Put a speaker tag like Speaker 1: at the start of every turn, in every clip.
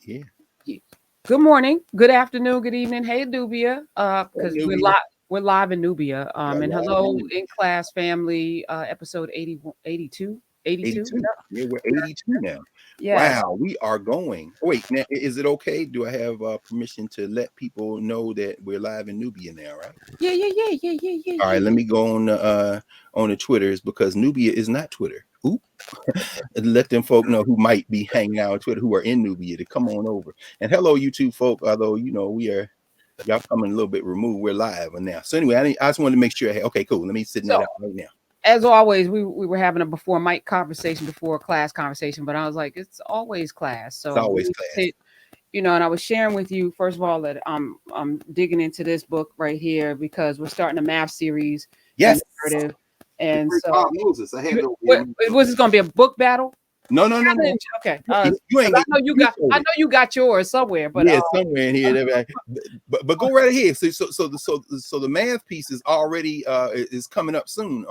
Speaker 1: Yeah.
Speaker 2: Good morning, good afternoon, good evening. Hey, Nubia,
Speaker 1: Hey,
Speaker 2: because we're
Speaker 1: Nubia.
Speaker 2: live. We're live in Nubia.
Speaker 1: Yeah,
Speaker 2: And
Speaker 1: live
Speaker 2: hello,
Speaker 1: in
Speaker 2: in class family, episode 81, 82, 82.
Speaker 1: 82. Yeah, we're 82 now.
Speaker 2: Yes.
Speaker 1: Wow, we are going. Wait, now is it okay? Do I have permission to let people know that we're live in Nubia now, right?
Speaker 2: Yeah, yeah, yeah, yeah, yeah, yeah,
Speaker 1: All right,
Speaker 2: yeah.
Speaker 1: let me go on the Twitters because Nubia is not Twitter. Oop. And let them folk know who might be hanging out on Twitter who are in Nubia to come on over. And hello, you two folk. Although we are y'all coming a little bit removed. We're live now. So anyway, I just wanted to make sure. Okay, cool. Let me sit that
Speaker 2: So,
Speaker 1: out right now.
Speaker 2: as always, we were having a before mic conversation, before class conversation, but I was like, it's always class.
Speaker 1: It's
Speaker 2: So,
Speaker 1: always class.
Speaker 2: and I was sharing with you, first of all, that I'm digging into this book right here because we're starting a math series.
Speaker 1: Yes.
Speaker 2: Narrative. And so,
Speaker 1: Moses, I had
Speaker 2: was this going to be a book battle?
Speaker 1: No.
Speaker 2: Okay.
Speaker 1: You ain't.
Speaker 2: I know you got yours somewhere, but
Speaker 1: yeah, somewhere in here. But go right ahead. So the math piece is already is coming up soon.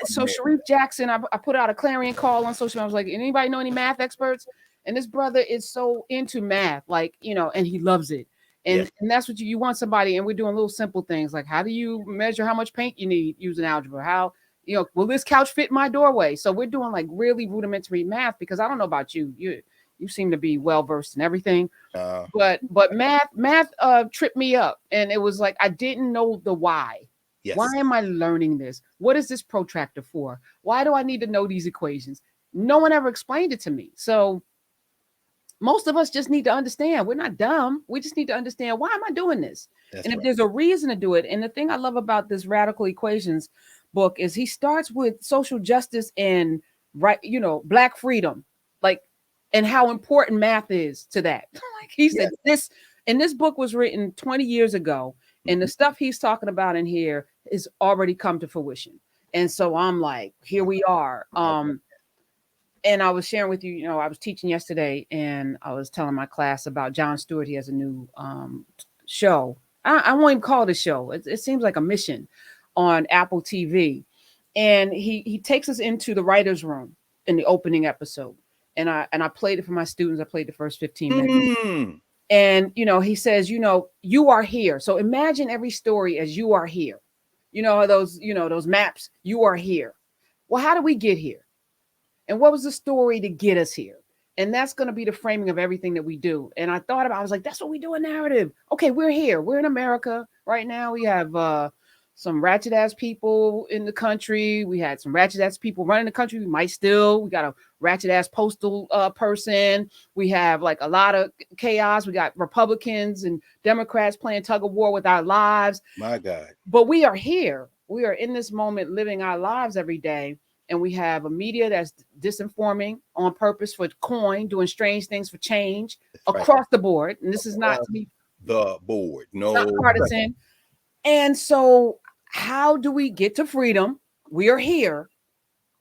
Speaker 2: So Sharif Jackson, I put out a clarion call on social media. I was like, anybody know any math experts? And this brother is so into math, like and he loves it. And that's what you want somebody. And we're doing little simple things like, how do you measure how much paint you need using algebra? How will this couch fit my doorway? So we're doing like really rudimentary math because I don't know about you. You seem to be well versed in everything. But math tripped me up. And it was like I didn't know the why. Yes. Why am I learning this? What is this protractor for? Why do I need to know these equations? No one ever explained it to me. So most of us just need to understand. We're not dumb. We just need to understand, why am I doing this? That's and if there's a reason to do it. And the thing I love about this Radical Equations book is he starts with social justice and Black freedom, like, and how important math is to that. Like he said, this book was written 20 years ago, and the stuff he's talking about in here is already come to fruition. And so I'm like, here we are. And I was sharing with you, I was teaching yesterday, and I was telling my class about Jon Stewart. He has a new show. I won't even call it a show. It seems like a mission on Apple TV. And he takes us into the writer's room in the opening episode. And I played it for my students. I played the first 15 minutes. And, he says, you are here. So imagine every story as you are here. Those maps, you are here. Well, how did we get here? And what was the story to get us here? And that's going to be the framing of everything that we do. And I was like, that's what we do in narrative. Okay, we're here. We're in America right now. We have some ratchet ass people in the country. We had some ratchet ass people running the country. We got a ratchet ass postal person. We have like a lot of chaos. We got Republicans and Democrats playing tug of war with our lives.
Speaker 1: My God.
Speaker 2: But we are here. We are in this moment living our lives every day. And we have a media that's disinforming on purpose for coin, doing strange things for change across the board. And this is not to be
Speaker 1: the board. No,
Speaker 2: not partisan. And so how do we get to freedom? We are here,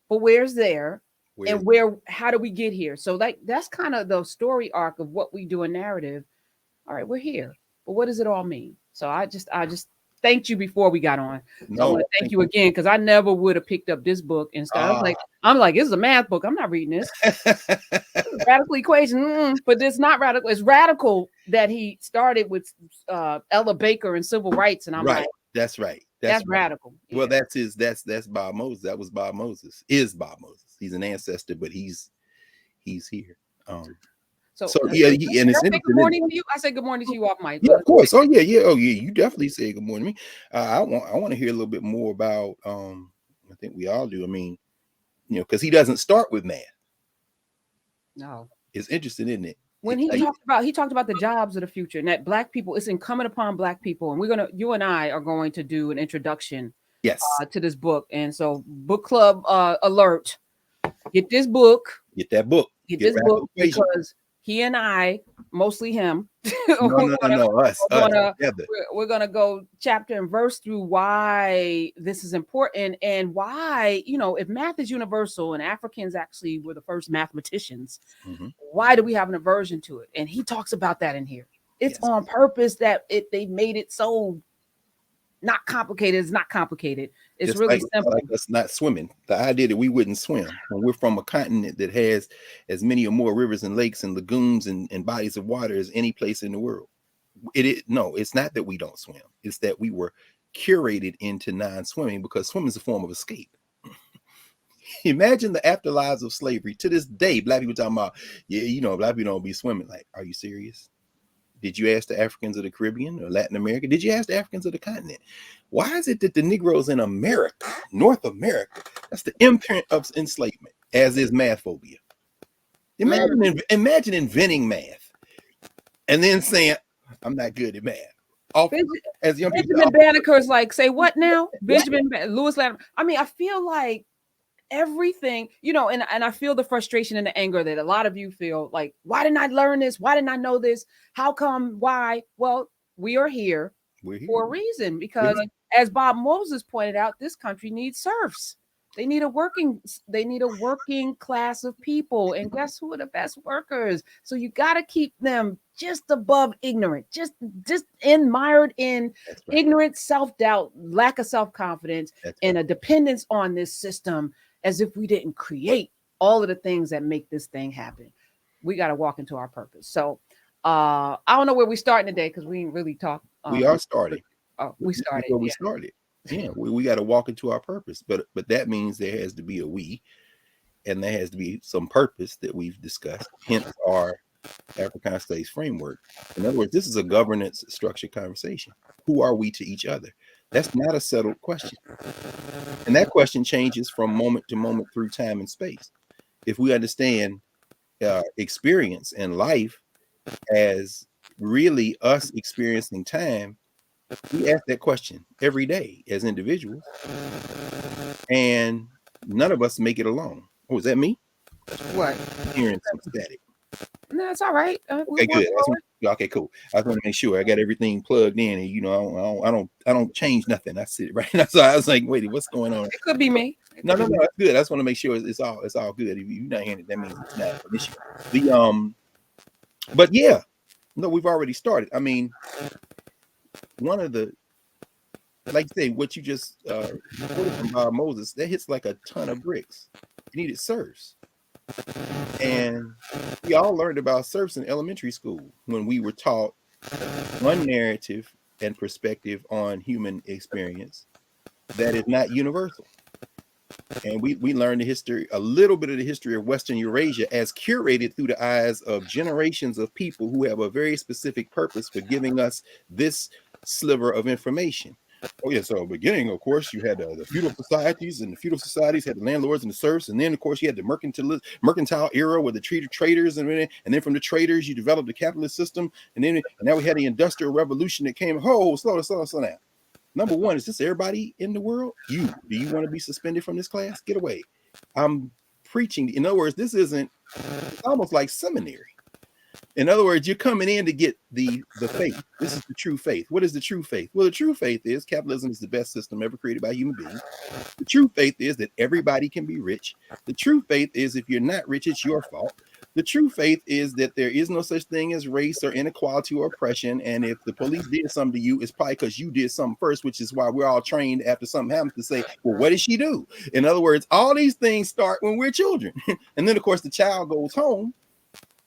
Speaker 2: but where's there? And how do we get here? So that's kind of the story arc of what we do in narrative. All right, we're here, but what does it all mean? So I just thanked you before we got on. So I want to thank you again, because I never would have picked up this book and stuff. I'm like, this is a math book. I'm not reading this. Radical Equation, but it's not radical. It's radical that he started with Ella Baker and civil rights, and I'm like,
Speaker 1: that's right.
Speaker 2: That's radical.
Speaker 1: Yeah. Well, that's Bob Moses. That was Bob Moses. Is Bob Moses? He's an ancestor, but he's here.
Speaker 2: So
Speaker 1: yeah, and it's
Speaker 2: good morning to you. I say good morning to you off mic.
Speaker 1: Yeah, of course. Oh yeah. You definitely say good morning to me. I want to hear a little bit more about. I think we all do. I mean, because he doesn't start with math.
Speaker 2: No,
Speaker 1: it's interesting, isn't it?
Speaker 2: When he talked about the jobs of the future, and that Black people, it's incumbent upon Black people, and you and I are going to do an introduction.
Speaker 1: Yes.
Speaker 2: To this book, and so book club alert. Get this book.
Speaker 1: Get that book.
Speaker 2: Get this book, because he and I, mostly him.
Speaker 1: No, us.
Speaker 2: We're gonna go chapter and verse through why this is important, and why, if math is universal and Africans actually were the first mathematicians, why do we have an aversion to it? And he talks about that in here. It's on purpose that they made it so not complicated. It's not complicated. It's
Speaker 1: Just
Speaker 2: really
Speaker 1: like
Speaker 2: simple.
Speaker 1: us not swimming. The idea that we wouldn't swim when we're from a continent that has as many or more rivers and lakes and lagoons and bodies of water as any place in the world. No, it's not that we don't swim. It's that we were curated into non-swimming because swimming is a form of escape. Imagine the afterlives of slavery. To this day, black people talking about, yeah, black people don't be swimming. Like, are you serious? Did you ask the Africans of the Caribbean or Latin America? Did you ask the Africans of the continent? Why is it that the Negroes in America, North America, that's the imprint of enslavement, as is math phobia. Imagine inventing math and then saying, I'm not good at math.
Speaker 2: As young people, Benjamin Banneker is like, say what now? Benjamin Lewis Latimer. I mean, I feel like everything, and I feel the frustration and the anger that a lot of you feel like, why didn't I learn this? Why didn't I know this? How come? Why? Well, we are here for a reason, because as Bob Moses pointed out, this country needs serfs. They need a working class of people. And guess who are the best workers? So you got to keep them just above ignorant, just mired in ignorance, self-doubt, lack of self-confidence, and a dependence on this system, as if we didn't create all of the things that make this thing happen. We got to walk into our purpose. So I don't know where we're starting today, because we didn't really talk.
Speaker 1: We are starting.
Speaker 2: We started.
Speaker 1: Where we started. Yeah, we got to walk into our purpose, but that means there has to be a we, and there has to be some purpose that we've discussed. Hence our Africana Studies framework. In other words, this is a governance structured conversation. Who are we to each other? That's not a settled question, and that question changes from moment to moment through time and space. If we understand experience and life as really us experiencing time, we ask that question every day as individuals, and none of us make it alone. Oh, is that me?
Speaker 2: What?
Speaker 1: Hearing some static.
Speaker 2: No, it's all right.
Speaker 1: Okay, good. Okay, cool. I just want to make sure I got everything plugged in, and I don't change nothing. I sit right now. So I was like, wait, what's going on?
Speaker 2: It could be me.
Speaker 1: No, that's good. I just want to make sure it's all good. If you're not hearing it, that means it's not an issue. But yeah, no, we've already started. I mean, one of the, like you say, what you just quoted from Bob Moses, that hits like a ton of bricks. You needed serfs. And we all learned about serfs in elementary school when we were taught one narrative and perspective on human experience that is not universal. And we learned a little bit of the history of Western Eurasia as curated through the eyes of generations of people who have a very specific purpose for giving us this sliver of information. Oh yeah, so beginning, of course, you had the feudal societies, and the feudal societies had the landlords and the serfs, and then of course you had the mercantile era with the traders, and then from the traders you developed the capitalist system, and now we had the industrial revolution that came. Slow down. Number one, is this everybody in the world? Do you want to be suspended from this class? Get away. I'm preaching. In other words, it's almost like seminary. In other words, you're coming in to get the faith. This is the true faith. What is the true faith? Well, the true faith is capitalism is the best system ever created by human beings. The true faith is that everybody can be rich. The true faith is if you're not rich, it's your fault. The true faith is that there is no such thing as race or inequality or oppression. And if the police did something to you, it's probably because you did something first, which is why we're all trained after something happens to say, well, what did she do? In other words, all these things start when we're children. And then, of course, the child goes home,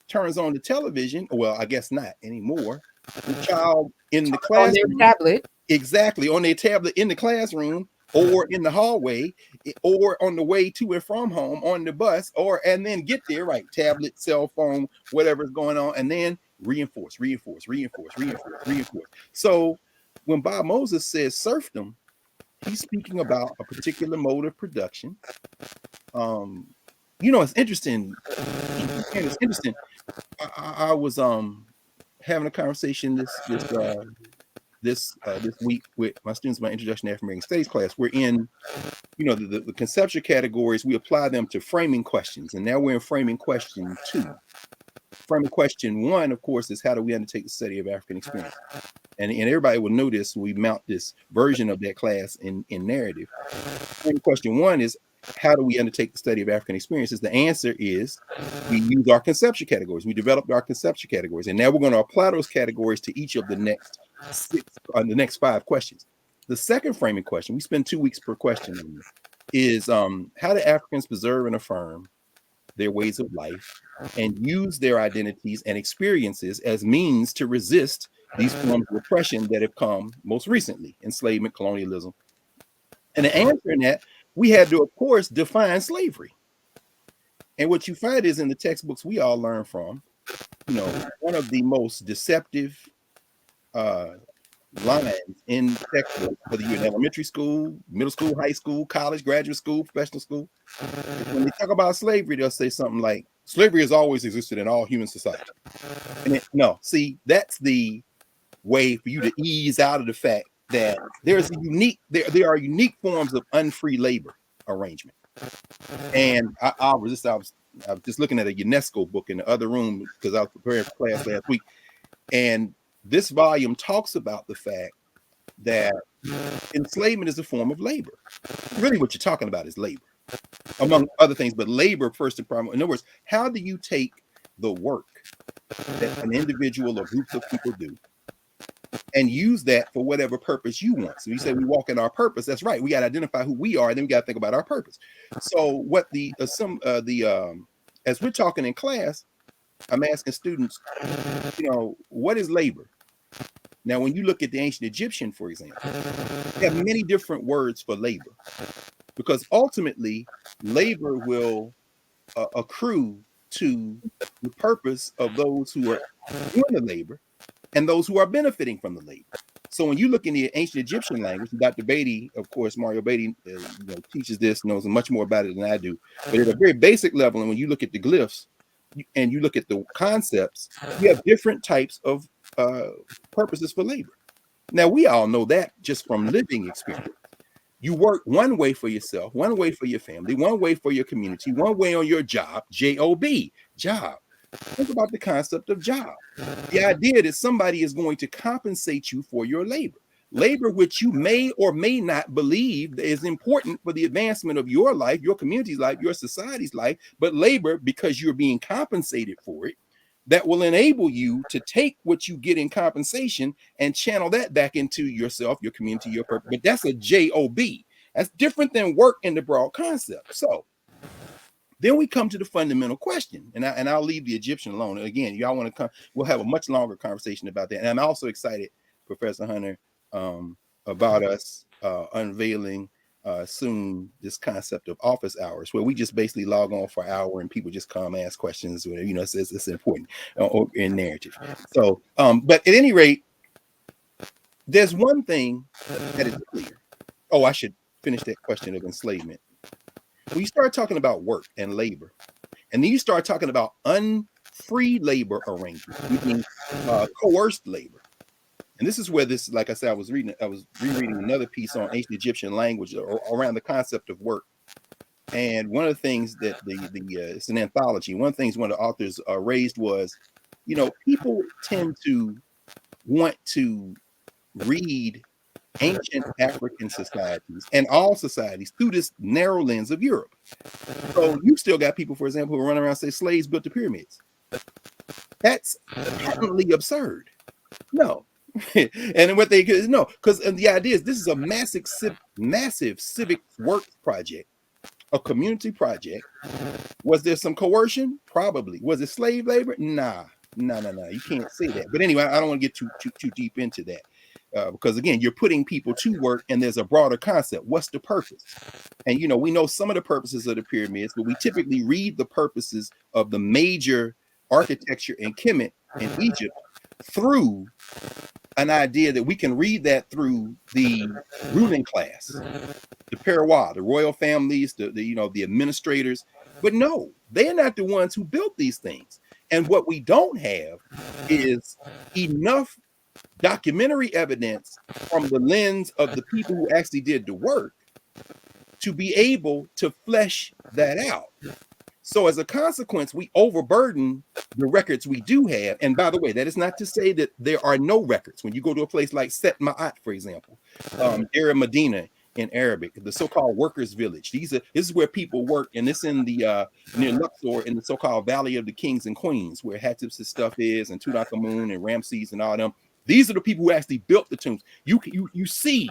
Speaker 1: turns on the television. Well, I guess not anymore. The child in the classroom,
Speaker 2: on their tablet.
Speaker 1: Exactly, on their tablet in the classroom, or in the hallway, or on the way to and from home on the bus, and then get there, right? Tablet, cell phone, whatever's going on, and then reinforce. So when Bob Moses says serfdom, he's speaking about a particular mode of production. It's interesting. It's interesting. I was having a conversation this week with my students in my Introduction to African American Studies class. We're in, the conceptual categories. We apply them to framing questions, and now we're in framing question 2. Framing question 1, of course, is how do we undertake the study of African experience? And everybody will know this when we mount this version of that class in narrative. Framing question 1 is, how do we undertake the study of African experiences? The answer is we use our conceptual categories. We developed our conceptual categories, and now we're going to apply those categories to each of the next 5 questions. The second framing question, we spend 2 weeks per question on this, is how do Africans preserve and affirm their ways of life and use their identities and experiences as means to resist these forms of oppression that have come most recently, enslavement, colonialism. And in answering that, we had to, of course, define slavery. And what you find is in the textbooks we all learn from, one of the most deceptive lines in textbooks, whether you're in elementary school, middle school, high school, college, graduate school, professional school, when they talk about slavery, they'll say something like, slavery has always existed in all human society. And no, see, that's the way for you to ease out of the fact that there's a unique, there are unique forms of unfree labor arrangement. And I'll resist. I was just looking at a UNESCO book in the other room because I was preparing for class last week. And this volume talks about the fact that enslavement is a form of labor. Really what you're talking about is labor, among other things, but labor first and foremost. In other words, how do you take the work that an individual or groups of people do and use that for whatever purpose you want? So you say we walk in our purpose. That's right. We got to identify who we are, and then we got to think about our purpose. So what as we're talking in class, I'm asking students, what is labor? Now, when you look at the ancient Egyptian, for example, they have many different words for labor, because ultimately labor will accrue to the purpose of those who are doing the labor and those who are benefiting from the labor. So when you look in the ancient Egyptian language, Dr. Beatty, of course, Mario Beatty teaches this, knows much more about it than I do. But at a very basic level, and when you look at the glyphs and you look at the concepts, you have different types of purposes for labor. Now, we all know that just from living experience. You work one way for yourself, one way for your family, one way for your community, one way on your job, J-O-B, job. Think about the concept of job. The idea that somebody is going to compensate you for your labor. Labor which you may or may not believe is important for the advancement of your life, your community's life, your society's life, but labor because you're being compensated for it, that will enable you to take what you get in compensation and channel that back into yourself, your community, your purpose. But that's a J-O-B. That's different than work in the broad concept. So then we come to the fundamental question, and I'll leave the Egyptian alone. Again, y'all want to come, we'll have a much longer conversation about that. And I'm also excited, Professor Hunter, about us unveiling soon this concept of office hours, where we just basically log on for an hour and people just come ask questions. It's important in narrative. So, but at any rate, there's one thing that is clear. Oh, I should finish that question of enslavement. When you start talking about work and labor, and then you start talking about unfree labor arrangements, meaning coerced labor. And this is where this, like I said, I was rereading another piece on ancient Egyptian language around the concept of work. And one of the things that it's an anthology. One of the things one of the authors raised was, people tend to want to read ancient African societies and all societies through this narrow lens of Europe. So you still got people, for example, who run around and say slaves built the pyramids. That's patently absurd. No. And what they no, because the idea is this is a massive civic works project, a community project. Was there some coercion? Probably. Was it slave labor? Nah. You can't say that. But anyway, I don't want to get too deep into that. Because again, you're putting people to work, and there's a broader concept. What's the purpose? And we know some of the purposes of the pyramids, but we typically read the purposes of the major architecture in Kemet in Egypt through an idea that we can read that through the ruling class, the Perois, the royal families, the administrators. But no, they're not the ones who built these things. And what we don't have is enough documentary evidence from the lens of the people who actually did the work to be able to flesh that out. So as a consequence, we overburden the records we do have. And by the way, that is not to say that there are no records. When you go to a place like Set Ma'at, for example, Deir Medina in Arabic, the so-called workers' village. This is where people work, and it's in the near Luxor, in the so-called Valley of the Kings and Queens, where Hatshepsut's stuff is, and Tutankhamun and Ramses and all them. These are the people who actually built the tombs. You see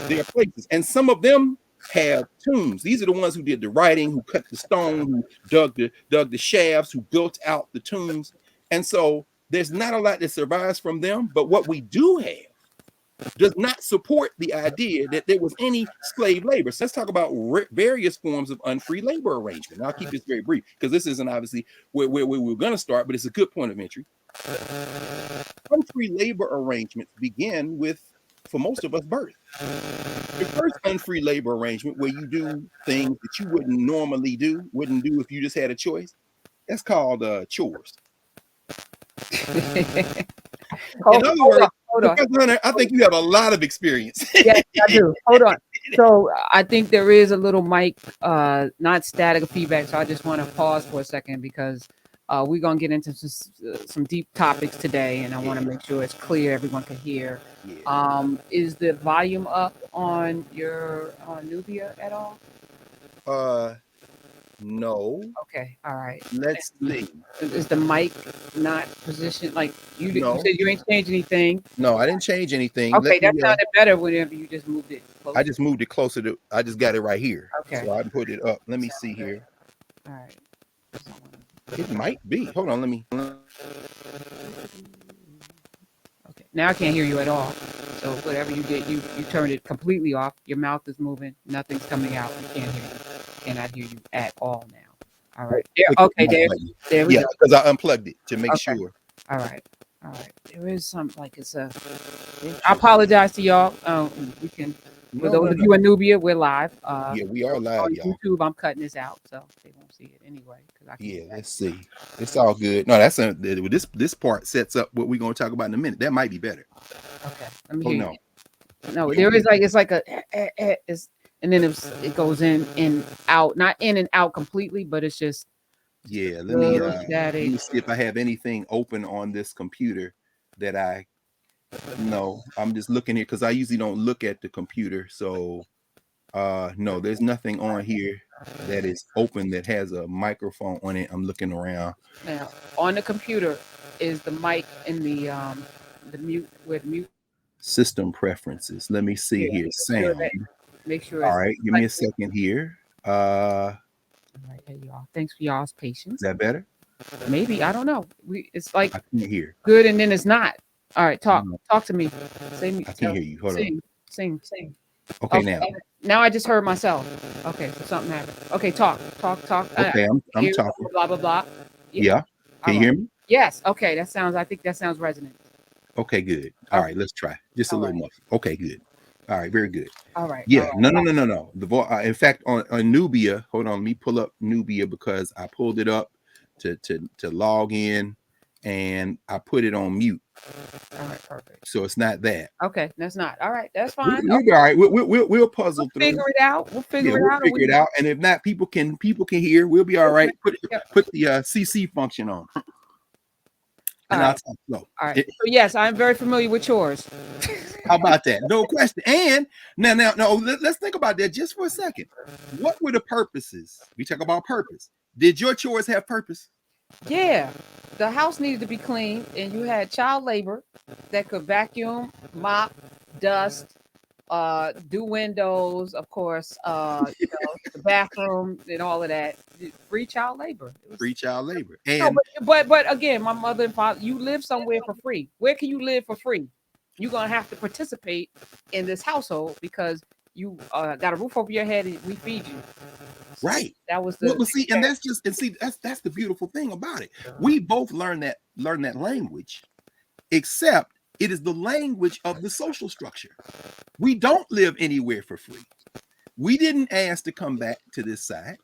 Speaker 1: their places, and some of them have tombs. These are the ones who did the writing, who cut the stone, who dug the shafts, who built out the tombs. And so there's not a lot that survives from them. But what we do have does not support the idea that there was any slave labor. So let's talk about various forms of unfree labor arrangement. And I'll keep this very brief because this isn't obviously where we're going to start, but it's a good point of entry. Unfree labor arrangements begin with, for most of us, birth. The first unfree labor arrangement where you do things that you wouldn't normally wouldn't do if you just had a choice, that's called chores. In other words, Professor Hunter, I think you have a lot of experience.
Speaker 2: Yes, I do. Hold on. So I think there is a little mic, not static feedback. So I just want to pause for a second because we're going to get into some deep topics today, and I want to make sure it's clear, everyone can hear.
Speaker 1: Yeah.
Speaker 2: Is the volume up on your Nubia at all?
Speaker 1: No.
Speaker 2: Okay. All right.
Speaker 1: Let's see.
Speaker 2: Is the mic not positioned like you did?
Speaker 1: No.
Speaker 2: You said you ain't changed anything.
Speaker 1: No, I didn't change anything.
Speaker 2: Okay, that sounded better whenever you just moved it closer.
Speaker 1: I just moved it closer to. I just got it right here.
Speaker 2: Okay.
Speaker 1: So I can put it up. Let me see here.
Speaker 2: All right.
Speaker 1: It might be. Hold on. Let me.
Speaker 2: Okay. Now I can't hear you at all. So whatever you did, you turned it completely off. Your mouth is moving. Nothing's coming out. We can't hear you. Cannot hear you at all now. All right. Okay. There we go.
Speaker 1: Because I unplugged it to make sure.
Speaker 2: All right. There is some like it's a. I apologize to y'all. We can. For those of you in Nubia, we're live.
Speaker 1: Yeah, we are live,
Speaker 2: on
Speaker 1: y'all.
Speaker 2: YouTube, I'm cutting this out, so they won't see it anyway.
Speaker 1: Let's see. It's all good. No, that's this part sets up what we're going to talk about in a minute. That might be better.
Speaker 2: Okay. Let me hear
Speaker 1: no.
Speaker 2: You. No, there is like it's like a and then it goes in and out, not in and out completely, but it's just
Speaker 1: let me see if I have anything open on this computer that no, I'm just looking here because I usually don't look at the computer. So no, there's nothing on here that is open that has a microphone on it. I'm looking around.
Speaker 2: Now on the computer is the mic in the mute with mute
Speaker 1: system preferences. Let me see here. Sound.
Speaker 2: Make sure.
Speaker 1: All right, give me a second here.
Speaker 2: All right, hey y'all. Thanks for y'all's patience.
Speaker 1: Is that better?
Speaker 2: Maybe, I don't know. It's like
Speaker 1: I can't hear.
Speaker 2: Good, and then it's not. All right, talk to me. Say me.
Speaker 1: I can't hear you. Hold on.
Speaker 2: Sing.
Speaker 1: Okay,
Speaker 2: now I just heard myself. Okay, so something happened. Okay, talk.
Speaker 1: Okay, I'm talking.
Speaker 2: Blah blah blah.
Speaker 1: Yeah. Can you hear me?
Speaker 2: Yes. Okay, I think that sounds resonant.
Speaker 1: Okay, good. All right, let's try. Just a little more. Okay, good. All right, very good.
Speaker 2: All right.
Speaker 1: Yeah. No. The in fact, on Nubia, hold on. Let me pull up Nubia because I pulled it up to log in, and I put it on mute.
Speaker 2: All right, perfect.
Speaker 1: So it's not that.
Speaker 2: Okay, that's not. All right, that's fine.
Speaker 1: We'll be all right. We'll puzzle through.
Speaker 2: Figure it out. We'll figure it
Speaker 1: out. And if not, people can hear. We'll be all right. Put the CC function on. And I'll talk slow.
Speaker 2: All right. So yes, I'm very familiar with chores.
Speaker 1: How about that? No question. And now, let's think about that just for a second. What were the purposes? We talk about purpose. Did your chores have purpose?
Speaker 2: Yeah. The house needed to be clean, and you had child labor that could vacuum, mop, dust, do windows, of course, the bathroom and all of that. Free child labor.
Speaker 1: Free child labor. And
Speaker 2: but again, my mother and father, you live somewhere for free. Where can you live for free? You're gonna have to participate in this household because you got a roof over your head and we feed you.
Speaker 1: Right.
Speaker 2: That was the
Speaker 1: that's the beautiful thing about it. We both learn that language, except it is the language of the social structure. We don't live anywhere for free. We didn't ask to come back to this side.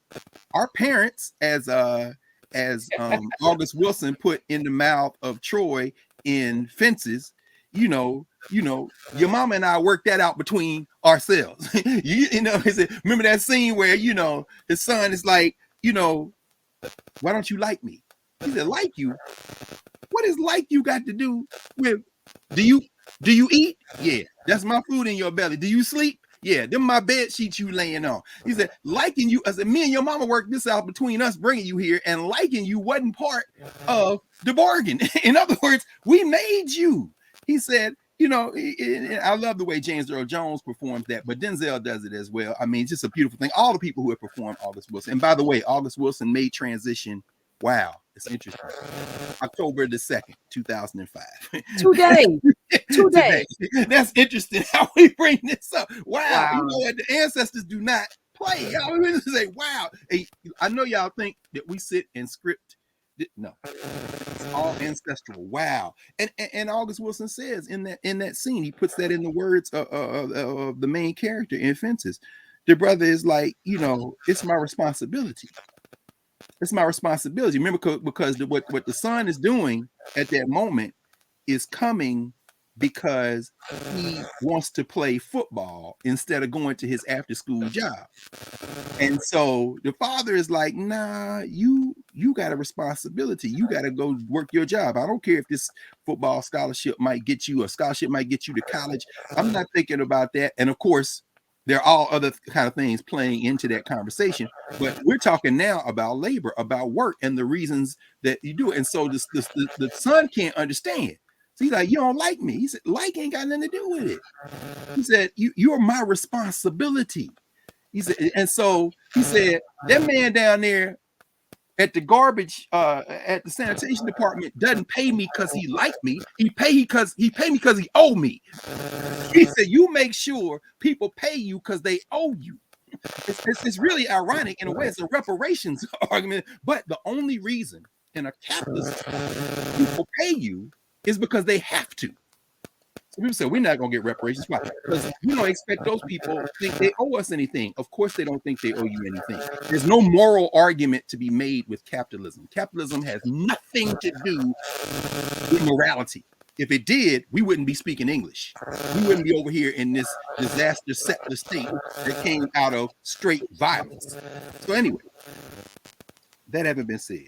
Speaker 1: Our parents, as August Wilson put in the mouth of Troy in Fences, your mama and I worked that out between ourselves. Remember that scene where, his son is like, why don't you like me? He said, like you? What is like you got to do with, do you eat? Yeah, that's my food in your belly. Do you sleep? Yeah, them my bed sheets you laying on. He said, liking you, I said, me and your mama worked this out between us bringing you here, and liking you wasn't part of the bargain. In other words, we made you. He said, you know, I love the way James Earl Jones performs that, but Denzel does it as well. I mean, it's just a beautiful thing. All the people who have performed August Wilson, and by the way, August Wilson made transition. Wow, it's interesting. October the 2nd, 2005.
Speaker 2: Today.
Speaker 1: Today. That's interesting how we bring this up. Wow. You
Speaker 2: Wow.
Speaker 1: know what? The ancestors do not play. Y'all really say, wow. Hey, I know y'all think that we sit and script. No, it's all ancestral. Wow. And August Wilson says in that scene, he puts that in the words of the main character in Fences. The brother is like, you know, it's my responsibility. It's my responsibility. Remember, because what the son is doing at that moment is coming because he wants to play football instead of going to his after school job. And so the father is like, nah, you got a responsibility. You got to go work your job. I don't care if this football scholarship might get you, a scholarship might get you to college. I'm not thinking about that. And of course, there are all other kind of things playing into that conversation. But we're talking now about labor, about work, and the reasons that you do it. And so the son can't understand. So he's like, you don't like me. He said, like ain't got nothing to do with it. He said, you're my responsibility. He said, and so he said, that man down there at the garbage, at the sanitation department doesn't pay me because he liked me. He pay me because he owe me. He said, you make sure people pay you because they owe you. It's really ironic in a way. It's a reparations argument. But the only reason in a capitalist people pay you is because they have to. So people say, we're not going to get reparations. Why? Because we don't expect those people to think they owe us anything. Of course, they don't think they owe you anything. There's no moral argument to be made with capitalism. Capitalism has nothing to do with morality. If it did, we wouldn't be speaking English. We wouldn't be over here in this disaster settler state that came out of straight violence. So anyway, that having been said,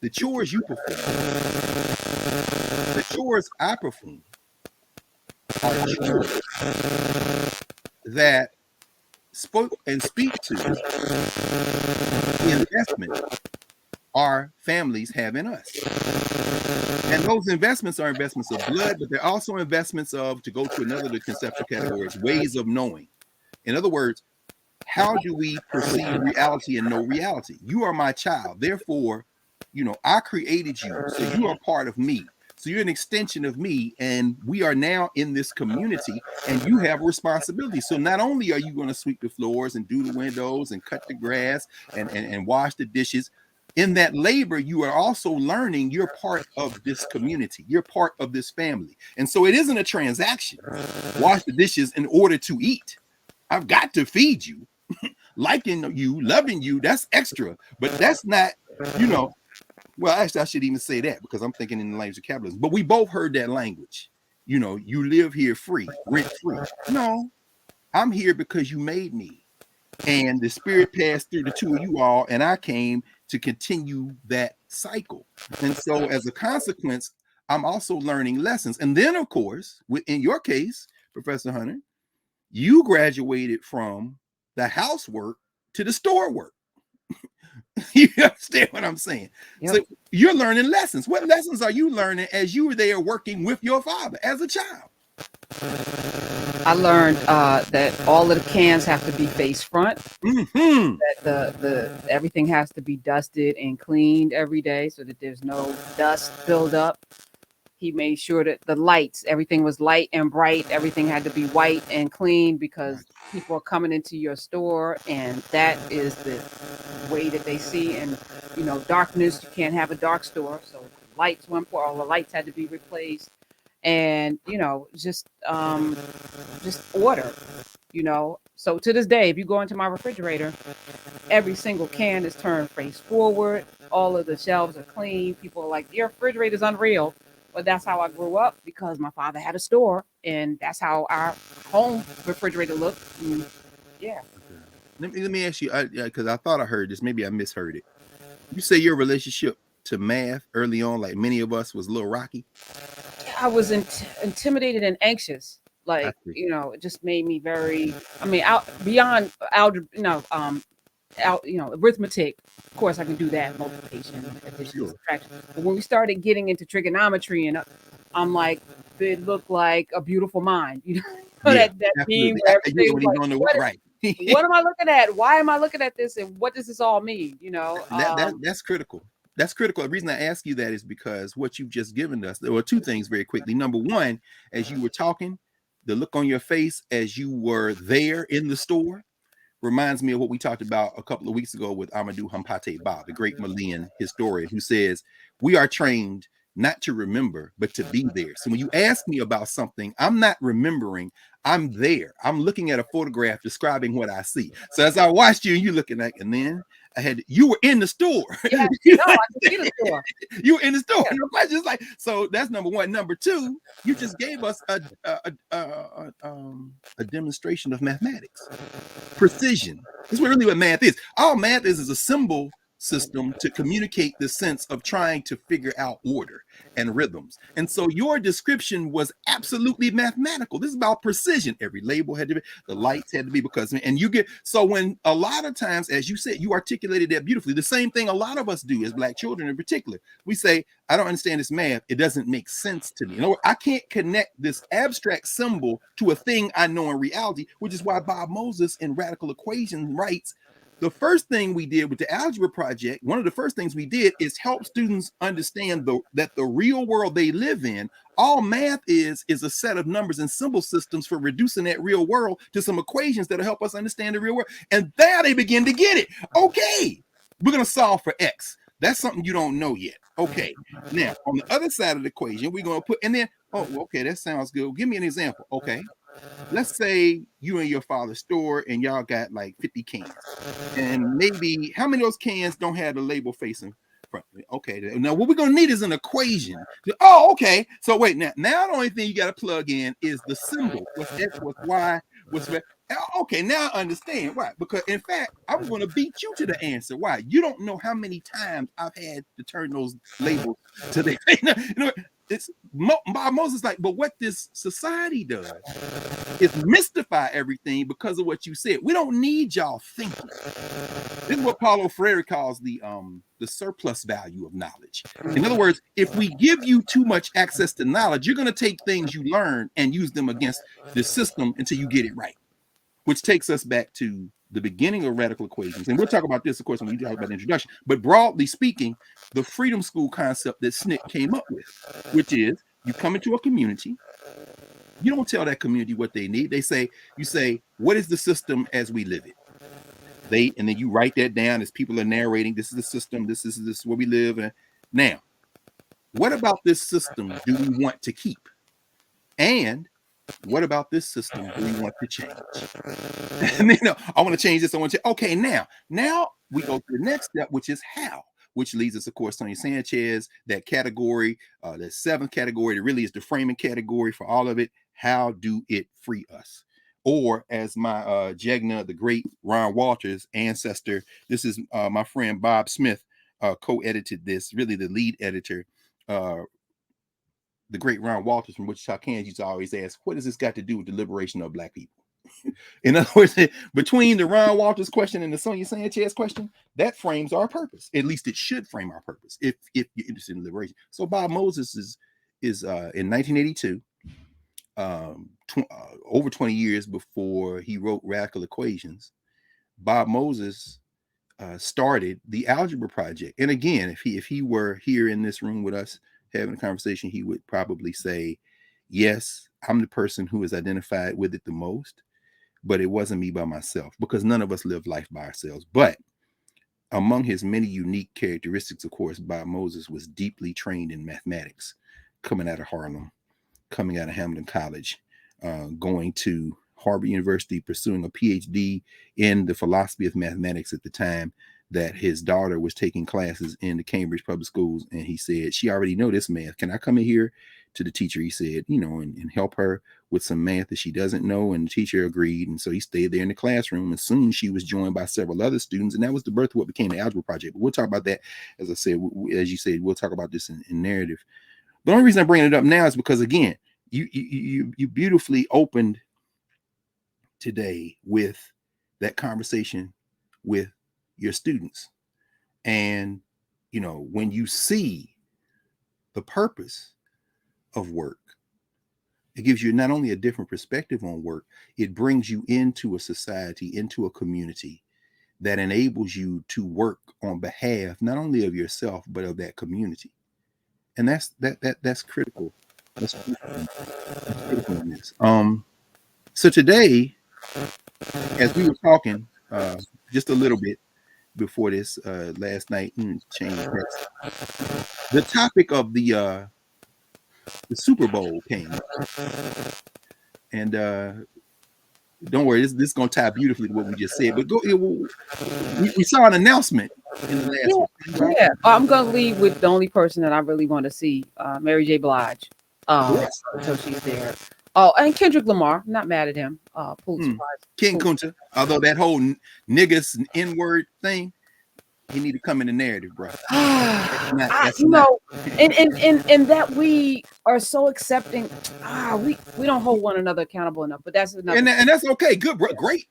Speaker 1: the chores you perform, the chores I perform, are chores that spoke and speak to the investment our families have in us. And those investments are investments of blood, but they're also investments of, to go to another of the conceptual categories, ways of knowing. In other words, how do we perceive reality and know reality? You are my child. Therefore, you know, I created you. So you are part of me. So you're an extension of me, and we are now in this community, and you have a responsibility. So not only are you going to sweep the floors and do the windows and cut the grass and wash the dishes, in that labor, you are also learning you're part of this community. You're part of this family. And so it isn't a transaction. Wash the dishes in order to eat. I've got to feed you. Liking you, loving you, that's extra. But that's not, you know, well, actually, I should even say that because I'm thinking in the language of capitalism. But we both heard that language. You know, you live here free, rent free. No, I'm here because you made me. And the spirit passed through the two of you all, and I came to continue that cycle. And so as a consequence, I'm also learning lessons. And then, of course, in your case, Professor Hunter, you graduated from the housework to the store work. You understand what I'm saying? Yep. So you're learning lessons. What lessons are you learning as you were there working with your father as a child?
Speaker 2: I learned that all of the cans have to be face front.
Speaker 1: Mm-hmm.
Speaker 2: That the everything has to be dusted and cleaned every day so that there's no dust buildup. He made sure that the lights, everything was light and bright. Everything had to be white and clean because people are coming into your store, and that is the way that they see. And you know, darkness, you can't have a dark store, so lights went for all the lights had to be replaced. And you know, just order, you know. So to this day, if you go into my refrigerator, every single can is turned face forward. All of the shelves are clean. People are like, your refrigerator is unreal. But that's how I grew up because my father had a store, and that's how our home refrigerator looked. And yeah.
Speaker 1: Let me ask you, because I thought I heard this. Maybe I misheard it. You say your relationship to math early on, like many of us, was a little rocky.
Speaker 2: I was intimidated and anxious. Like, you know, it just made me very, I mean, beyond algebra, arithmetic. Of course, I can do that, multiplication, addition, subtraction. But when we started getting into trigonometry, and I'm like, it look like a beautiful mind?
Speaker 1: Yeah,
Speaker 2: That meme
Speaker 1: absolutely.
Speaker 2: where
Speaker 1: Yeah,
Speaker 2: everything's
Speaker 1: when he's
Speaker 2: like,
Speaker 1: on the
Speaker 2: what
Speaker 1: right.
Speaker 2: what am I looking at? Why am I looking at this? And what does this all mean?
Speaker 1: And that's critical. That's critical. The reason I ask you that is because what you've just given us, there were two things very quickly. Number one, as you were talking, the look on your face as you were there in the store reminds me of what we talked about a couple of weeks ago with Amadou Hampate Ba, the great Malian historian, who says, we are trained not to remember, but to be there. So when you ask me about something, I'm not remembering, I'm there. I'm looking at a photograph describing what I see. So as I watched you, and you looking at, and then you were in the store.
Speaker 2: Yeah,
Speaker 1: you
Speaker 2: no, I can see the store.
Speaker 1: You were in the store.
Speaker 2: Yeah.
Speaker 1: No question. Like, so that's number one. Number two, you just gave us a demonstration of mathematics. Precision. This is really what math is. All math is a symbol system to communicate the sense of trying to figure out order and rhythms. And so your description was absolutely mathematical. This is about precision. Every label had to be, the lights had to be because, and you get, so when a lot of times, as you said, you articulated that beautifully, the same thing a lot of us do as Black children in particular. We say, I don't understand this math. It doesn't make sense to me. You know, I can't connect this abstract symbol to a thing I know in reality, which is why Bob Moses in Radical Equation writes, the first thing we did with the algebra project, one of the first things we did is help students understand that the real world they live in, all math is a set of numbers and symbol systems for reducing that real world to some equations that'll help us understand the real world. And there they begin to get it. Okay, we're going to solve for X. That's something you don't know yet. Okay, now on the other side of the equation, we're going to put, and then, oh, okay, that sounds good. Give me an example. Okay, let's say you and your father's store and y'all got like 50 cans. And maybe how many of those cans don't have the label facing front? Okay, now what we're gonna need is an equation. Oh, okay. So wait, now the only thing you got to plug in is the symbol. What's X, what's Y, what's red. Okay, now I understand why. Because in fact, I'm going to beat you to the answer. Why? You don't know how many times I've had to turn those labels to the. You know, it's Bob Moses like, but what this society does is mystify everything because of what you said. We don't need y'all thinking. This is what Paulo Freire calls the surplus value of knowledge. In other words, if we give you too much access to knowledge, you're going to take things you learn and use them against the system until you get it right. Which takes us back to the beginning of Radical Equations. And we'll talk about this, of course, when we talk about the introduction. But broadly speaking, the freedom school concept that SNCC came up with, which is you come into a community, you don't tell that community what they need. You say, what is the system as we live it? And then you write that down as people are narrating, this is the system, this is where we live. And now, what about this system do we want to keep? And what about this system do we want to change? And then, I want to change this. I want to. Okay, now we go to the next step, which is how, which leads us, of course, Tony Sanchez, that category, that seventh category, that really is the framing category for all of it. How do it free us? Or as my Jegna, the great Ron Walters ancestor, this is my friend Bob Smith co-edited this, really the lead editor, the great Ron Walters from Wichita, Kansas, used to always ask, what has this got to do with the liberation of Black people? In other words, between the Ron Walters question and the Sonia Sanchez question, that frames our purpose. At least it should frame our purpose if you're interested in liberation. So Bob Moses is in 1982, over 20 years before he wrote Radical Equations. Bob Moses started the Algebra Project. And again, if he were here in this room with us having a conversation, he would probably say, yes, I'm the person who is identified with it the most, but it wasn't me by myself, because none of us live life by ourselves. But among his many unique characteristics, of course, Bob Moses was deeply trained in mathematics, coming out of Harlem, coming out of Hamilton College, going to Harvard University, pursuing a PhD in the philosophy of mathematics at the time that his daughter was taking classes in the Cambridge public schools. And he said, she already know this math. Can I come in here to the teacher? He said, and help her with some math that she doesn't know. And the teacher agreed. And so he stayed there in the classroom. And soon she was joined by several other students. And that was the birth of what became the Algebra Project. But we'll talk about that. As I said, as you said, we'll talk about this in narrative. The only reason I'm bringing it up now is because, again, you beautifully opened today with that conversation with your students. And, when you see the purpose of work, It gives you not only a different perspective on work, it brings you into a society, into a community that enables you to work on behalf not only of yourself but of that community. And that's critical. That's critical. That's critical in this. So today, as we were talking just a little bit before this last night, changed text, the topic of the Super Bowl came up, and don't worry, this is gonna tie beautifully to what we just said. But go, we saw an announcement in the last one.
Speaker 2: Yeah. I'm gonna leave with the only person that I really want to see, Mary J. Blige.
Speaker 1: Yes.
Speaker 2: Until she's there. Oh, and Kendrick Lamar. I'm not mad at him. Pulitzer Prize.
Speaker 1: King Kunta, although that whole niggas N-word thing, he need to come in the narrative, bro.
Speaker 2: You know, and that we are so accepting. We don't hold one another accountable enough. But that's another.
Speaker 1: And that's okay. Good, bro. Great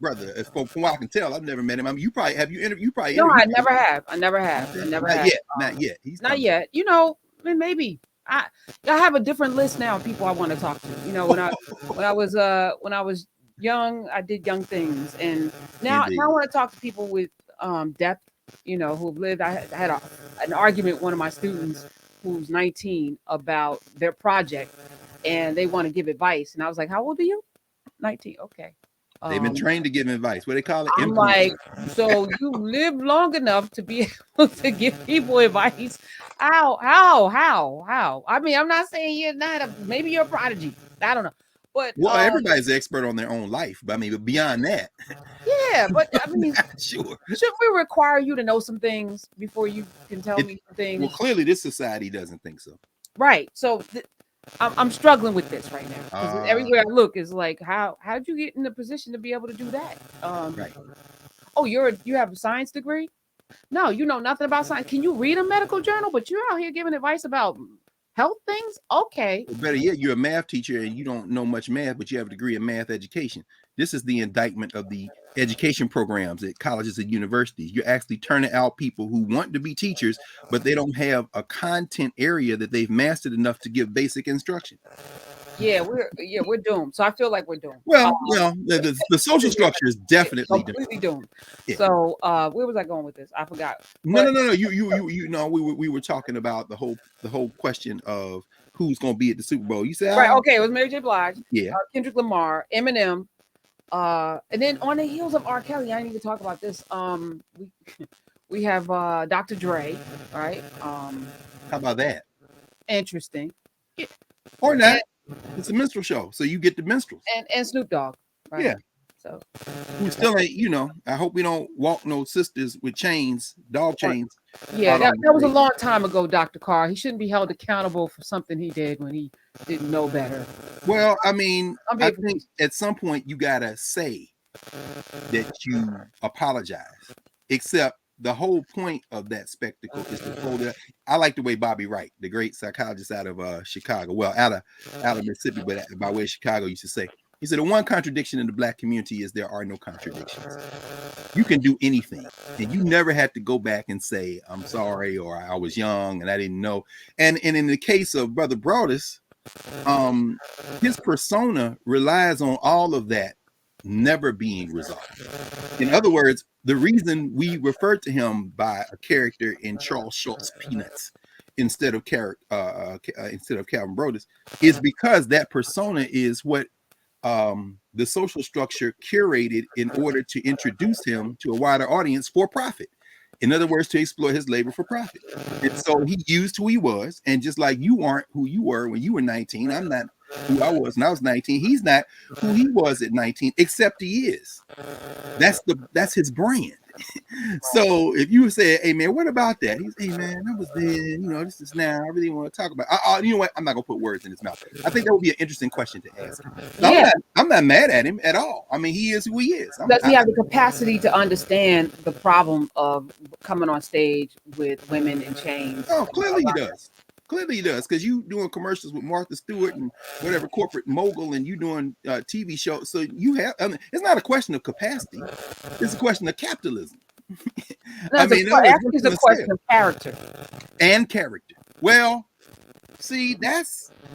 Speaker 1: brother. From what I can tell, I've never met him. I mean, you probably have. You probably.
Speaker 2: No, I never have. I never have.
Speaker 1: Not yet.
Speaker 2: He's not yet. You know, maybe. I have a different list now of people I want to talk to. You know, when I was young, I did young things, and now I want to talk to people with depth. You know, who've lived. I had an argument with one of my students who's 19 about their project, and they want to give advice, and I was like, "How old are you?" 19. Okay.
Speaker 1: They've been trained to give advice. What they call it?
Speaker 2: I'm like, so you live long enough to be able to give people advice? How? I mean, I'm not saying you're not. Maybe you're a prodigy. I don't know. But
Speaker 1: everybody's an expert on their own life. But I mean, but beyond that,
Speaker 2: yeah. But I mean,
Speaker 1: sure.
Speaker 2: Should we require you to know some things before you can tell me some things?
Speaker 1: Well, clearly, this society doesn't think so.
Speaker 2: Right. So I'm struggling with this right now because everywhere I look is like, how'd you get in the position to be able to do that?
Speaker 1: Right.
Speaker 2: Oh, you have a science degree? No, you know nothing about science. Can you read a medical journal? But you're out here giving advice about health things? Okay.
Speaker 1: Well, better yet, you're a math teacher and you don't know much math, but you have a degree in math education. This is the indictment of the education programs at colleges and universities. You're actually turning out people who want to be teachers, but they don't have a content area that they've mastered enough to give basic instruction.
Speaker 2: Yeah, we're doomed. So I feel like we're doomed.
Speaker 1: Well, the social structure is definitely
Speaker 2: completely doomed.
Speaker 1: Yeah.
Speaker 2: So where was I going with this? I forgot.
Speaker 1: No. You know, we were talking about the whole question of who's going to be at the Super Bowl. You said
Speaker 2: right. Okay, it was Mary J. Blige.
Speaker 1: Yeah.
Speaker 2: Kendrick Lamar, Eminem, and then on the heels of R. Kelly, I didn't even talk about this. We have Dr. Dre, right?
Speaker 1: How about that?
Speaker 2: Interesting.
Speaker 1: Yeah. Or not. It's a minstrel show, so you get the minstrels.
Speaker 2: And Snoop Dogg, right?
Speaker 1: Yeah.
Speaker 2: So
Speaker 1: we still ain't, you know, I hope we don't walk no sisters with chains, dog chains.
Speaker 2: Yeah, that was a long time ago, Dr. Carr. He shouldn't be held accountable for something he did when he didn't know better.
Speaker 1: Well, I mean, I think at some point you gotta say that you apologize. Except the whole point of that spectacle is to hold it. I like the way Bobby Wright, the great psychologist out of Chicago, well, out of Mississippi, but by way of Chicago, used to say, he said, the one contradiction in the Black community is there are no contradictions. You can do anything, and you never had to go back and say, I'm sorry, or I was young and I didn't know. And in the case of Brother Broadus, his persona relies on all of that never being resolved. In other words, the reason we refer to him by a character in Charles Schultz's Peanuts instead of Calvin Broadus is because that persona is what the social structure curated in order to introduce him to a wider audience for profit. In other words, to exploit his labor for profit. And so he used who he was. And just like you aren't who you were when you were 19, I'm not who I was when I was 19. He's not who he was at 19, except he is. That's his brand. So if you say, hey man, what about that? He's, hey man, I was there, you know, this is now, I really want to talk about it. You know what? I'm not gonna put words in his mouth. I think that would be an interesting question to ask him. Yeah. I'm not mad at him at all. I mean, he is who he is.
Speaker 2: Does he have the capacity to understand the problem of coming on stage with women in chains?
Speaker 1: Oh, clearly he does. Clearly he does, because you doing commercials with Martha Stewart and whatever corporate mogul, and you doing TV shows. So you have, I mean, it's not a question of capacity. It's a question of capitalism.
Speaker 2: No, it's a question of character.
Speaker 1: And character. Well, see,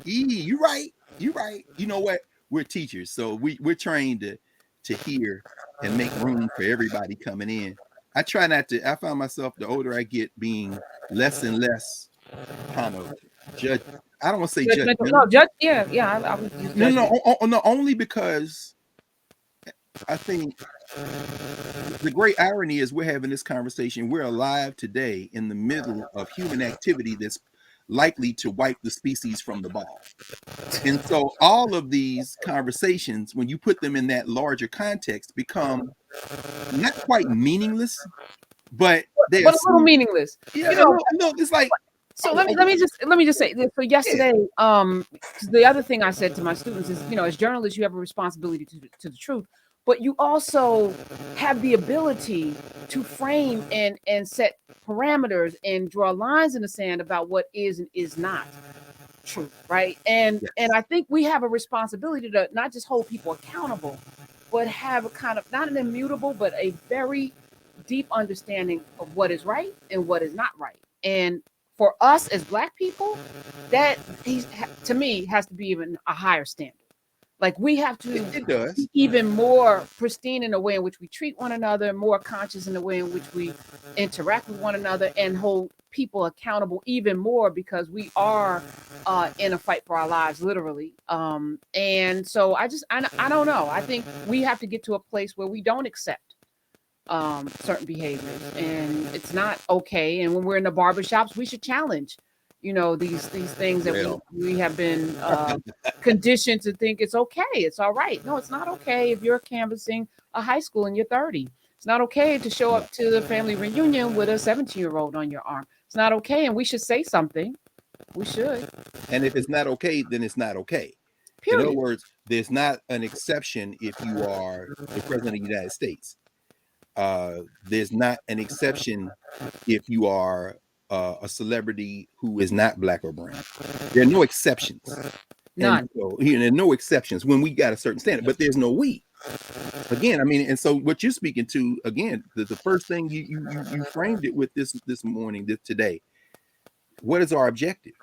Speaker 1: you're right. You're right. You know what? We're teachers, so we're trained to hear and make room for everybody coming in. I try not to. I find myself the older I get being less and less kind of judge. I don't want to say
Speaker 2: Judgmental. No,
Speaker 1: judgmental.
Speaker 2: yeah. I would use
Speaker 1: No, no,
Speaker 2: judgment.
Speaker 1: no. Only because I think the great irony is we're having this conversation. We're alive today in the middle of human activity that's likely to wipe the species from the ball. And so all of these conversations, when you put them in that larger context, become not quite meaningless, but they
Speaker 2: But a little
Speaker 1: assume,
Speaker 2: meaningless.
Speaker 1: yeah,
Speaker 2: You know,
Speaker 1: no, it's like,
Speaker 2: so
Speaker 1: oh,
Speaker 2: let me just say this. So
Speaker 1: yeah,
Speaker 2: yesterday, 'cause the other thing I said to my students is, as journalists, you have a responsibility to the truth, but you also have the ability to frame and set parameters and draw lines in the sand about what is and is not true, right? And
Speaker 1: yes,
Speaker 2: I think we have a responsibility to not just hold people accountable, but have a kind of not an immutable, but a very deep understanding of what is right and what is not right. And for us as Black people, that to me has to be even a higher standard. Like we have to
Speaker 1: it
Speaker 2: be
Speaker 1: does.
Speaker 2: even more pristine in the way in which we treat one another, more conscious in the way in which we interact with one another, and hold people accountable even more because we are in a fight for our lives, literally. And so I don't know. I think we have to get to a place where we don't accept certain behaviors, and it's not okay. And when we're in the barbershops, we should challenge these things that we
Speaker 1: Well,
Speaker 2: we have been conditioned to think it's okay, it's all right. No, it's not okay if you're canvassing a high school and you're 30. It's not okay to show
Speaker 1: no.
Speaker 2: up to the family reunion with a 17-year-old on your arm. It's not okay, and we should say something. We should.
Speaker 1: And if it's not okay, then it's not okay. In other
Speaker 2: Period.
Speaker 1: words, there's not an exception if you are the president of the United States. There's not an exception if you are a celebrity who is not Black or brown. There are no exceptions. And
Speaker 2: None.
Speaker 1: so, there are no exceptions when we got a certain standard, but there's no we. Again, I mean, and so what you're speaking to, again, the first thing you framed it with this morning, today, what is our objective?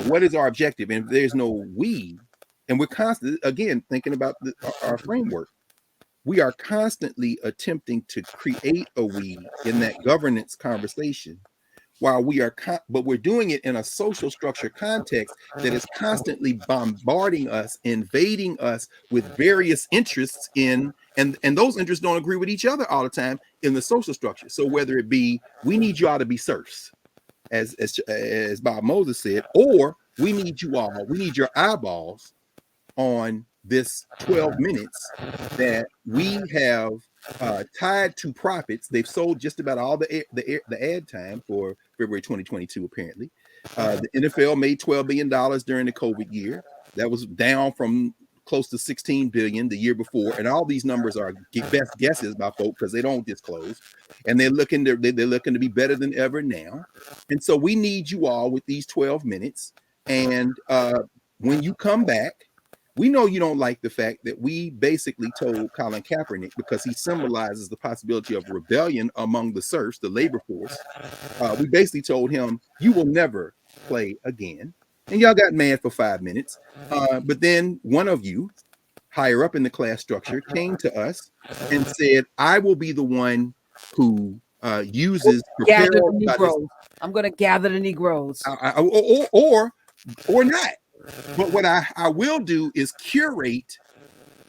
Speaker 1: What is our objective? And if there's no we, and we're constantly, again, thinking about our framework, we are constantly attempting to create a we in that governance conversation while but we're doing it in a social structure context that is constantly bombarding us, invading us with various interests and those interests don't agree with each other all the time in the social structure. So whether it be, we need you all to be serfs, as Bob Moses said, or we need your eyeballs on this 12 minutes that we have tied to profits. They've sold just about all the ad time for February 2022, apparently. The NFL made $12 billion during the COVID year. That was down from close to 16 billion the year before. And all these numbers are best guesses by folks because they don't disclose. And they're looking to be better than ever now. And so we need you all with these 12 minutes. And when you come back, we know you don't like the fact that we basically told Colin Kaepernick, because he symbolizes the possibility of rebellion among the serfs, the labor force. We basically told him, you will never play again. And y'all got mad for 5 minutes. But then one of you, higher up in the class structure, came to us and said, I will be the one who uses
Speaker 2: Gather
Speaker 1: prepared
Speaker 2: the Negroes. I'm going to gather the Negroes.
Speaker 1: or not. But what I will do is curate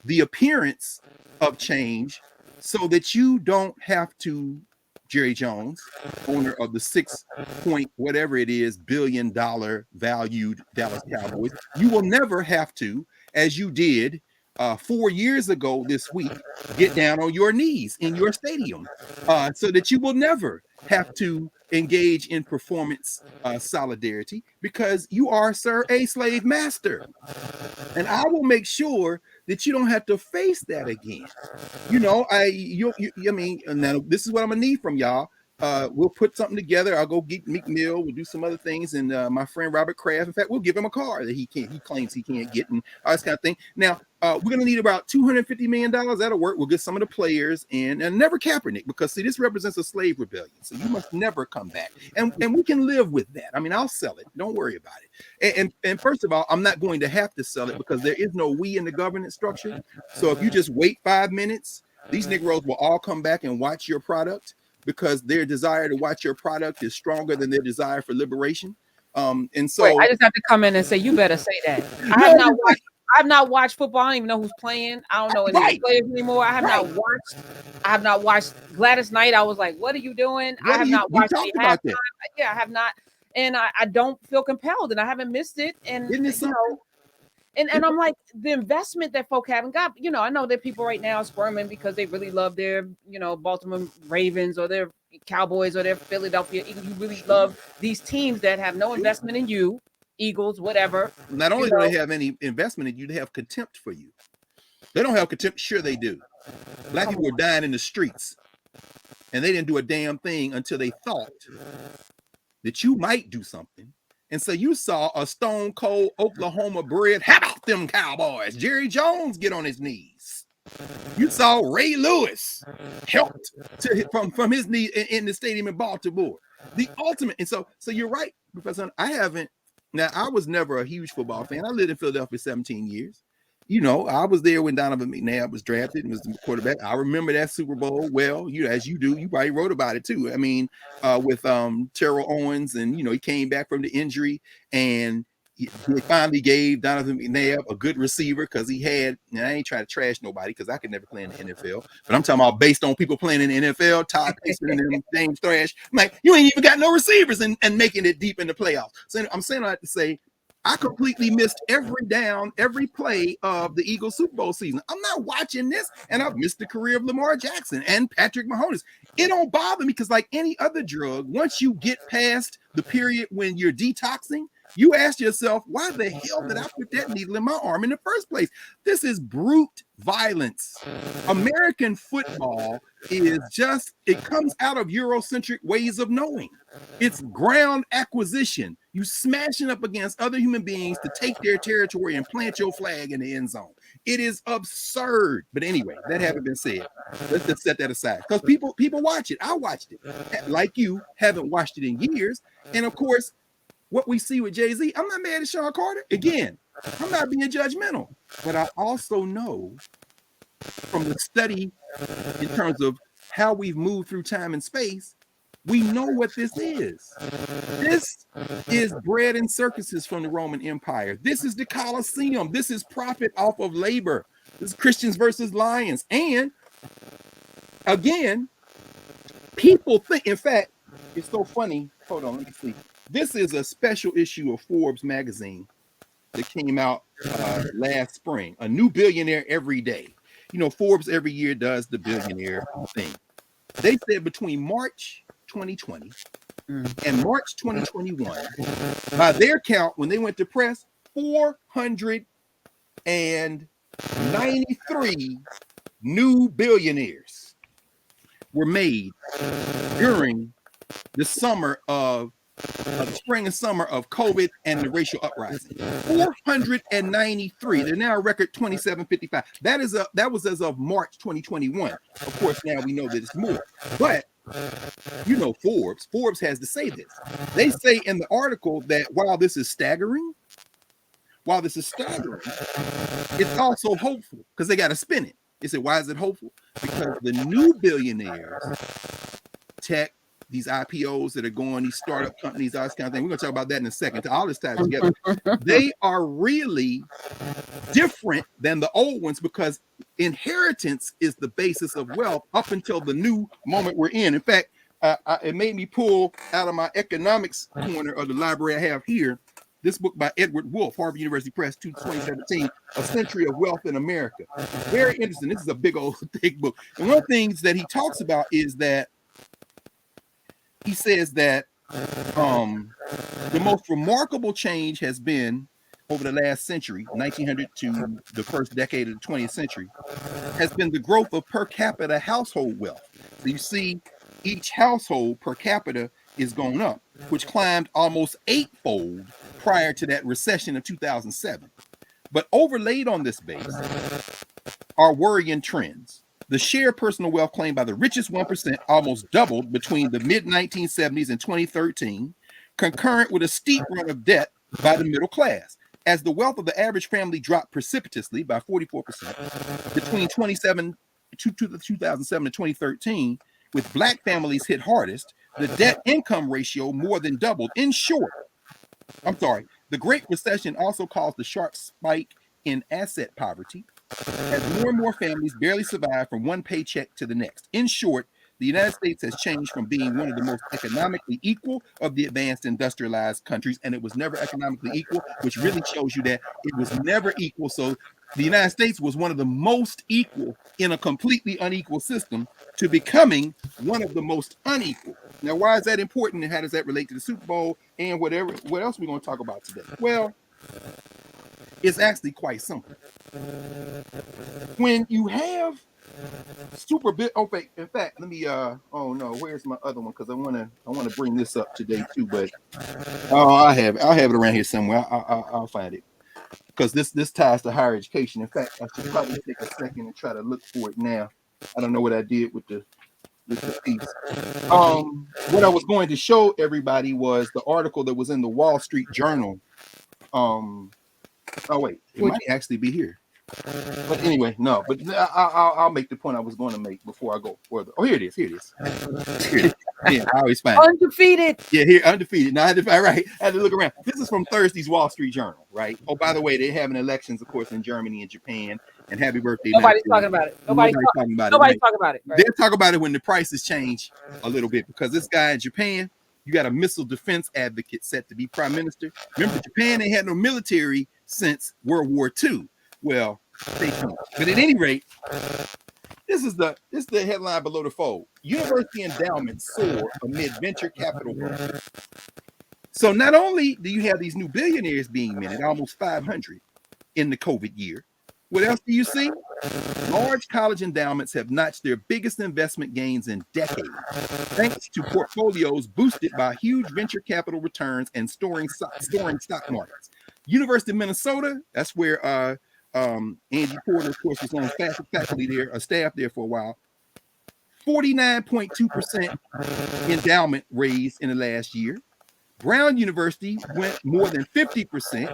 Speaker 1: the appearance of change so that you don't have to, Jerry Jones, owner of the 6 point whatever it is $billion valued Dallas Cowboys, you will never have to, as you did 4 years ago this week, get down on your knees in your stadium, so that you will never have to engage in performance solidarity, because you are, sir, a slave master. And I will make sure that you don't have to face that again. I mean, now this is what I'm gonna need from y'all. we'll put something together. I'll go get Meek Mill. We'll do some other things, and my friend Robert Kraft. In fact, we'll give him a car that he claims he can't get, and all this kind of thing. Now, we're gonna need about $250 million. That'll work. We'll get some of the players and never Kaepernick, because see, this represents a slave rebellion. So you must never come back, and we can live with that. I mean, I'll sell it. Don't worry about it. And first of all, I'm not going to have to sell it because there is no we in the governance structure. So if you just wait 5 minutes, these Negroes will all come back and watch your product, because their desire to watch your product is stronger than their desire for liberation. And so
Speaker 2: I just have to come in and say, you better say that. I have not watched football. I don't even know who's playing. I don't know any players anymore. I have not watched Gladys Knight. I was like, what are you doing? I have not watched the halftime. Yeah, I have not. And I don't feel compelled, and I haven't missed it. And
Speaker 1: isn't it something?
Speaker 2: And I'm like, the investment that folk haven't got, I know that people right now are squirming because they really love their, Baltimore Ravens or their Cowboys or their Philadelphia Eagles. You really love these teams that have no investment in you, Eagles, whatever.
Speaker 1: Not only do they have any investment in you, they have contempt for you. They don't have contempt. Sure, they do. Black people were dying in the streets, and they didn't do a damn thing until they thought that you might do something. And so you saw a stone cold Oklahoma bred, how about them Cowboys? Jerry Jones get on his knees. You saw Ray Lewis helped from his knee in the stadium in Baltimore. The ultimate. And so you're right, Professor. I was never a huge football fan. I lived in Philadelphia 17 years. I was there when Donovan McNabb was drafted and was the quarterback. I remember that Super Bowl well, as you do. You probably wrote about it too. I mean, with Terrell Owens, and he came back from the injury, and he finally gave Donovan McNabb a good receiver, because he had. And I ain't trying to trash nobody, because I could never play in the NFL, but I'm talking about based on people playing in the NFL, Todd Payson and them James Thrash. I'm like, you ain't even got no receivers and making it deep in the playoffs. So I'm saying I have to say, I completely missed every down, every play of the Eagles Super Bowl season. I'm not watching this, and I've missed the career of Lamar Jackson and Patrick Mahomes. It don't bother me, because like any other drug, once you get past the period when you're detoxing, you ask yourself, why the hell did I put that needle in my arm in the first place? This is brute violence. American football is just, it comes out of Eurocentric ways of knowing. It's ground acquisition. You smashing up against other human beings to take their territory and plant your flag in the end zone. It is absurd. But anyway, that having been said, let's just set that aside, because people watch it. I watched it. Like you, haven't watched it in years. And of course, what we see with Jay-Z, I'm not mad at Sean Carter. Again, I'm not being judgmental, but I also know from the study in terms of how we've moved through time and space, we know what this is. This is bread and circuses from the Roman Empire. This is the Colosseum. This is profit off of labor. This is Christians versus lions. And again, people think, in fact, it's so funny. Hold on, let me see. This is a special issue of Forbes magazine that came out last spring. A new billionaire every day. Forbes every year does the billionaire thing. They said between March 2020 and March 2021, by their count, when they went to press, 493 new billionaires were made during the spring and summer of COVID and the racial uprising. 493. They're now a record 2755. That was as of March 2021. Of course, now we know that it's more. But Forbes has to say this. They say in the article that while this is staggering, it's also hopeful, because they got to spin it. They said, why is it hopeful? Because the new billionaires, tech, these IPOs that are going, these startup companies, all this kind of thing. We're going to talk about that in a second. All this ties together. They are really different than the old ones, because inheritance is the basis of wealth up until the new moment we're in. In fact, it made me pull out of my economics corner of the library I have here this book by Edward Wolff, Harvard University Press, 2017, A Century of Wealth in America. Very interesting. This is a big old thick book. And one of the things that he talks about is that he says that the most remarkable change has been over the last century, 1900 to the first decade of the 20th century, has been the growth of per capita household wealth. So you see, each household per capita is going up, which climbed almost eightfold prior to that recession of 2007. But overlaid on this base are worrying trends. The share of personal wealth claimed by the richest 1% almost doubled between the mid-1970s and 2013, concurrent with a steep run of debt by the middle class, as the wealth of the average family dropped precipitously by 44% between 2007 and 2013, with black families hit hardest. The debt-income ratio more than doubled. In short, the Great Recession also caused the sharp spike in asset poverty, as more and more families barely survive from one paycheck to the next. In short, the United States has changed from being one of the most economically equal of the advanced industrialized countries, and it was never economically equal, which really shows you that it was never equal. So the United States was one of the most equal in a completely unequal system to becoming one of the most unequal. Now, why is that important, and how does that relate to the Super Bowl and what else we're going to talk about today? Well, it's actually quite simple. When you have super bit, in fact, let me oh no, where's my other one? Because I want to bring this up today too, but I'll have it around here somewhere. I'll find it, because this ties to higher education. In fact, I should probably take a second and try to look for it now. I don't know what I did with the piece. What I was going to show everybody was the article that was in the Wall Street Journal. Oh wait, it might actually be here. But anyway, no. But I'll make the point I was going to make before I go further. Oh, here it is. Here it is. Yeah, I always find
Speaker 2: undefeated.
Speaker 1: Yeah, here, undefeated. Now, I had to look around. This is from Thursday's Wall Street Journal, right? Oh, by the way, they're having elections, of course, in Germany and Japan. And happy birthday!
Speaker 2: Nobody's talking about it. Nobody's talking about it. Nobody's talking about it.
Speaker 1: Right? They'll talk about it when the prices change a little bit, because this guy in Japan, you got a missile defense advocate set to be prime minister. Remember, Japan ain't had no military since World War II. Well, stay tuned. But at any rate, this is the headline below the fold. University endowments soar amid venture capital growth. So not only do you have these new billionaires being minted, almost 500 in the COVID year, what else do you see? Large college endowments have notched their biggest investment gains in decades, thanks to portfolios boosted by huge venture capital returns and soaring stock markets. University of Minnesota, that's where Angie Porter, of course, was on faculty there, a staff there for a while. 49.2% endowment raised in the last year. Brown University went more than 50%.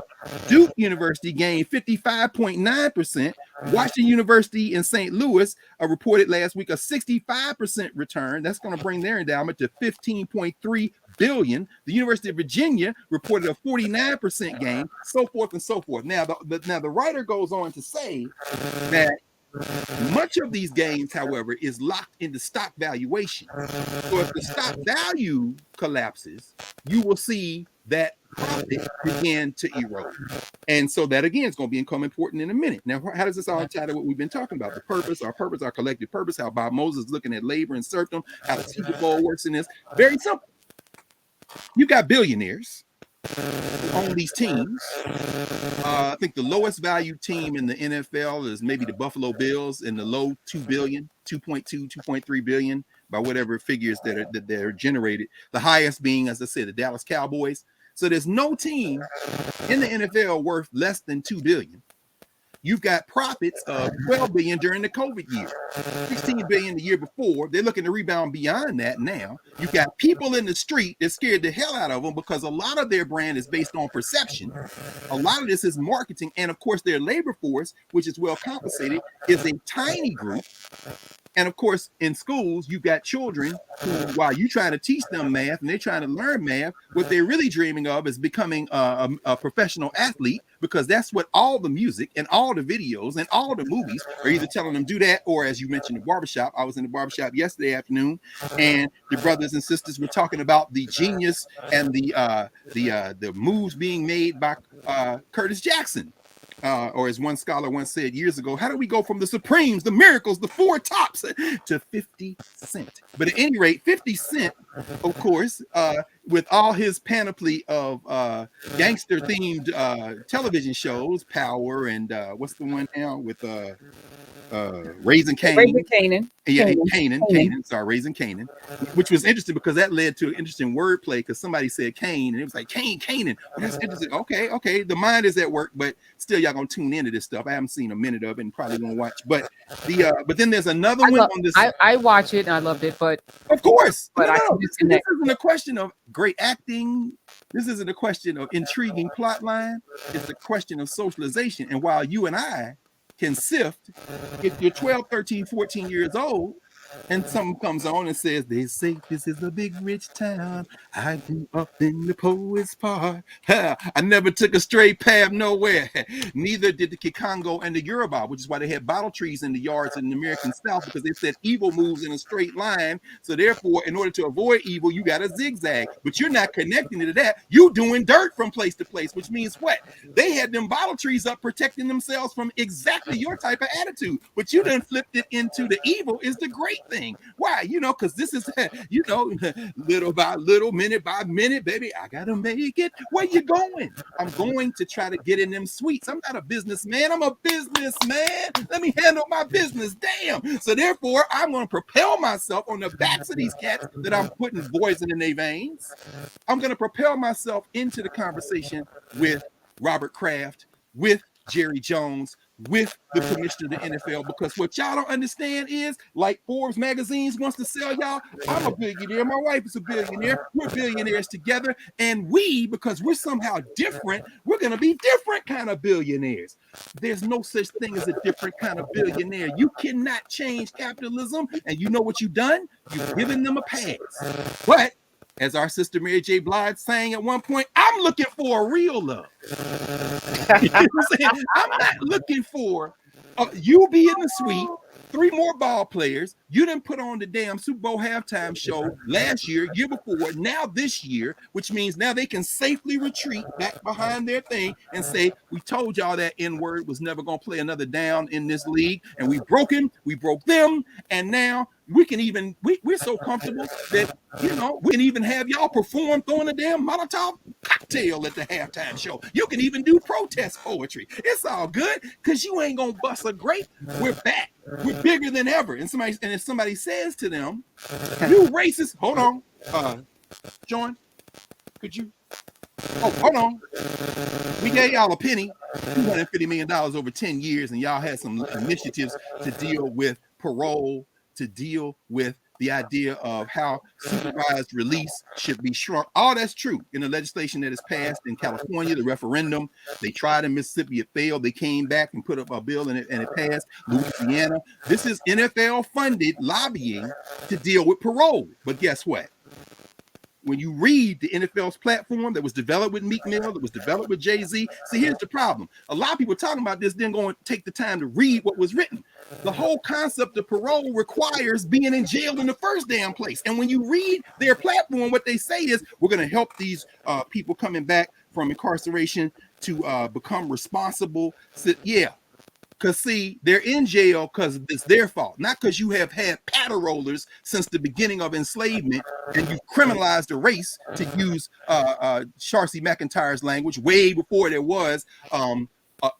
Speaker 1: Duke University gained 55.9%. Washington University in St. Louis reported last week a 65% return. That's going to bring their endowment to $15.3 billion. The University of Virginia reported a 49% gain, so forth and so forth. Now, the writer goes on to say that much of these gains, however, is locked into stock valuation. So if the stock value collapses, you will see that profit begin to erode. And so that, again, is going to become important in a minute. Now, how does this all tie to what we've been talking about? The purpose, our collective purpose, how Bob Moses is looking at labor and serfdom, how the Super Bowl works in this. Very simple. You got billionaires who own these teams. I think the lowest value team in the NFL is maybe the Buffalo Bills, in the low 2 billion, 2.2, 2.3 billion, by whatever figures that are generated. The highest being, as I said, the Dallas Cowboys. So there's no team in the NFL worth less than 2 billion. You've got profits of 12 billion during the COVID year, 16 billion the year before. They're looking to rebound beyond that now. You've got people in the street that scared the hell out of them, because a lot of their brand is based on perception. A lot of this is marketing. And of course, their labor force, which is well compensated, is a tiny group. And of course, in schools, you've got children who, while you trying to teach them math and they're trying to learn math, what they're really dreaming of is becoming a professional athlete, because that's what all the music and all the videos and all the movies are either telling them do that, or, as you mentioned, the barbershop. I was in the barbershop yesterday afternoon, and the brothers and sisters were talking about the genius and the moves being made by Curtis Jackson. Or as one scholar once said years ago, how do we go from the Supremes, the Miracles, the Four Tops to 50 Cent? But at any rate, 50 Cent, of course, with all his panoply of gangster-themed television shows, Power, and what's the one now with Raising Cain.
Speaker 2: Raising Canaan.
Speaker 1: Yeah, Canaan. Sorry, Raising Canaan, which was interesting because that led to an interesting wordplay. Because somebody said Cain, and it was like Canaan. Well, that's interesting. Okay. The mind is at work, but still, y'all gonna tune into this stuff. I haven't seen a minute of it, and probably gonna watch. But then there's another one on this.
Speaker 2: I watch it and I loved it, but
Speaker 1: of course,
Speaker 2: but
Speaker 1: this isn't a question of great acting. This isn't a question of intriguing plot line. It's a question of socialization. And while you and I can sift, if you're 12, 13, 14 years old, and someone comes on and says, they say this is a big rich town. I grew up in the Poets Park. I never took a straight path nowhere. Neither did the Kikongo and the Yoruba, which is why they had bottle trees in the yards in the American South, because they said evil moves in a straight line. So therefore, in order to avoid evil, you got to zigzag. But you're not connecting to that. You doing dirt from place to place, which means what? They had them bottle trees up protecting themselves from exactly your type of attitude. But you done flipped it into the evil is the great thing. Why? Because this is, little by little, minute by minute, baby, I gotta make it. Where you going? I'm going to try to get in them sweets. I'm not a businessman. I'm a businessman. Let me handle my business. Damn. So therefore, I'm going to propel myself on the backs of these cats that I'm putting poison in their veins. I'm going to propel myself into the conversation with Robert Kraft, with Jerry Jones, with the commissioner of the NFL, because what y'all don't understand is, like Forbes magazines wants to sell y'all, I'm a billionaire, my wife is a billionaire, we're billionaires together, and because we're somehow different, we're going to be different kind of billionaires. There's no such thing as a different kind of billionaire. You cannot change capitalism, and you know what you've done? You've given them a pass. But as our sister Mary J. Blige sang at one point, I'm looking for a real love. You know what I'm saying? I'm not looking for you be in the suite, 3 more ball players. You didn't put on the damn Super Bowl halftime show last year before, now this year, which means now they can safely retreat back behind their thing and say, we told y'all that N-word was never going to play another down in this league, and we broke him, we broke them, and now we can even, we're so comfortable that, we can even have y'all perform throwing a damn Molotov cocktail at the halftime show. You can even do protest poetry. It's all good, because you ain't going to bust a grape. We're back. We're bigger than ever. And if somebody says to them, you racist, hold on, John, could you? Oh, hold on. We gave y'all a penny, $250 million over 10 years, and y'all had some initiatives to deal with parole, to deal with the idea of how supervised release should be shrunk. All that's true in the legislation that is passed in California, the referendum. They tried in Mississippi, it failed. They came back and put up a bill and it passed. Louisiana. This is NFL funded lobbying to deal with parole. But guess what? When you read the NFL's platform that was developed with Meek Mill, that was developed with Jay-Z, see, here's the problem. A lot of people talking about this didn't go and take the time to read what was written. The whole concept of parole requires being in jail in the first damn place. And when you read their platform, what they say is, we're going to help these people coming back from incarceration to become responsible. So, yeah. Because, see, they're in jail because it's their fault, not because you have had patter rollers since the beginning of enslavement and you criminalized the race, to use Sharcy McIntyre's language, way before there was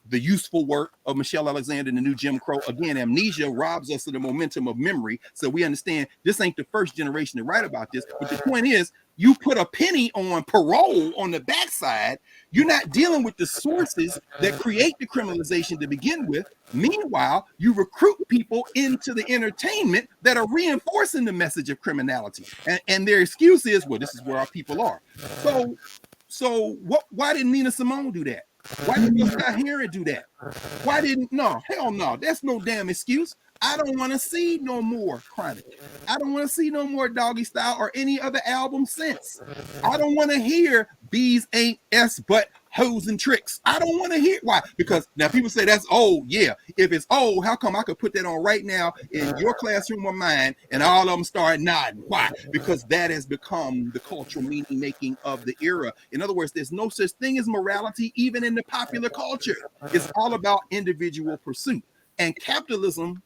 Speaker 1: the useful work of Michelle Alexander and the new Jim Crow. Again, amnesia robs us of the momentum of memory. So we understand this ain't the first generation to write about this. But the point is, you put a penny on parole on the backside, you're not dealing with the sources that create the criminalization to begin with. Meanwhile, you recruit people into the entertainment that are reinforcing the message of criminality. And their excuse is, well, this is where our people are. So why didn't Nina Simone do that? Why didn't Scott Heron do that? Hell no, that's no damn excuse. I don't want to see no more Chronic. I don't want to see no more Doggy Style or any other album since. I don't want to hear Bees Ain't S But Hoes and Tricks. I don't want to hear. Why? Because now people say that's old. Yeah. If it's old, how come I could put that on right now in your classroom or mine and all of them start nodding? Why? Because that has become the cultural meaning making of the era. In other words, there's no such thing as morality even in the popular culture. It's all about individual pursuit. And capitalism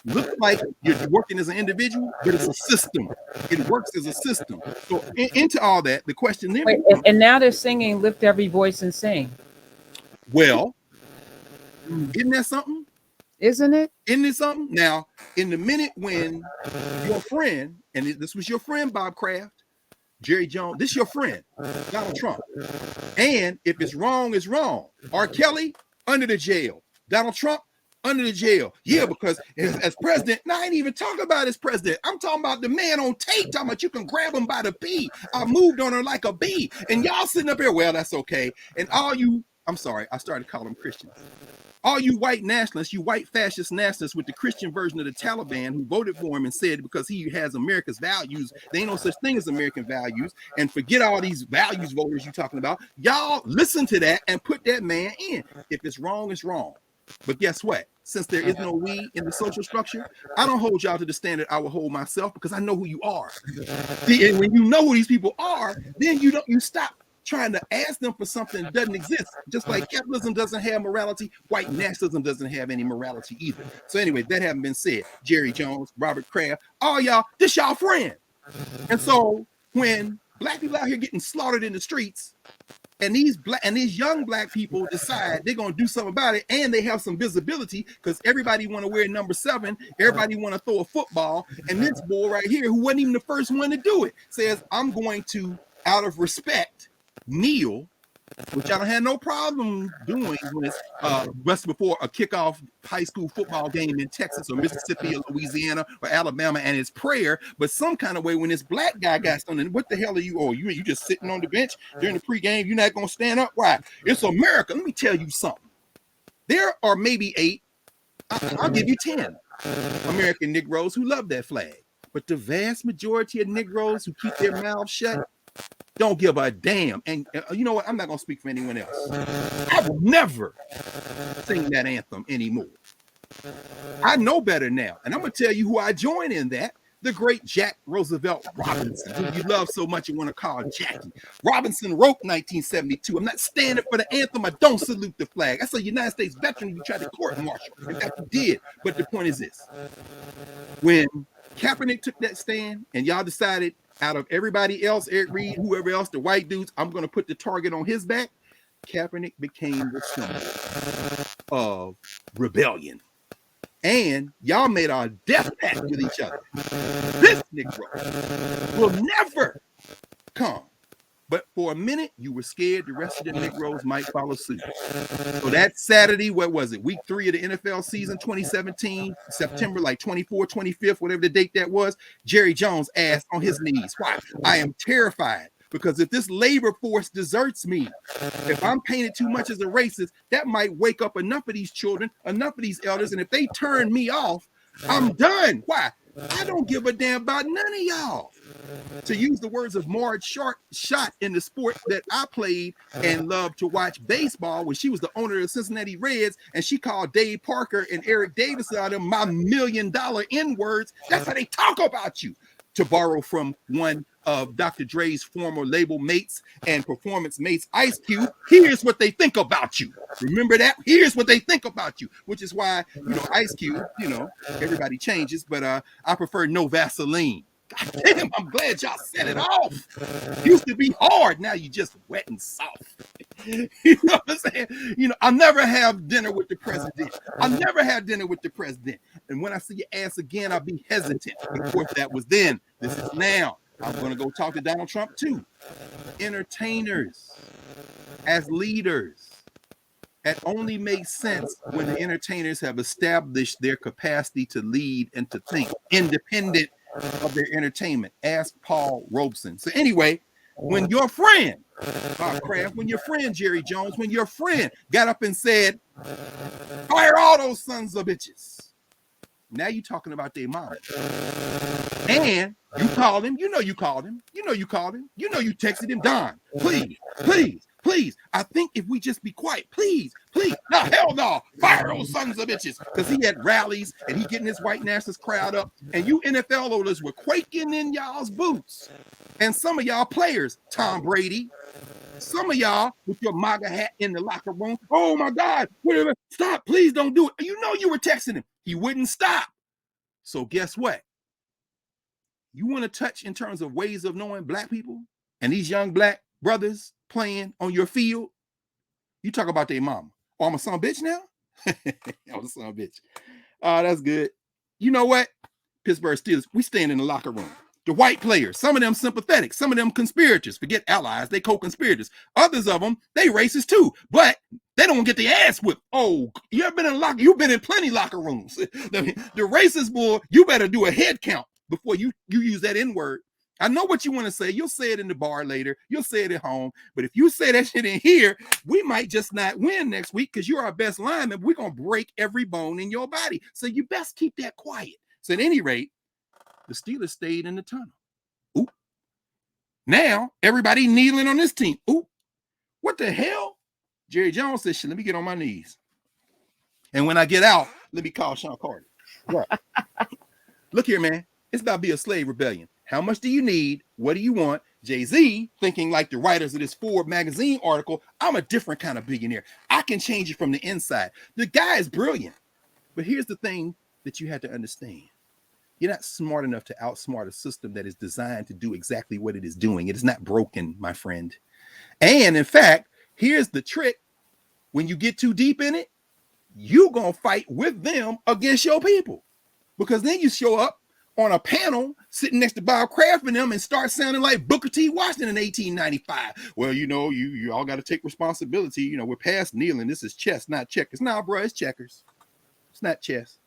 Speaker 1: looks like you're working as an individual, but it's a system. It works as a system. So into all that, the question then becomes,
Speaker 2: and now they're singing "Lift Every Voice and Sing."
Speaker 1: Well, isn't that something?
Speaker 2: Isn't it?
Speaker 1: Isn't it something? Now, in the minute when your friend, and this was your friend, Bob Kraft, Jerry Jones, this is your friend, Donald Trump. And if it's wrong, it's wrong. R. Kelly, under the jail. Donald Trump, under the jail. Yeah, because as president, now I ain't even talking about as president. I'm talking about the man on tape, talking about you can grab him by the bee. I moved on her like a bee. And y'all sitting up here, well, that's okay. And all you, I'm sorry, I started calling them Christians. All you white nationalists, you white fascist nationalists with the Christian version of the Taliban who voted for him and said because he has America's values, there ain't no such thing as American values, and forget all these values voters you're talking about. Y'all listen to that and put that man in. If it's wrong, it's wrong. But guess what? Since there is no we in the social structure, I don't hold y'all to the standard I will hold myself because I know who you are. See, and when you know who these people are, then you stop trying to ask them for something that doesn't exist. Just like capitalism doesn't have morality, white nationalism doesn't have any morality either. So anyway, that having been said, Jerry Jones, Robert Kraft, all y'all, this y'all friend. And so when black people out here getting slaughtered in the streets, and these young black people decide they're gonna do something about it, and they have some visibility because everybody want to wear number 7, everybody want to throw a football, and this boy right here, who wasn't even the first one to do it, says, I'm going to, out of respect, kneel, which I don't have no problem doing when it's just before a kickoff high school football game in Texas or Mississippi or Louisiana or Alabama, and it's prayer. But some kind of way when this black guy got something, what the hell are you? Oh, you just sitting on the bench during the pregame? You're not gonna stand up? Why? It's America. Let me tell you something. There are maybe 8, I'll give you 10 American Negroes who love that flag, but the vast majority of Negroes who keep their mouths shut don't give a damn. And you know what? I'm not going to speak for anyone else. I will never sing that anthem anymore. I know better now. And I'm going to tell you who I join in that. The great Jack Roosevelt Robinson, who you love so much you want to call Jackie. Robinson wrote 1972, I'm not standing for the anthem. I don't salute the flag. That's a United States veteran who tried to court-martial. In fact, he did. But the point is this. When Kaepernick took that stand and y'all decided out of everybody else, Eric Reed, whoever else, the white dudes, I'm going to put the target on his back, Kaepernick became the symbol of rebellion. And y'all made a death pact with each other. This Negro will never come. But for a minute, you were scared the rest of the Negroes might follow suit. So that Saturday, what was it? Week 3 of the NFL season, 2017, September like 24th, 25th, whatever the date that was, Jerry Jones asked on his knees, why? I am terrified because if this labor force deserts me, if I'm painted too much as a racist, that might wake up enough of these children, enough of these elders, and if they turn me off, I'm done. Why? I don't give a damn about none of y'all. To use the words of Marge Shot in the sport that I played and loved to watch baseball when she was the owner of the Cincinnati Reds, and she called Dave Parker and Eric Davis out of my $1 million N-words. That's how they talk about you. To borrow from one of Dr. Dre's former label mates and performance mates, Ice Cube, here's what they think about you. Remember that? Here's what they think about you, which is why, Ice Cube, everybody changes, but I prefer no Vaseline. God damn, I'm glad y'all set it off. Used to be hard, now you just wet and soft. You know what I'm saying? I'll never have dinner with the president. I'll never have dinner with the president. And when I see your ass again, I'll be hesitant. Of course, that was then. This is now. I'm going to go talk to Donald Trump too. Entertainers as leaders. It only makes sense when the entertainers have established their capacity to lead and to think independent of their entertainment. Ask Paul Robeson. So anyway, when your friend, Bob Kraft, when your friend Jerry Jones, when your friend got up and said, fire all those sons of bitches. Now you talking about their mama. And you called him, you called him, you texted him, Don, please. I think if we just be quiet, please. No, hell no, fire those sons of bitches. Because he had rallies and he getting his white nationalist crowd up. And you NFL owners were quaking in y'all's boots. And some of y'all players, Tom Brady, some of y'all with your MAGA hat in the locker room, oh my God, whatever, stop, please don't do it. You were texting him. He wouldn't stop. So guess what? You want to touch in terms of ways of knowing black people and these young black brothers playing on your field? You talk about their mama. Oh, I'm a son of a bitch now? Oh, the son of a bitch. Oh, that's good. You know what? Pittsburgh Steelers, we stand in the locker room. The white players, some of them sympathetic, some of them conspirators. Forget allies, they co-conspirators. Others of them, they racist too, but they don't get the ass whipped. Oh, you ever been in a locker? You've been in plenty locker rooms. The racist boy, you better do a head count before you use that N-word. I know what you want to say. You'll say it in the bar later. You'll say it at home. But if you say that shit in here, we might just not win next week because you're our best lineman. We're going to break every bone in your body. So you best keep that quiet. So at any rate, the Steelers stayed in the tunnel. Ooh. Now, everybody kneeling on this team. Ooh. What the hell? Jerry Jones said, shit, let me get on my knees. And when I get out, let me call Sean Carter. Right. Look here, man. It's about to be a slave rebellion. How much do you need? What do you want? Jay-Z, thinking like the writers of this Forbes magazine article, I'm a different kind of billionaire. I can change it from the inside. The guy is brilliant. But here's the thing that you have to understand. You're not smart enough to outsmart a system that is designed to do exactly what it is doing. It is not broken, my friend. And in fact, here's the trick. When you get too deep in it, you're going to fight with them against your people. Because then you show up on a panel sitting next to Bob Kraft and them and start sounding like Booker T. Washington in 1895. Well, you know, you all got to take responsibility. You know, we're past kneeling. This is chess, not checkers. Nah, bro, it's checkers. It's not chess.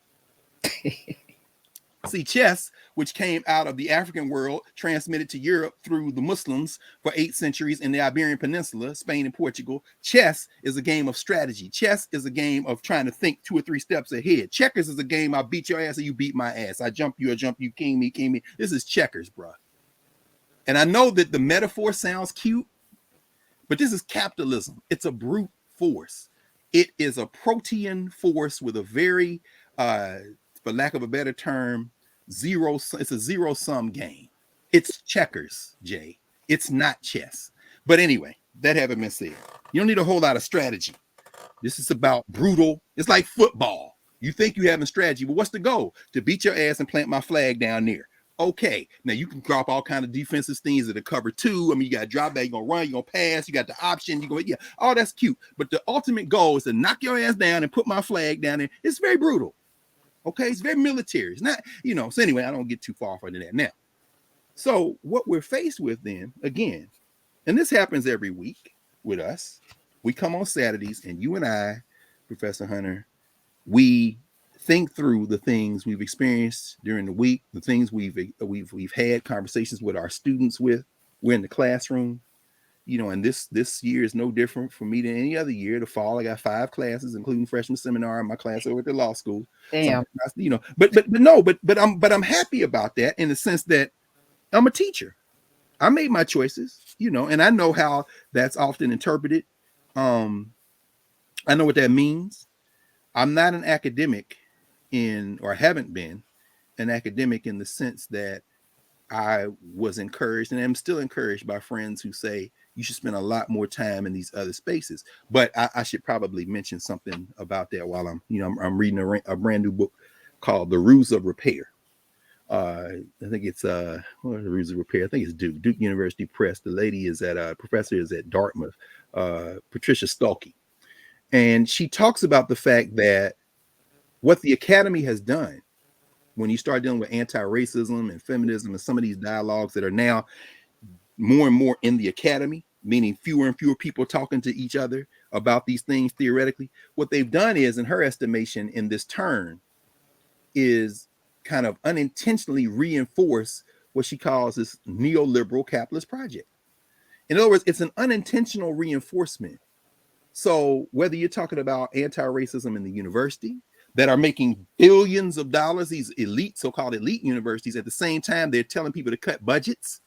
Speaker 1: See, chess, which came out of the African world, transmitted to Europe through the Muslims for 8 centuries in the Iberian Peninsula, Spain and Portugal. Chess is a game of strategy. Chess is a game of trying to think 2 or 3 steps ahead. Checkers is a game I beat your ass and you beat my ass. I jump you, king me. This is checkers, bro. And I know that the metaphor sounds cute, but this is capitalism. It's a brute force. It is a protean force with a very, for lack of a better term, it's a zero-sum game. It's checkers, Jay. It's not chess. But anyway, that having been said, you don't need a whole lot of strategy. This is about brutal. It's like football. You think you having strategy, but what's the goal? To beat your ass and plant my flag down there. Okay, now you can drop all kind of defensive things that are cover 2. I mean, you got to drop back, you're going to run, you're going to pass, you got the option, you go, yeah, all that's cute. But the ultimate goal is to knock your ass down and put my flag down there. It's very brutal. Okay, it's very military. It's not, you know. So anyway, I don't get too far into that now. So what we're faced with then, again, and this happens every week with us. We come on Saturdays, and you and I, Professor Hunter, we think through the things we've experienced during the week, the things we've had conversations with our students with. We're in the classroom. You know, and this year is no different for me than any other year. The fall, I got 5 classes, including freshman seminar and my class over at the law school.
Speaker 2: Damn.
Speaker 1: So, you know, but I'm happy about that in the sense that I'm a teacher. I made my choices, you know, and I know how that's often interpreted. I know what that means. I'm not an academic or haven't been an academic in the sense that I was encouraged and I'm still encouraged by friends who say you should spend a lot more time in these other spaces. But I should probably mention something about that while I'm reading a brand new book called The Rules of Repair. I think it's what are the Rules of Repair? I think it's Duke University Press. The lady is professor is at Dartmouth, Patricia Stalkey. And she talks about the fact that what the academy has done when you start dealing with anti-racism and feminism and some of these dialogues that are now more and more in the academy, meaning fewer and fewer people talking to each other about these things theoretically, what they've done is, in her estimation, in this turn, is kind of unintentionally reinforce what she calls this neoliberal capitalist project. In other words, it's an unintentional reinforcement. So whether you're talking about anti-racism in the university, that are making billions of dollars, these elite, so-called elite universities, at the same time, they're telling people to cut budgets.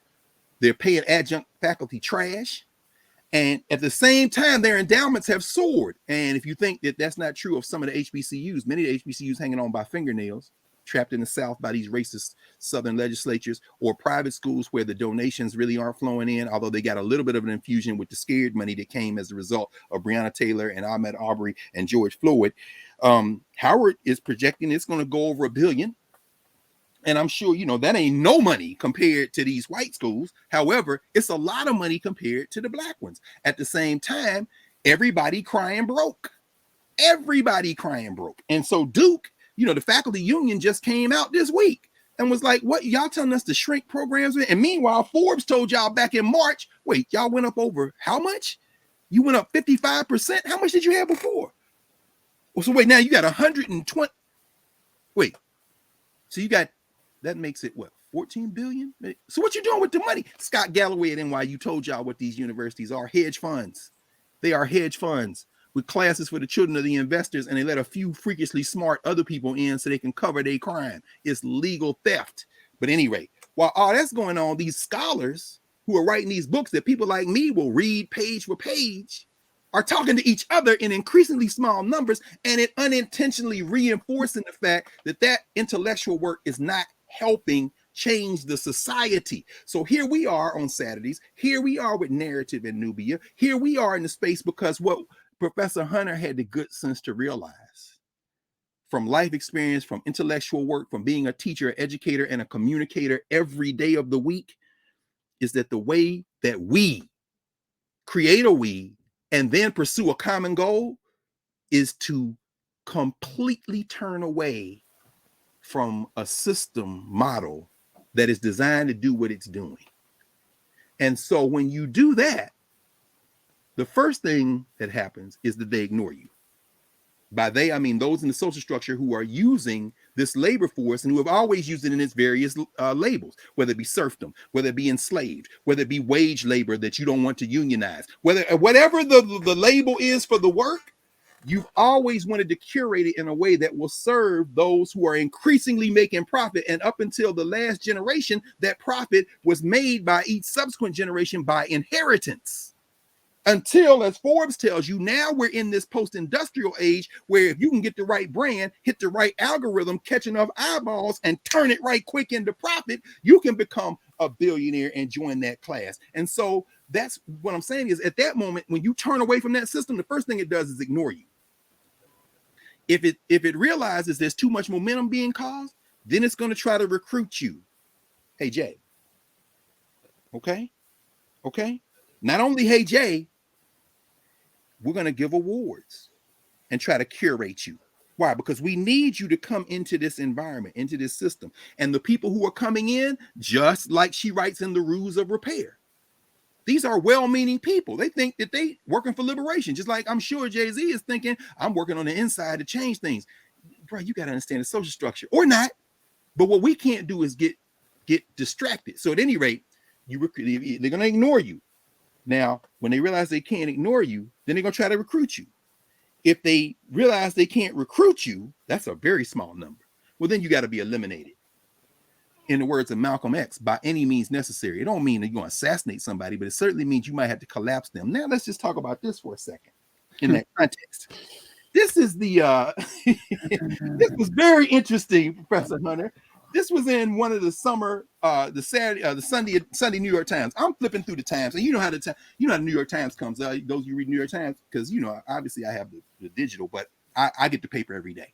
Speaker 1: They're paying adjunct faculty trash. And at the same time, their endowments have soared. And if you think that that's not true of some of the HBCUs, many of the HBCUs hanging on by fingernails, trapped in the South by these racist Southern legislatures, or private schools where the donations really aren't flowing in, although they got a little bit of an infusion with the scared money that came as a result of Breonna Taylor and Ahmaud Arbery and George Floyd. Howard is projecting it's going to go over $1 billion. And I'm sure, you know, that ain't no money compared to these white schools. However, it's a lot of money compared to the black ones. At the same time, everybody crying broke. everybody crying broke. And so Duke, the faculty union just came out this week and was like, what, y'all telling us to shrink programs? And meanwhile, Forbes told y'all back in March, wait, y'all went up over how much? You went up 55%. How much did you have before? Well, so wait, now you got 120. Wait, so you got, that makes it what, 14 billion? So what you doing with the money? Scott Galloway at NYU told y'all what these universities are: hedge funds. They are hedge funds with classes for the children of the investors, and they let a few freakishly smart other people in so they can cover their crime. It's legal theft. But anyway, while all that's going on, these scholars who are writing these books that people like me will read page for page are talking to each other in increasingly small numbers, and it unintentionally reinforcing the fact that that intellectual work is not helping change the society. So here we are on Saturdays. Here we are with Narrative in Nubia. Here we are in the space because what Professor Hunter had the good sense to realize from life experience, from intellectual work, from being a teacher, educator, and a communicator every day of the week is that the way that we create a we and then pursue a common goal is to completely turn away from a system model that is designed to do what it's doing. And so when you do that, the first thing that happens is that they ignore you. By they, I mean those in the social structure who are using this labor force and who have always used it in its various labels, whether it be serfdom, whether it be enslaved, whether it be wage labor that you don't want to unionize, whatever the label is for the work, you've always wanted to curate it in a way that will serve those who are increasingly making profit. And up until the last generation, that profit was made by each subsequent generation by inheritance. Until, as Forbes tells you, now we're in this post-industrial age where if you can get the right brand, hit the right algorithm, catch enough eyeballs, and turn it right quick into profit, you can become a billionaire and join that class. And so that's what I'm saying is at that moment, when you turn away from that system, the first thing it does is ignore you. If it realizes there's too much momentum being caused, then it's going to try to recruit you. Hey, Jay. Okay. Not only, hey, Jay, we're going to give awards and try to curate you. Why? Because we need you to come into this environment, into this system. And the people who are coming in, just like she writes in The Rules of Repair, these are well-meaning people. They think that they working for liberation, just like I'm sure Jay-Z is thinking, I'm working on the inside to change things. Bro, you got to understand the social structure, or not. But what we can't do is get distracted. So at any rate, they're going to ignore you. Now, when they realize they can't ignore you, then they're going to try to recruit you. If they realize they can't recruit you, that's a very small number. Well, then you got to be eliminated. In the words of Malcolm X, by any means necessary. It don't mean that you're going to assassinate somebody, but it certainly means you might have to collapse them. Now, let's just talk about this for a second in that context. This is the, this was very interesting, Professor Hunter. This was in one of the summer, the Sunday New York Times. I'm flipping through the Times, and you know how the New York Times comes. Those you read New York Times, because obviously I have the digital, but I get the paper every day.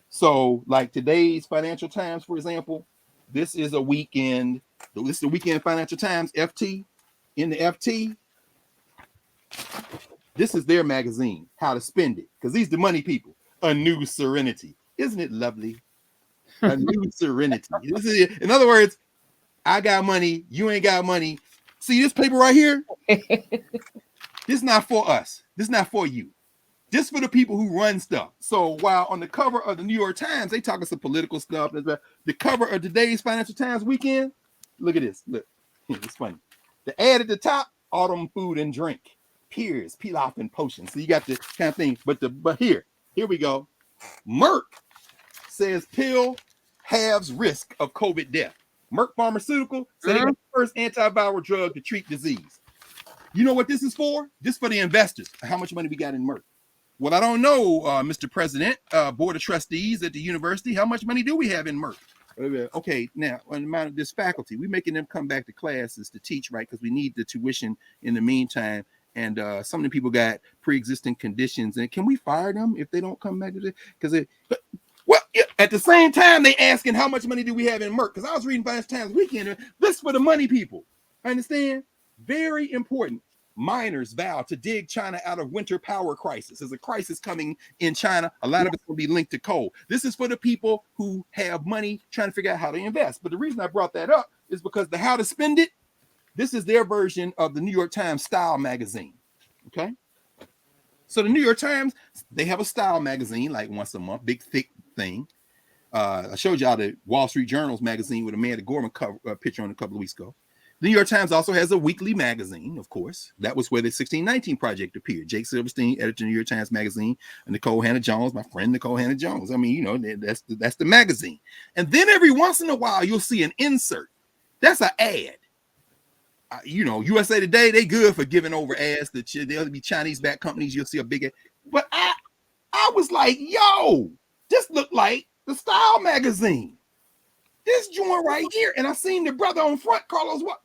Speaker 1: So, like today's Financial Times, for example, this is a weekend. This is the Weekend Financial Times FT. In the FT, this is their magazine, How to Spend It, because these are the money people. A New Serenity, isn't it lovely? A new serenity. This is, in other words, I got money, you ain't got money. See this paper right here? This is not for us. This is not for you. This for the people who run stuff. So while on the cover of the New York Times, they talking some political stuff. The cover of today's Financial Times weekend, look at this. Look, it's funny. The ad at the top, autumn food and drink. Pears, pilaf, and potions. So you got the kind of thing. But here we go. Merck says pill halves risk of COVID death. Merck Pharmaceutical said they got the first antiviral drug to treat disease. You know what this is for? This for the investors. How much money we got in Merck? Well, I don't know, Mr. President, Board of Trustees at the university. How much money do we have in Merck? Okay, now on the amount of this faculty, we're making them come back to classes to teach, right? Because we need the tuition in the meantime. And some of the people got pre-existing conditions. And can we fire them if they don't come back to this? Because well, yeah, at the same time, they asking how much money do we have in Merck? Because I was reading Financial Times weekend. This for the money people. I understand? Very important. Miners vow to dig China out of winter power crisis. There's a crisis coming in China. A lot of it's going to be linked to coal. This is for the people who have money trying to figure out how to invest. But the reason I brought that up is because the how to spend it, this is their version of the New York Times style magazine. Okay. So the New York Times, they have a style magazine like once a month, big, thick thing. I showed y'all the Wall Street Journal's magazine with Amanda Gorman picture on a couple of weeks ago. The New York Times also has a weekly magazine, of course. That was where the 1619 Project appeared. Jake Silverstein, editor of the New York Times Magazine, and Nicole Hannah-Jones, my friend Nicole Hannah-Jones. I mean, you know, that's the magazine. And then every once in a while, you'll see an insert. That's an ad. You know, USA Today, they good for giving over ads. There'll be Chinese-backed companies. You'll see a big ad. But I was like, yo, this looked like the Style magazine. This joint right here. And I seen the brother on front,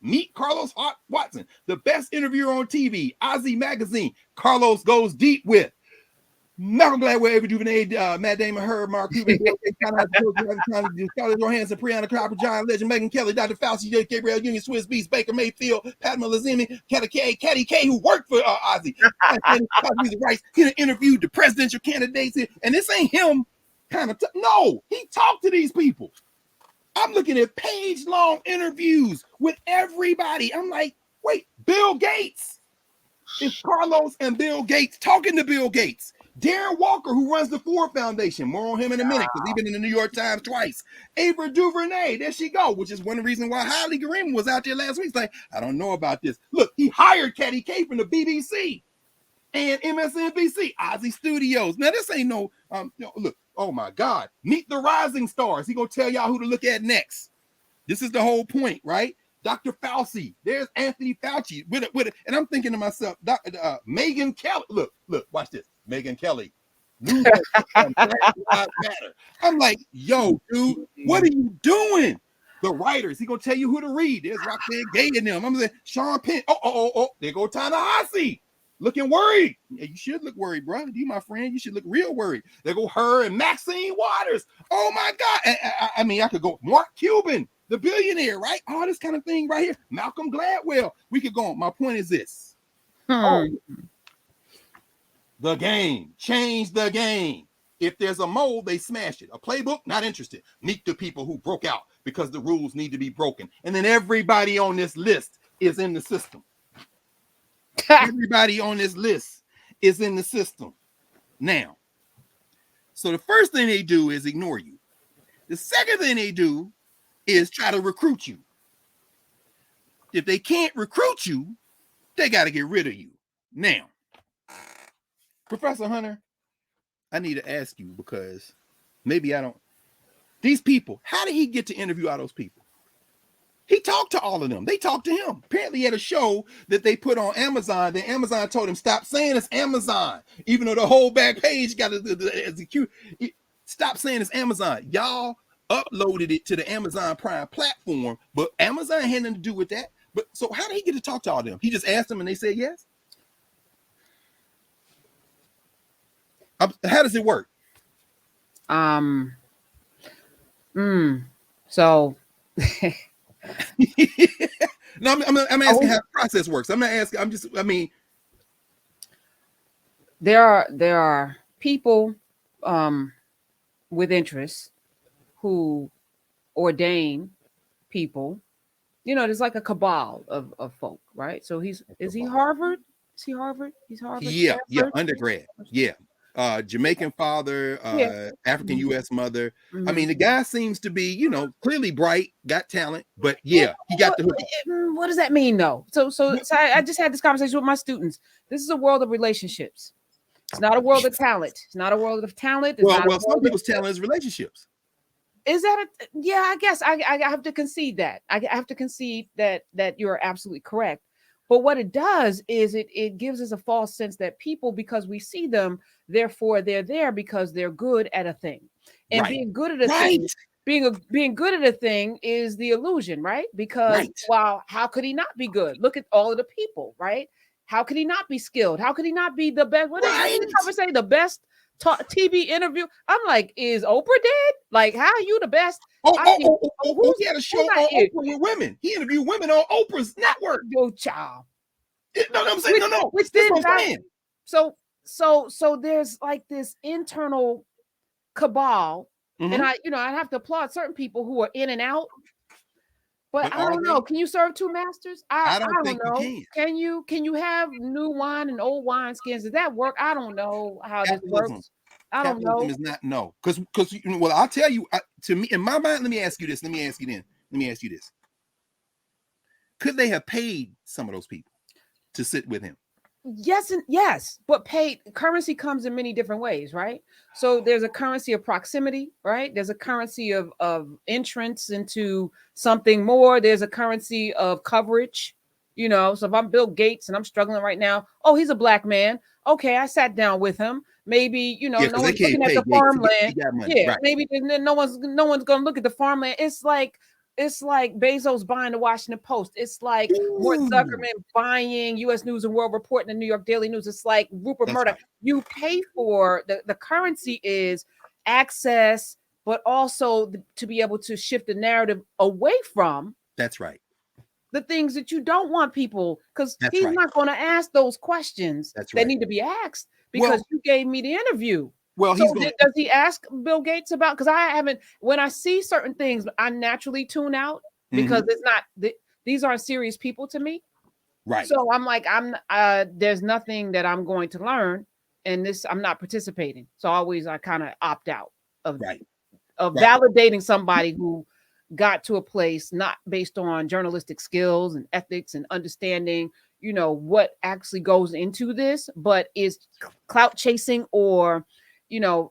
Speaker 1: meet Carlos Watson, the best interviewer on TV, Ozzy Magazine. Carlos goes deep with Malcolm Gladwell, Ava DuVernay, Matt Damon, Herb, Mark Cuban, Scarlett Johansson, Priyanka Chopra, John Legend, Megyn Kelly, Dr. Fauci, J. Gabriel Union, Swiss Beats, Baker Mayfield, Padma Lazimi, Caddy K, who worked for Ozzy. Rice. He interviewed the presidential candidates, and this ain't him kind of. No, he talked to these people. I'm looking at page-long interviews with everybody. I'm like, wait, Bill Gates. It's Carlos and Bill Gates talking to Bill Gates. Darren Walker, who runs the Ford Foundation. More on him in a minute, because he's been in the New York Times twice. Ava DuVernay, there she go, which is one of the reasons why Holly Green was out there last week. He's like, I don't know about this. Look, he hired Caddy K from the BBC and MSNBC, Ozzy Studios. Now, this ain't no, look, oh my God. Meet the rising stars. He gonna tell y'all who to look at next. This is the whole point, right? Dr. Fauci. There's Anthony Fauci with it. And I'm thinking to myself, Megyn Kelly. Look, watch this. Megyn Kelly. I'm like, yo, dude, what are you doing? The writers, he gonna tell you who to read. There's Roxanne Gay in them. I'm saying Sean Penn. Oh, there go Ta-Nehisi. Looking worried. Yeah, you should look worried, bro. You, my friend, you should look real worried. There go her and Maxine Waters. Oh my God. I mean, I could go Mark Cuban, the billionaire, right? All this kind of thing right here. Malcolm Gladwell. We could go on. My point is this. Oh, the game. Change the game. If there's a mold, they smash it. A playbook, not interested. Meet the people who broke out because the rules need to be broken. And then everybody on this list is in the system. Everybody on this list is in the system now. So the first thing they do is ignore you. The second thing they do is try to recruit you. If they can't recruit you, they got to get rid of you. Now, Professor Hunter, I need to ask you, because maybe I don't. These people, how did he get to interview all those people? He talked to all of them. They talked to him. Apparently, he had a show that they put on Amazon. Then Amazon told him, stop saying it's Amazon. Even though the whole back page got the stop saying it's Amazon. Y'all uploaded it to the Amazon Prime platform, but Amazon had nothing to do with that. But so how did he get to talk to all of them? He just asked them and they said yes? How does it work?
Speaker 2: So...
Speaker 1: No, I'm asking how the process works. I'm not asking. I mean,
Speaker 2: there are people with interests who ordain people. You know, there's like a cabal of folk, right? So is he Harvard? Is he Harvard? He's Harvard.
Speaker 1: Yeah, undergrad. Yeah. Jamaican father, African U.S. mother. I mean, the guy seems to be, clearly bright, got talent, but he got the hook.
Speaker 2: What does that mean, though? So I just had this conversation with my students. This is a world of relationships. It's not a world of talent. It's not a world of talent.
Speaker 1: Well, some people's talent is relationships.
Speaker 2: Is that I guess I have to concede that. I have to concede that you're absolutely correct. But what it does is it gives us a false sense that people, because we see them, therefore they're there because they're good at a thing. And being good at a thing, being good at a thing is the illusion, right? Because wow, how could he not be good? Look at all of the people, right? How could he not be skilled? How could he not be the best? What did you say? The best TV interview? I'm like, is Oprah dead? Like, how are you the best?
Speaker 1: He had a show on Oprah with women. He interviewed women on Oprah's network.
Speaker 2: Yo, child.
Speaker 1: No, no, I'm saying no.
Speaker 2: Which
Speaker 1: That's
Speaker 2: then
Speaker 1: what I'm saying.
Speaker 2: so there's like this internal cabal, and
Speaker 1: Mm-hmm.
Speaker 2: I have to applaud certain people who are in and out. But
Speaker 1: But
Speaker 2: I
Speaker 1: are
Speaker 2: don't know.
Speaker 1: they?
Speaker 2: Can you serve two masters?
Speaker 1: I
Speaker 2: I
Speaker 1: don't
Speaker 2: don't
Speaker 1: think you
Speaker 2: know.
Speaker 1: can.
Speaker 2: Can you have new wine and old wine skins? Does that work? I don't know how this
Speaker 1: Capitalism.
Speaker 2: works. I don't
Speaker 1: Capitalism
Speaker 2: know.
Speaker 1: is not no. Because well, I'll tell you. To me, in my mind, let me ask you this. Let me ask you then. Let me ask you this. Could they have paid some of those people to sit with him?
Speaker 2: Yes and yes, but paid currency comes in many different ways, right? So there's a currency of proximity, right? There's a currency of entrance into something more. There's a currency of coverage, So if I'm Bill Gates and I'm struggling right now, oh, he's a black man. Okay, I sat down with him. Maybe
Speaker 1: Yeah,
Speaker 2: no
Speaker 1: because they
Speaker 2: one's
Speaker 1: can't
Speaker 2: looking at
Speaker 1: pay
Speaker 2: the
Speaker 1: Gates. He
Speaker 2: farmland.
Speaker 1: got money,
Speaker 2: Yeah,
Speaker 1: right?
Speaker 2: maybe no one's gonna look at the farmland. It's like Bezos buying the Washington Post. It's like Mort
Speaker 1: Ooh,
Speaker 2: Zuckerman buying U.S. News and World Report and the New York Daily News. It's like Rupert
Speaker 1: that's
Speaker 2: Murdoch.
Speaker 1: right.
Speaker 2: You pay for the currency is access, but also to be able to shift the narrative away from
Speaker 1: That's right.
Speaker 2: the things that you don't want people, because
Speaker 1: That's
Speaker 2: he's
Speaker 1: right.
Speaker 2: not going to ask those questions
Speaker 1: That's
Speaker 2: that
Speaker 1: right.
Speaker 2: need to be asked because
Speaker 1: Well,
Speaker 2: you gave me the interview. So
Speaker 1: he's going to.
Speaker 2: does he ask Bill Gates about? Because I haven't. When I see certain things, I naturally tune out because
Speaker 1: Mm-hmm.
Speaker 2: it's not. These aren't serious people to me.
Speaker 1: Right.
Speaker 2: So I'm like, there's nothing that I'm going to learn, and this I'm not participating. So I kind of opt out of
Speaker 1: Right. Right.
Speaker 2: validating somebody who got to a place not based on journalistic skills and ethics and understanding, what actually goes into this, but is clout chasing or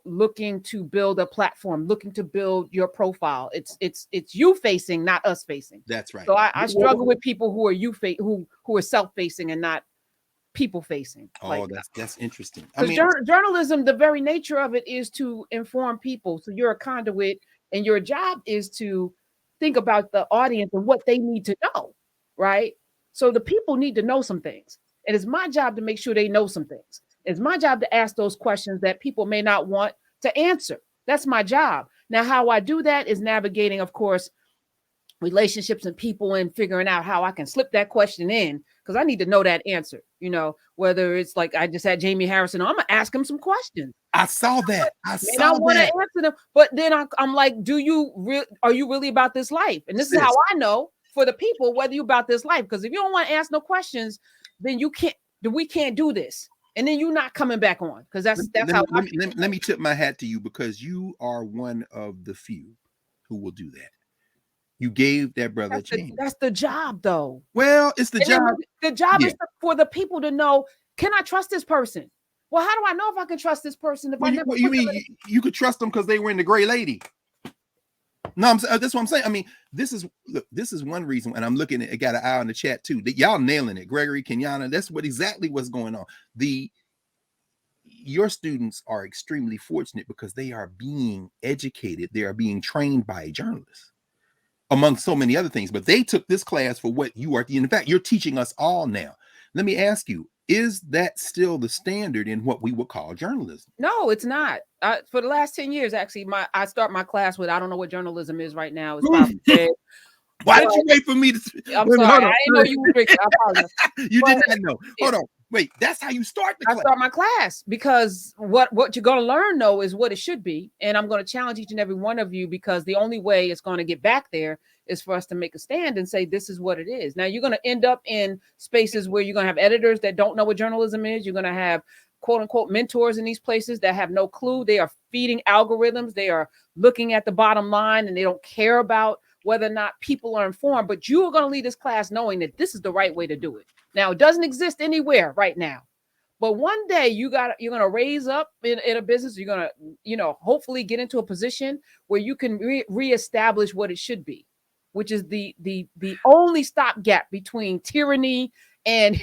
Speaker 2: looking to build a platform, looking to build your profile. It's you facing, not us facing.
Speaker 1: That's right.
Speaker 2: So I
Speaker 1: Well,
Speaker 2: struggle with people who are who are self facing and not people facing like
Speaker 1: oh,
Speaker 2: that.
Speaker 1: that's interesting. I
Speaker 2: Because
Speaker 1: mean,
Speaker 2: journalism, the very nature of it is to inform people. So you're a conduit, and your job is to think about the audience and what they need to know, right? So the people need to know some things. And it's my job to make sure they know some things. It's my job to ask those questions that people may not want to answer. That's my job. Now, how I do that is navigating, of course, relationships and people and figuring out how I can slip that question in because I need to know that answer. Whether it's like I just had Jamie Harrison, I'm gonna ask him some questions.
Speaker 1: I saw that. I
Speaker 2: May not
Speaker 1: saw
Speaker 2: want to
Speaker 1: that,
Speaker 2: answer them, but then I'm like, are you really about this life? And this is how
Speaker 1: sis.
Speaker 2: I know for the people whether you about this life. Because if you don't want to ask no questions, then we can't do this. And then you're not coming back on because that's how I feel.
Speaker 1: Let me tip my hat to you because you are one of the few who will do that. You gave that brother a chance.
Speaker 2: That's the job though.
Speaker 1: Well, it's the
Speaker 2: And then
Speaker 1: job.
Speaker 2: the job
Speaker 1: Yeah.
Speaker 2: is for the people to know, can I trust this person? Well, how do I know if I can trust this person if I never
Speaker 1: What you
Speaker 2: put them
Speaker 1: mean
Speaker 2: in?
Speaker 1: you could trust them because they were in the Gray Lady? No, that's what I'm saying. I mean, this is one reason, and I'm looking at it, got an eye on the chat too. That y'all nailing it, Gregory, Kenyana. That's exactly what's going on. Your students are extremely fortunate because they are being educated, they are being trained by a journalist, among so many other things. But they took this class for what you are. In fact, you're teaching us all now. Let me ask you, is that still the standard in what we would call journalism?
Speaker 2: No, it's not. For the last 10 years, actually, I start my class with I don't know what journalism is right now. It's probably dead.
Speaker 1: Why
Speaker 2: But
Speaker 1: did you wait for me to
Speaker 2: I'm
Speaker 1: wait,
Speaker 2: sorry,
Speaker 1: hold
Speaker 2: I
Speaker 1: on?
Speaker 2: didn't know you were drinking. I apologize.
Speaker 1: You
Speaker 2: But
Speaker 1: did not know.
Speaker 2: yeah,
Speaker 1: Hold on. Wait, that's how you start the
Speaker 2: I
Speaker 1: class.
Speaker 2: start my class because what you're going to learn though is what it should be, and I'm going to challenge each and every one of you because the only way it's going to get back there is for us to make a stand and say this is what it is. Now you're going to end up in spaces where you're going to have editors that don't know what journalism is. You're going to have quote unquote mentors in these places that have no clue. They are feeding algorithms. They are looking at the bottom line and they don't care about whether or not people are informed. But you are going to lead this class knowing that this is the right way to do it. Now it doesn't exist anywhere right now. But one day you're gonna raise up in a business. You're gonna, hopefully get into a position where you can reestablish what it should be, which is the only stopgap between tyranny and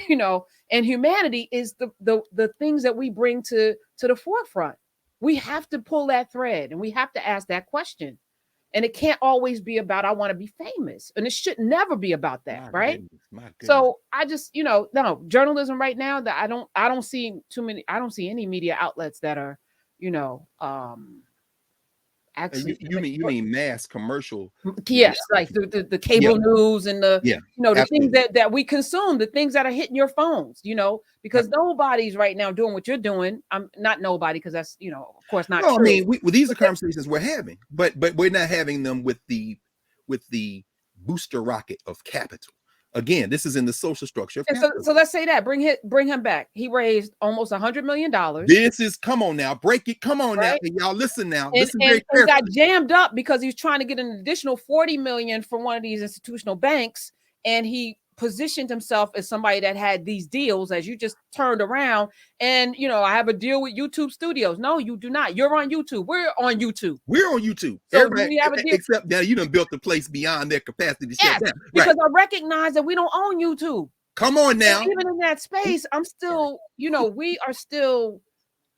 Speaker 2: and humanity is the things that we bring to the forefront. We have to pull that thread and we have to ask that question. And it can't always be about I want to be famous, and it should never be about that,
Speaker 1: My
Speaker 2: right?
Speaker 1: goodness, my goodness.
Speaker 2: So I just, no journalism right now that I don't see too many, I don't see any media outlets that are, actually.
Speaker 1: You mean mass commercial
Speaker 2: Yes, like
Speaker 1: reality.
Speaker 2: the cable news and the
Speaker 1: Yeah,
Speaker 2: the things
Speaker 1: absolutely.
Speaker 2: that we consume, the things that are hitting your phones, because nobody's right now doing what you're doing. I'm not nobody, because that's of course not
Speaker 1: No, I
Speaker 2: true.
Speaker 1: mean, well, these are
Speaker 2: But
Speaker 1: conversations we're having, but we're not having them with the booster rocket of capital. Again, this is in the social structure of
Speaker 2: and so
Speaker 1: capitalism.
Speaker 2: let's say that bring him back. He raised almost $100 million,
Speaker 1: This is, come on now, break it. Come on now,
Speaker 2: right?
Speaker 1: hey, y'all, listen now.
Speaker 2: And
Speaker 1: Listen
Speaker 2: and
Speaker 1: very
Speaker 2: and got
Speaker 1: carefully.
Speaker 2: jammed up because he was trying to get an additional 40 million from one of these institutional banks, and he positioned himself as somebody that had these deals, as you just turned around and I have a deal with YouTube Studios. No, you do not. You're on YouTube. We're on YouTube.
Speaker 1: We're on YouTube.
Speaker 2: So do
Speaker 1: Everybody,
Speaker 2: we have a deal?
Speaker 1: except now, you done built the place beyond their capacity to shut
Speaker 2: Yes,
Speaker 1: down. Right.
Speaker 2: because I recognize that we don't own YouTube.
Speaker 1: Come on
Speaker 2: And
Speaker 1: now.
Speaker 2: even in that space, I'm still, we are still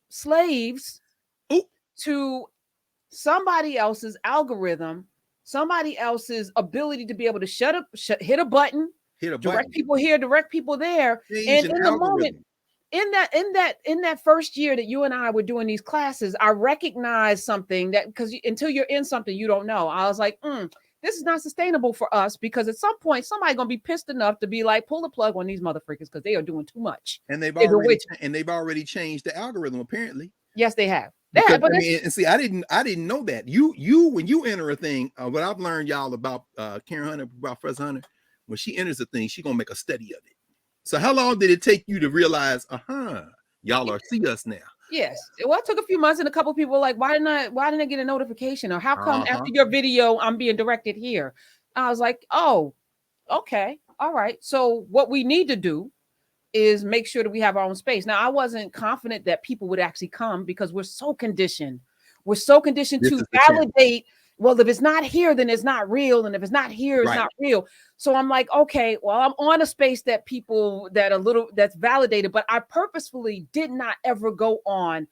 Speaker 2: slaves
Speaker 1: Ooh.
Speaker 2: to somebody else's algorithm, somebody else's ability to be able to hit a button, direct people here, direct people there.
Speaker 1: Change
Speaker 2: And
Speaker 1: an
Speaker 2: in the moment,
Speaker 1: algorithm.
Speaker 2: in that first year that you and I were doing these classes, I recognized something, that because until you're in something, you don't know. I was like, this is not sustainable for us, because at some point somebody's gonna be pissed enough to be like, pull the plug on these motherfuckers, because they are doing too much.
Speaker 1: And they've already changed the algorithm, apparently.
Speaker 2: Yes, they have.
Speaker 1: Because, I mean, and see, I didn't know that. You when you enter a thing, what I've learned, y'all, about Karen Hunter, about Professor Hunter, when she enters a thing, she's gonna make a study of it. So how long did it take you to realize, y'all are see us now?
Speaker 2: Yes. Well, it took a few months, and a couple of people were like, why didn't I get a notification? Or how come after your video I'm being directed here? I was like, oh, okay. All right. So what we need to do is make sure that we have our own space. Now, I wasn't confident that people would actually come, because we're so conditioned. We're so conditioned to validate. Well, if it's not here, then it's not real. And if it's not here, it's not real. So I'm like, okay, well, I'm on a space that people that's validated, but I purposefully did not ever go on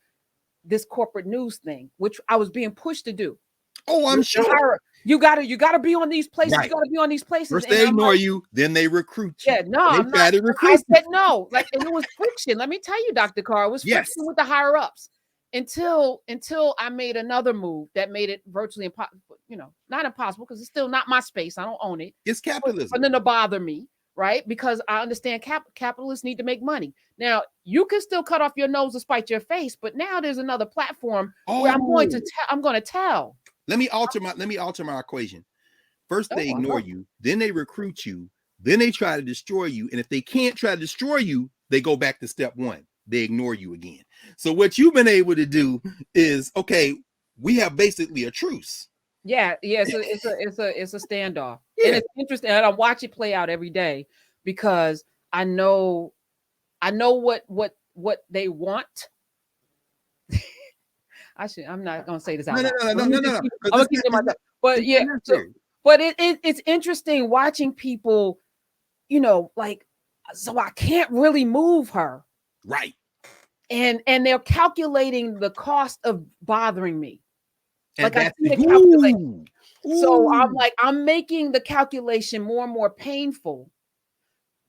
Speaker 2: this corporate news thing, which I was being pushed to do.
Speaker 1: Oh, I'm sure.
Speaker 2: You gotta be on these places. You gotta be on these places.
Speaker 1: First they ignore you, then they recruit you.
Speaker 2: Yeah, no,
Speaker 1: I'm not.
Speaker 2: I said no. Like, and it was friction. Let me tell you, Dr. Carr, it was friction with the higher ups until I made another move that made it virtually impossible. Not impossible, because it's still not my space. I don't own it.
Speaker 1: It's capitalism.
Speaker 2: But then to bother me, right? Because I understand capitalists need to make money. Now, you can still cut off your nose to spite your face, but now there's another platform where I'm going to tell.
Speaker 1: Let me alter my equation. First they ignore you, then they recruit you, then they try to destroy you, and if they can't try to destroy you, they go back to step one. They ignore you again. So what you've been able to do is, okay, we have basically a truce.
Speaker 2: Yeah, it's a standoff. Yeah. And it's interesting. And I watch it play out every day, because I know what they want. I'm not gonna say this out loud. No. I'm gonna keep it myself. But yeah, but it's interesting watching people, like, so I can't really move her.
Speaker 1: Right.
Speaker 2: And they're calculating the cost of bothering me.
Speaker 1: And
Speaker 2: like, I see the calculation. So I'm like, I'm making the calculation more and more painful.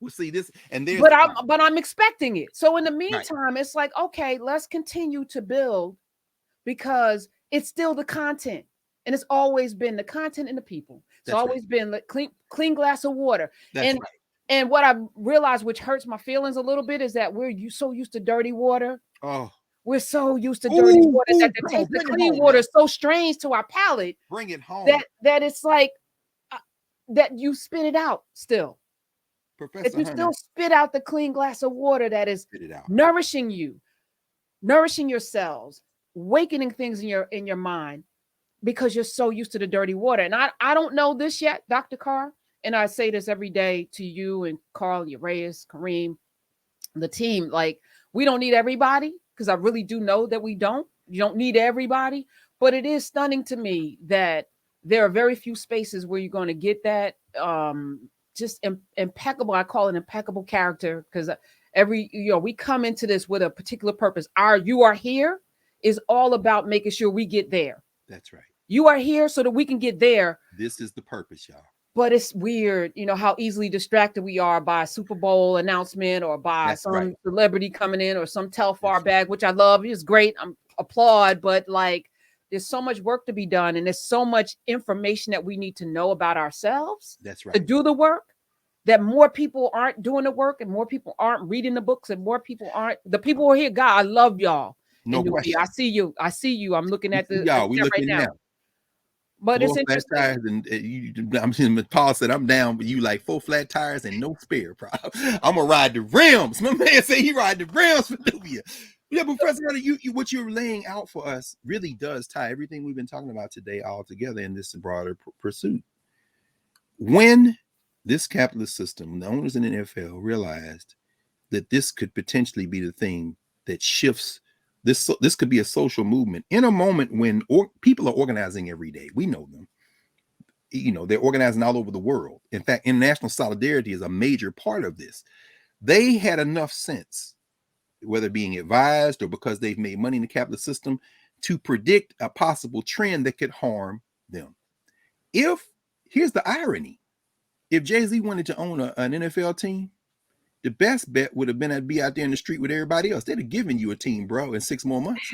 Speaker 1: We'll see this, and there's
Speaker 2: but I'm expecting it. So in the meantime, it's like, okay, let's continue to build, because it's still the content, and it's always been the content and the people. It's always been like clean glass of water. And what I realized, which hurts my feelings a little bit, is that we're so used to dirty water.
Speaker 1: Oh,
Speaker 2: we're so used to dirty water that the taste of clean water is so strange to our palate.
Speaker 1: Bring it home.
Speaker 2: That it's like that you spit it out still.
Speaker 1: Professor
Speaker 2: if you
Speaker 1: Hunter,
Speaker 2: still spit out the clean glass of water that is nourishing you, nourishing your cells, awakening things in your mind, because you're so used to the dirty water. And I don't know this yet, Dr. Carr, and I say this every day to you and Carl, Urias, Kareem, the team. Like, we don't need everybody, because I really do know that we don't. You don't need everybody, but it is stunning to me that there are very few spaces where you're going to get that just impeccable. I call it impeccable character, because we come into this with a particular purpose. You are here is all about making sure we get there.
Speaker 1: That's right.
Speaker 2: You are here so that we can get there.
Speaker 1: This is the purpose, y'all.
Speaker 2: But it's weird, how easily distracted we are by a Super Bowl announcement, or by celebrity coming in, or some Telfar bag, which I love. It's great. I'm applaud, but like, there's so much work to be done, and there's so much information that we need to know about ourselves
Speaker 1: That's
Speaker 2: to
Speaker 1: right.
Speaker 2: do the work, that more people aren't doing the work, and more people aren't reading the books, and more people aren't the people who are here. God, I love y'all.
Speaker 1: No
Speaker 2: And Nubia, I
Speaker 1: question.
Speaker 2: see you. I see you. I'm looking
Speaker 1: We
Speaker 2: at
Speaker 1: see
Speaker 2: the
Speaker 1: y'all. We
Speaker 2: chat right
Speaker 1: looking
Speaker 2: now.
Speaker 1: now.
Speaker 2: But it's
Speaker 1: 4 flat
Speaker 2: interesting.
Speaker 1: tires and I'm seeing Paul said I'm down, but you like 4 flat tires and no spare. I'm gonna ride the rims. My man said he ride the rims for Nubia. Yeah, but Professor Hunter, you what you're laying out for us really does tie everything we've been talking about today all together in this broader pursuit. When this capitalist system, the owners in the NFL realized that this could potentially be the thing that shifts this. This could be a social movement in a moment when people are organizing every day. We know them. They're organizing all over the world. In fact, international solidarity is a major part of this. They had enough sense, whether being advised or because they've made money in the capitalist system, to predict a possible trend that could harm them. Here's the irony, if Jay-Z wanted to own an NFL team, the best bet would have been to be out there in the street with everybody else. They'd have given you a team, bro, in 6 more months.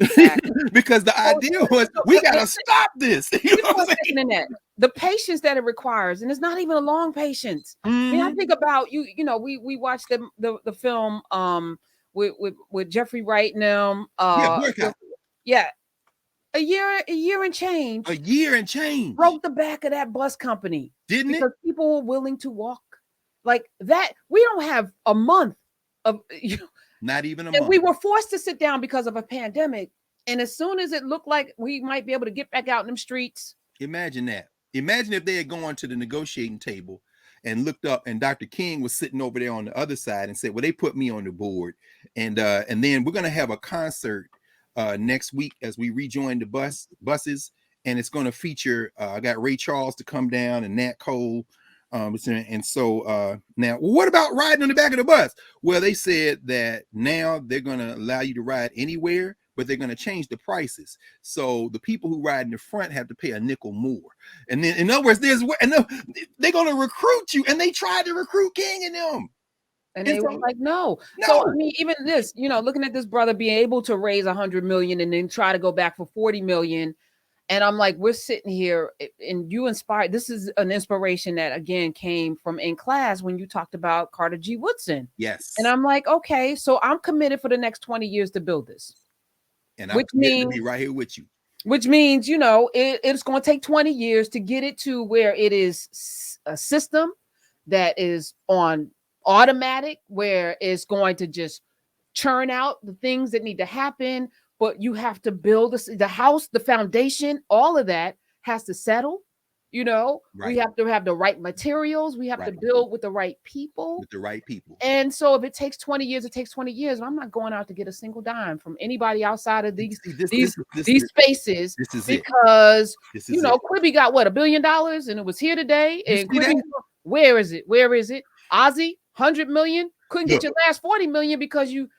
Speaker 2: Exactly.
Speaker 1: Because the idea was, we got to stop this. You know what I'm saying?
Speaker 2: Internet, the patience that it requires, and it's not even a long patience. I mean, I think about we watched the film with Jeffrey Wright and them.
Speaker 1: Boycott.
Speaker 2: Yeah, a year and change.
Speaker 1: A year and change.
Speaker 2: Broke the back of that bus company,
Speaker 1: didn't
Speaker 2: because people were willing to walk like that. We don't have a month of
Speaker 1: not even a
Speaker 2: and
Speaker 1: month.
Speaker 2: we were forced to sit down because of a pandemic. And as soon as it looked like we might be able to get back out in them streets.
Speaker 1: Imagine that. Imagine if they had gone to the negotiating table and looked up and Dr. King was sitting over there on the other side and said, well, they put me on the board. And then we're going to have a concert next week as we rejoin the buses. And it's going to feature, I got Ray Charles to come down and Nat Cole. And so now, what about riding on the back of the bus? Well, they said that now they're going to allow you to ride anywhere, but they're going to change the prices. So the people who ride in the front have to pay a nickel more. And then, in other words, they're going to recruit you. And they tried to recruit King and them.
Speaker 2: And they were like, no. So, I mean, even this, looking at this brother being able to raise 100 million and then try to go back for 40 million. And I'm like, we're sitting here and you inspired. This is an inspiration that, again, came from in class when you talked about Carter G. Woodson.
Speaker 1: Yes.
Speaker 2: And I'm like, okay, so I'm committed for the next 20 years to build this.
Speaker 1: And I'm committed to be right here with you.
Speaker 2: Which means, it's going to take 20 years to get it to where it is a system that is on automatic, where it's going to just churn out the things that need to happen. But you have to build the house, the foundation, all of that has to settle.
Speaker 1: Right.
Speaker 2: We have to have the right materials. We have to build with the right people. And so if it takes 20 years, it takes 20 years. I'm not going out to get a single dime from anybody outside of these spaces.
Speaker 1: This is
Speaker 2: because, Quibi got what, $1 billion, and it was here today. And Quibi, where is it? Where is it? Ozzy, 100 million, couldn't get your last 40 million because you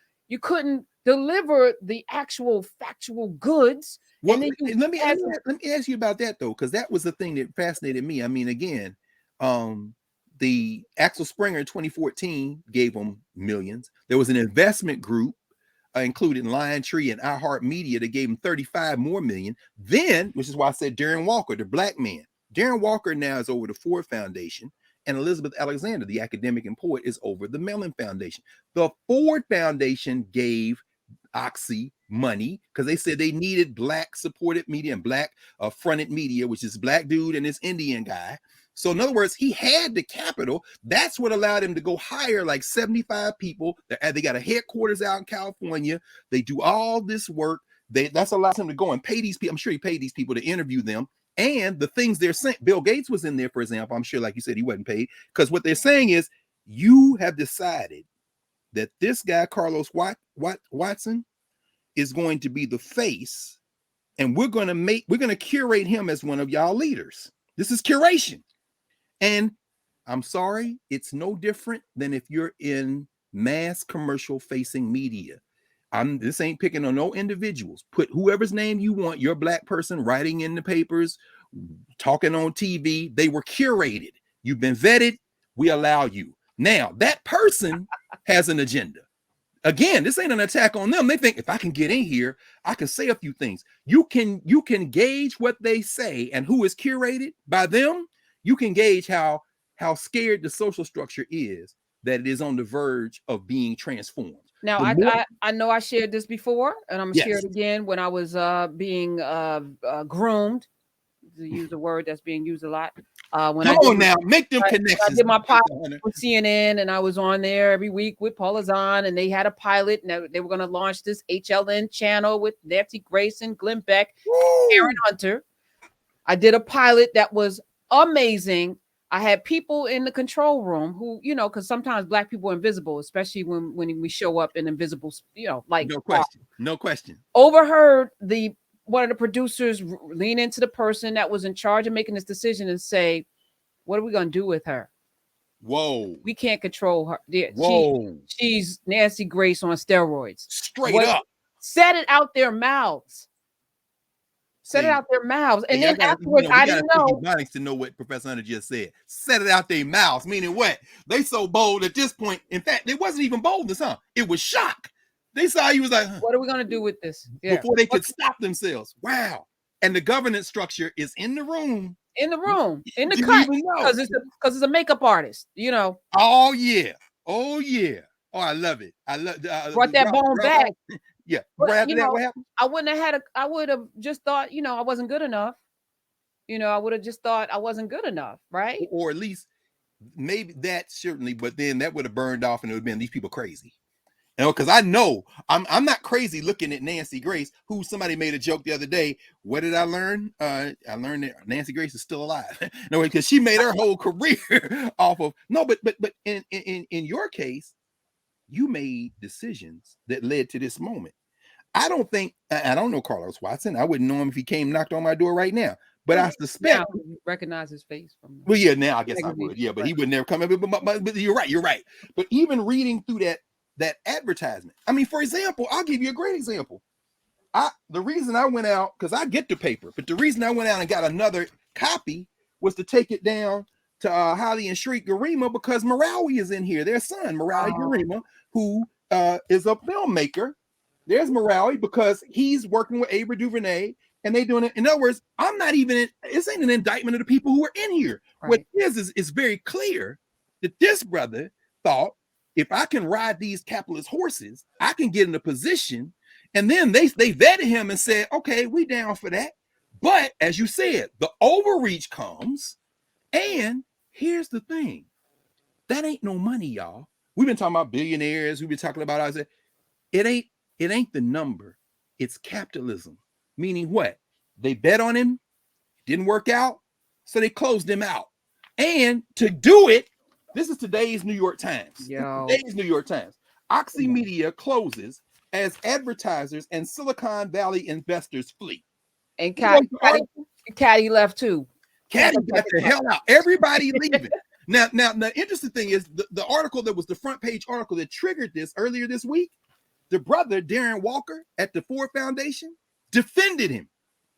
Speaker 2: couldn't deliver the actual factual goods.
Speaker 1: Well, let me ask you about that though, because that was the thing that fascinated me. I mean, again, the Axel Springer in 2014 gave them millions. There was an investment group, including LionTree and iHeartMedia, that gave him 35 more million. Then, which is why I said Darren Walker, the black man. Darren Walker now is over the Ford Foundation, and Elizabeth Alexander, the academic and poet, is over the Mellon Foundation. The Ford Foundation gave Oxy money because they said they needed black supported media and black fronted media, which is black dude and this Indian guy. So in other words, he had the capital. That's what allowed him to go hire like 75 people. They got a headquarters out in California. They do all this work. That's allowed him to go and pay these people. I'm sure he paid these people to interview them. And the things they're saying, Bill Gates was in there, for example. I'm sure, like you said, he wasn't paid, because what they're saying is, you have decided that this guy, Carlos Watson, is going to be the face, and we're going to curate him as one of y'all leaders. This is curation. And I'm sorry, it's no different than if you're in mass commercial facing media. This ain't picking on no individuals. Put whoever's name you want, your black person writing in the papers, talking on TV. They were curated. You've been vetted. We allow you. Now, that person has an agenda. Again, this ain't an attack on them. They think if I can get in here, I can say a few things. You can gauge what they say and who is curated by them. You can gauge how scared the social structure is that it is on the verge of being transformed.
Speaker 2: Now, I know I shared this before, and I'm gonna share it again. When I was being groomed, to use a word that's being used a lot. When
Speaker 1: Make them connections.
Speaker 2: I did my pilot with CNN, and I was on there every week with Paula Zahn, and they had a pilot, and they were going to launch this HLN channel with Nancy Grayson, Glenn Beck, Aaron Hunter. I did a pilot that was amazing. I had people in the control room who, because sometimes Black people are invisible, especially when we show up in invisible, like
Speaker 1: no question.
Speaker 2: Overheard one of the producers lean into the person that was in charge of making this decision and say, "What are we going to do with her?
Speaker 1: Whoa,
Speaker 2: we can't control her.
Speaker 1: Whoa,
Speaker 2: she's Nancy Grace on steroids."
Speaker 1: Straight up,
Speaker 2: said it out their mouths. Said it out their mouths, and then afterwards, I didn't know.
Speaker 1: To know what Professor Hunter just said. Said it out their mouths, meaning what? They so bold at this point. In fact, it wasn't even boldness, huh? It was shock. They saw he was like,
Speaker 2: "What are we going to do with this?"
Speaker 1: Before they could stop themselves. Wow! And the governance structure is in the room,
Speaker 2: in the cut, because it's a makeup artist,
Speaker 1: Oh yeah, oh I love it. I love
Speaker 2: brought that bone back.
Speaker 1: Yeah, right after that, what happened?
Speaker 2: I would have just thought, I wasn't good enough. I would have just thought I wasn't good enough, right?
Speaker 1: Or at least maybe that certainly, but then that would have burned off, and it would have been these people crazy. Because I know I'm not crazy looking at Nancy Grace, who somebody made a joke the other day. What did I learn? I learned that Nancy Grace is still alive. No, because she made her whole career off of but in your case, you made decisions that led to this moment. I don't know Carlos Watson. I wouldn't know him if he came knocked on my door right now. But I suspect
Speaker 2: recognize his face from.
Speaker 1: Well, yeah, now I guess I would. Yeah, but he would never come in. But you're right. But even reading through that advertisement. I mean, for example, I'll give you a great example. The reason I went out, because I get the paper, but the reason I went out and got another copy was to take it down to Holly and Shriek Garima, because Marawi is in here. Their son, Marawi Garima, who is a filmmaker. There's Marawi, because he's working with Ava DuVernay, and they doing it. In other words, this ain't an indictment of the people who are in here. Right. What it is very clear that this brother thought, if I can ride these capitalist horses, I can get in a position. And then they vetted him and said, okay, we down for that. But as you said, the overreach comes. And here's the thing. That ain't no money, y'all. We've been talking about billionaires. We've been talking about, I said, it ain't the number. It's capitalism. Meaning what? They bet on him. Didn't work out. So they closed him out. And to do it, this is today's New York Times. Today's New York Times. Oxy Media closes as advertisers and Silicon Valley investors flee.
Speaker 2: And Caddy left too.
Speaker 1: Caddy got the hell out. Everybody leaving. Now, the interesting thing is the article that was the front page article that triggered this earlier this week, the brother, Darren Walker at the Ford Foundation, defended him.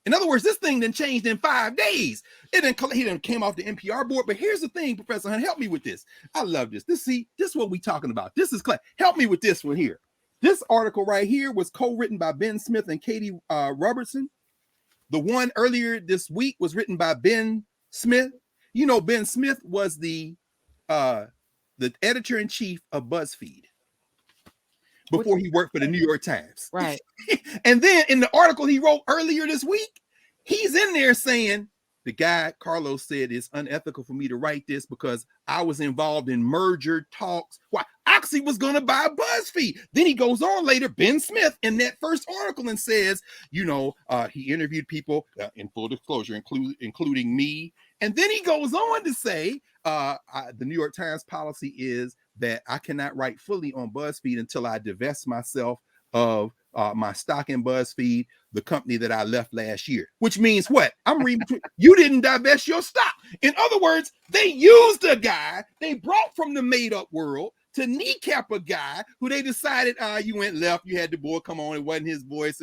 Speaker 1: In other words, this thing done changed in 5 days. He done came off the NPR board. But here's the thing, Professor Hunt, help me with this. I love this. This is what we talking about. This is class. Help me with this one here. This article right here was co-written by Ben Smith and Katie Robertson. The one earlier this week was written by Ben Smith. You know, Ben Smith was the editor-in-chief of BuzzFeed before he worked for the New York Times.
Speaker 2: Right.
Speaker 1: And then in the article he wrote earlier this week, he's in there saying, the guy, Carlos, said it's unethical for me to write this because I was involved in merger talks. Why? Oxy was going to buy BuzzFeed. Then he goes on later, Ben Smith, in that first article and says, he interviewed people in full disclosure, including me. And then he goes on to say, the New York Times policy is that I cannot write fully on BuzzFeed until I divest myself of my stock in BuzzFeed, the company that I left last year. Which means what? I'm reading. You didn't divest your stock. In other words, they used a guy they brought from the made-up world to kneecap a guy who they decided, you went left, you had the boy come on, it wasn't his voice,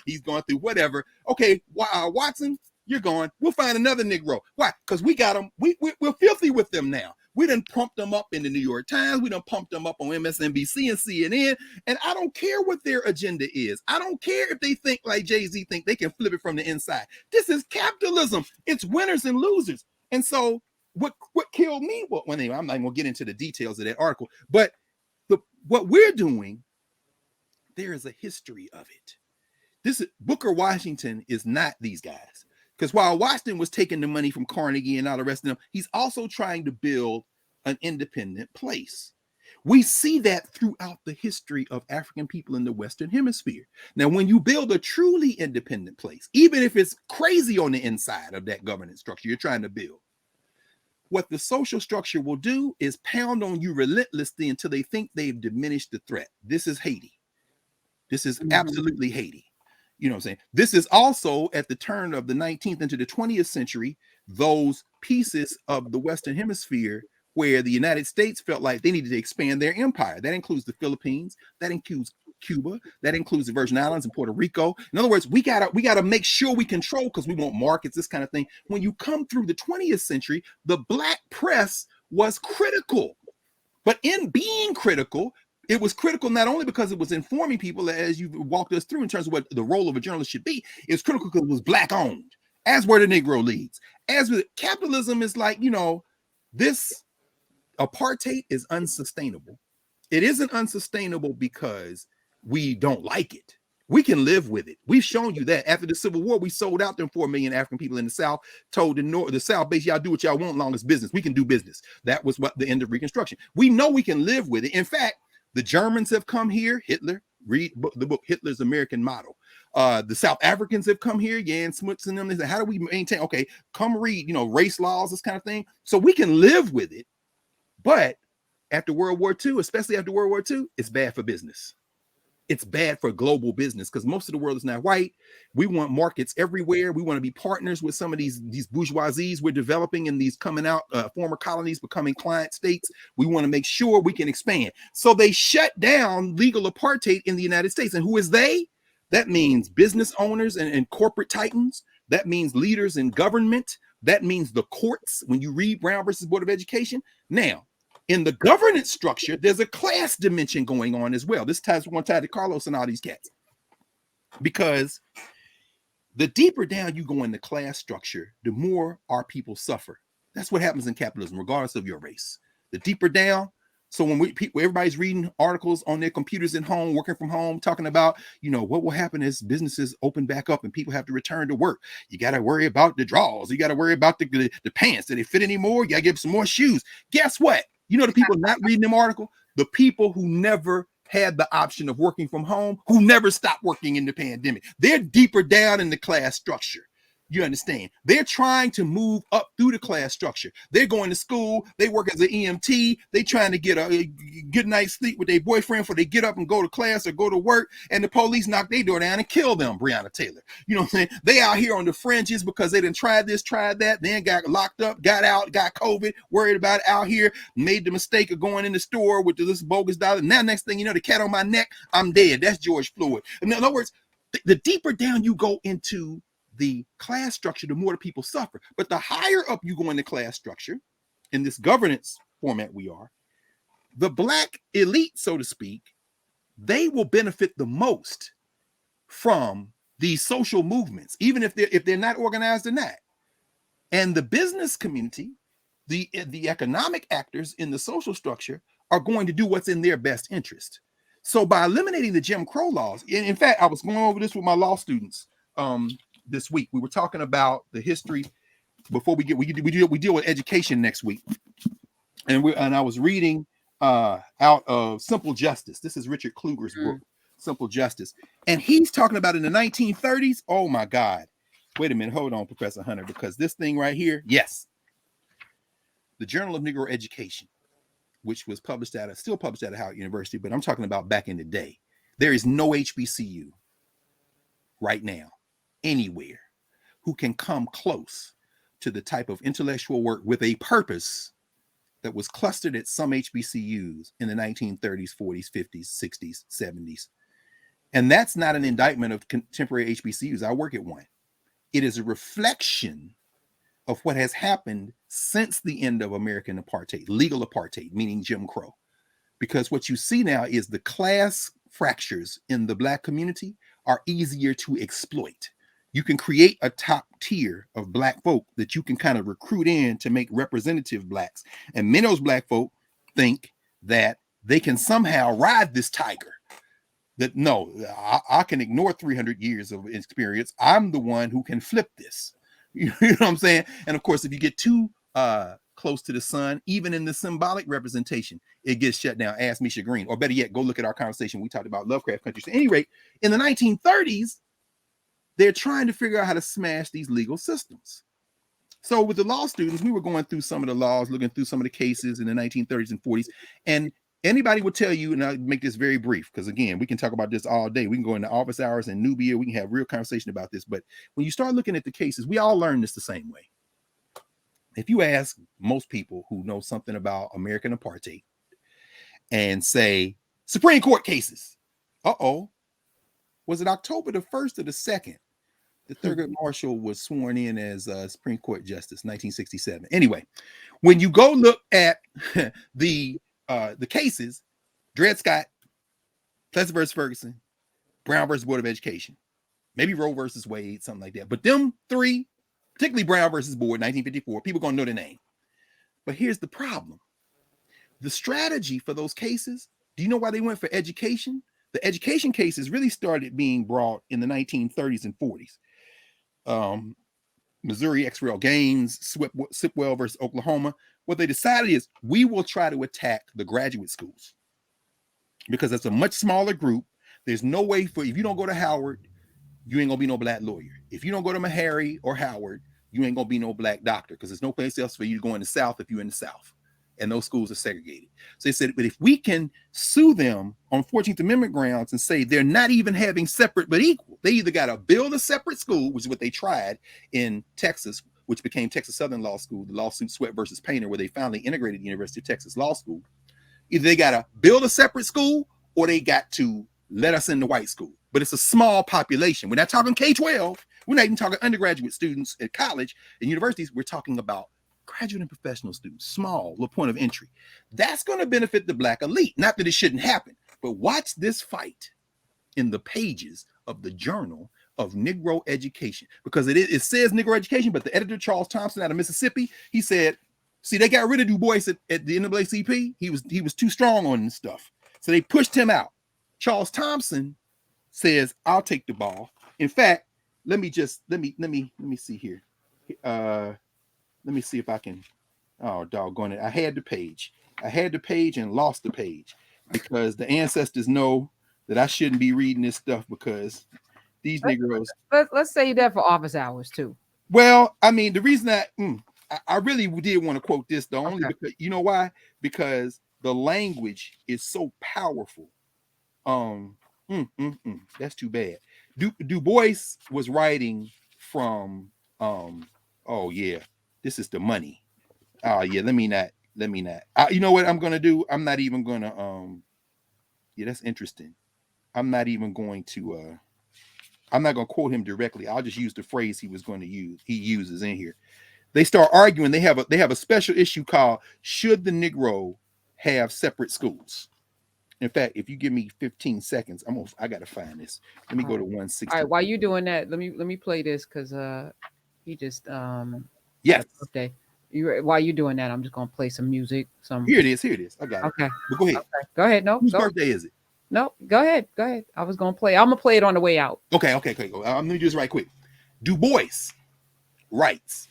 Speaker 1: he's going through whatever. Okay, Watson, you're gone. We'll find another Negro. Why? Because we got them. We're filthy with them now. We done pumped them up in the New York Times. We done pumped them up on MSNBC and CNN. And I don't care what their agenda is. I don't care if they think like Jay-Z think they can flip it from the inside. This is capitalism. It's winners and losers. And so what killed me, well, anyway, I'm not going to get into the details of that article, but what we're doing, there is a history of it. This Booker Washington is not these guys. Because while Washington was taking the money from Carnegie and all the rest of them, he's also trying to build an independent place. We see that throughout the history of African people in the Western Hemisphere. Now, when you build a truly independent place, even if it's crazy on the inside of that governance structure you're trying to build, what the social structure will do is pound on you relentlessly until they think they've diminished the threat. This is Haiti. This is absolutely Haiti. You know what I'm saying? This is also at the turn of the 19th into the 20th century, those pieces of the Western Hemisphere where the United States felt like they needed to expand their empire. That includes the Philippines, that includes Cuba, that includes the Virgin Islands and Puerto Rico. In other words, we gotta make sure we control because we want markets, this kind of thing. When you come through the 20th century, the Black press was critical. But in being critical, it was critical not only because it was informing people, as you walked us through in terms of what the role of a journalist should be, it was critical because it was Black owned, as were the Negro Leagues. As with capitalism is like, this apartheid is unsustainable. It isn't unsustainable because we don't like it. We can live with it. We've shown you that. After the Civil War, we sold out them 4 million African people in the South, told the South base, y'all do what y'all want long as business. We can do business. That was what the end of Reconstruction. We know we can live with it. In fact, the Germans have come here. Hitler, read the book Hitler's American Model. The South Africans have come here. Jan Smuts and them. They said, how do we maintain? Okay, come read, race laws, this kind of thing. So we can live with it. But after World War II, especially after World War II, it's bad for business. It's bad for global business because most of the world is not white. We want markets everywhere. We want to be partners with some of these bourgeoisies we're developing in these coming out former colonies becoming client states. We want to make sure we can expand. So they shut down legal apartheid in the United States. And who is they? That means business owners and corporate titans. That means leaders in government. That means the courts. When you read Brown versus Board of Education. Now, in the governance structure, there's a class dimension going on as well. This ties one tie to Carlos and all these cats. Because the deeper down you go in the class structure, the more our people suffer. That's what happens in capitalism, regardless of your race. The deeper down. So when everybody's reading articles on their computers at home, working from home, talking about, what will happen as businesses open back up and people have to return to work. You got to worry about the drawers. You got to worry about the pants. Do they fit anymore? You got to get some more shoes. Guess what? The people not reading them article, the people who never had the option of working from home, who never stopped working in the pandemic. They're deeper down in the class structure. You understand? They're trying to move up through the class structure. They're going to school. They work as an EMT. They trying to get a good night's sleep with their boyfriend before they get up and go to class or go to work. And the police knock their door down and kill them, Breonna Taylor. You know what I'm saying? They out here on the fringes because they done tried this, tried that, then got locked up, got out, got COVID, worried about it out here, made the mistake of going in the store with this bogus dollar. Now, next thing you know, the cat on my neck, I'm dead. That's George Floyd. In other words, the deeper down you go into the class structure, the more the people suffer. But the higher up you go in the class structure, in this governance format we are, the Black elite, so to speak, they will benefit the most from these social movements, even if they're not organized or not. And the business community, the economic actors in the social structure are going to do what's in their best interest. So by eliminating the Jim Crow laws, in fact, I was going over this with my law students this week. We were talking about the history before we deal with education next week, and I was reading out of Simple Justice. This is Richard Kluger's book, Simple Justice, and he's talking about in the 1930s. Oh my God! Wait a minute, hold on, Professor Hunter, because this thing right here, yes, the Journal of Negro Education, which was still published out of Howard University, but I'm talking about back in the day. There is no HBCU right now anywhere who can come close to the type of intellectual work with a purpose that was clustered at some HBCUs in the 1930s, 40s, 50s, 60s, 70s. And that's not an indictment of contemporary HBCUs. I work at one. It is a reflection of what has happened since the end of American apartheid, legal apartheid, meaning Jim Crow. Because what you see now is the class fractures in the Black community are easier to exploit. You can create a top tier of Black folk that you can kind of recruit in to make representative Blacks. And many of those Black folk think that they can somehow ride this tiger. That no, I can ignore 300 years of experience. I'm the one who can flip this. You know what I'm saying? And of course, if you get too close to the sun, even in the symbolic representation, it gets shut down. Ask Misha Green, or better yet, go look at our conversation. We talked about Lovecraft Country. So at any rate, in the 1930s, they're trying to figure out how to smash these legal systems. So with the law students, we were going through some of the laws, looking through some of the cases in the 1930s and 40s. And anybody will tell you, and I'll make this very brief, because again, we can talk about this all day. We can go into office hours and Nubia. We can have real conversation about this. But when you start looking at the cases, we all learn this the same way. If you ask most people who know something about American apartheid and say, Supreme Court cases, was it October the 1st or the 2nd? The Thurgood Marshall was sworn in as Supreme Court Justice, 1967. Anyway, when you go look at the cases, Dred Scott, Plessy versus Ferguson, Brown versus Board of Education, maybe Roe versus Wade, something like that. But them three, particularly Brown versus Board, 1954, people gonna know the name. But here's the problem. The strategy for those cases, do you know why they went for education? The education cases really started being brought in the 1930s and 40s. Missouri X-Rail Gaines, Sipwell versus Oklahoma. What they decided is we will try to attack the graduate schools because it's a much smaller group. There's no way for, if you don't go to Howard, you ain't gonna be no Black lawyer. If you don't go to Meharry or Howard, you ain't gonna be no Black doctor because there's no place else for you to go in the South if you're in the South. And those schools are segregated. So they said, but if we can sue them on 14th Amendment grounds and say they're not even having separate but equal, they either got to build a separate school, which is what they tried in Texas, which became Texas Southern Law School, the lawsuit Sweat versus Painter, where they finally integrated the University of Texas Law School. Either they got to build a separate school or they got to let us in the white school. But it's a small population. We're not talking K-12. We're not even talking undergraduate students at college and universities. We're talking about graduate and professional students, small, little point of entry. That's going to benefit the Black elite. Not that it shouldn't happen, but watch this fight in the pages of the Journal of Negro Education, because it says Negro Education, but the editor, Charles Thompson out of Mississippi, he said, see, they got rid of Du Bois at the NAACP. He was too strong on this stuff. So they pushed him out. Charles Thompson says, I'll take the ball. In fact, let me see here. Let me see if I can. Oh, doggone it. I had the page and lost the page because the ancestors know that I shouldn't be reading this stuff because these Negroes.
Speaker 2: Let's say that for office hours too.
Speaker 1: Well, I mean, the reason that I really did want to quote this, though, only because, you know why? Because the language is so powerful. That's too bad. Du Bois was writing from, oh yeah. This is the money. Oh yeah, let me not. You know what I'm gonna do? I'm not even gonna. Yeah, that's interesting. I'm not even going to. I'm not gonna quote him directly. I'll just use the phrase he was going to use. He uses in here. They start arguing. They have a special issue called "Should the Negro Have Separate Schools?" In fact, if you give me 15 seconds, I gotta find this. Let me go to 160.
Speaker 2: All right, while you doing that, let me play this because he just
Speaker 1: yes.
Speaker 2: Okay. While you doing that, I'm just gonna play some music.
Speaker 1: Here it is. I got it.
Speaker 2: Okay.
Speaker 1: But go ahead.
Speaker 2: Okay. Go ahead. No.
Speaker 1: Whose birthday is it?
Speaker 2: No. Go ahead. I was gonna play. I'm gonna play it on the way out.
Speaker 1: Okay. Let me do this right quick. Du Bois writes,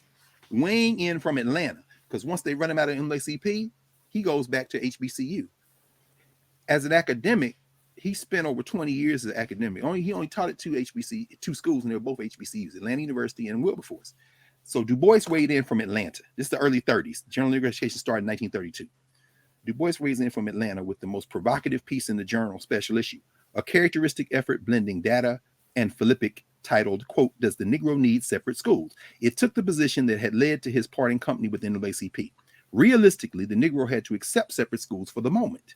Speaker 1: weighing in from Atlanta, because once they run him out of NAACP, he goes back to HBCU. As an academic, he spent over 20 years as an academic. He only taught at two schools, and they were both HBCUs, Atlanta University and Wilberforce. So Du Bois weighed in from Atlanta. This is the early 30s. Journal of Negro Education started in 1932. Du Bois weighs in from Atlanta with the most provocative piece in the Journal special issue, a characteristic effort blending data and philippic titled, quote, Does the Negro Need Separate Schools? It took the position that had led to his parting company with NAACP. Realistically, the Negro had to accept separate schools for the moment.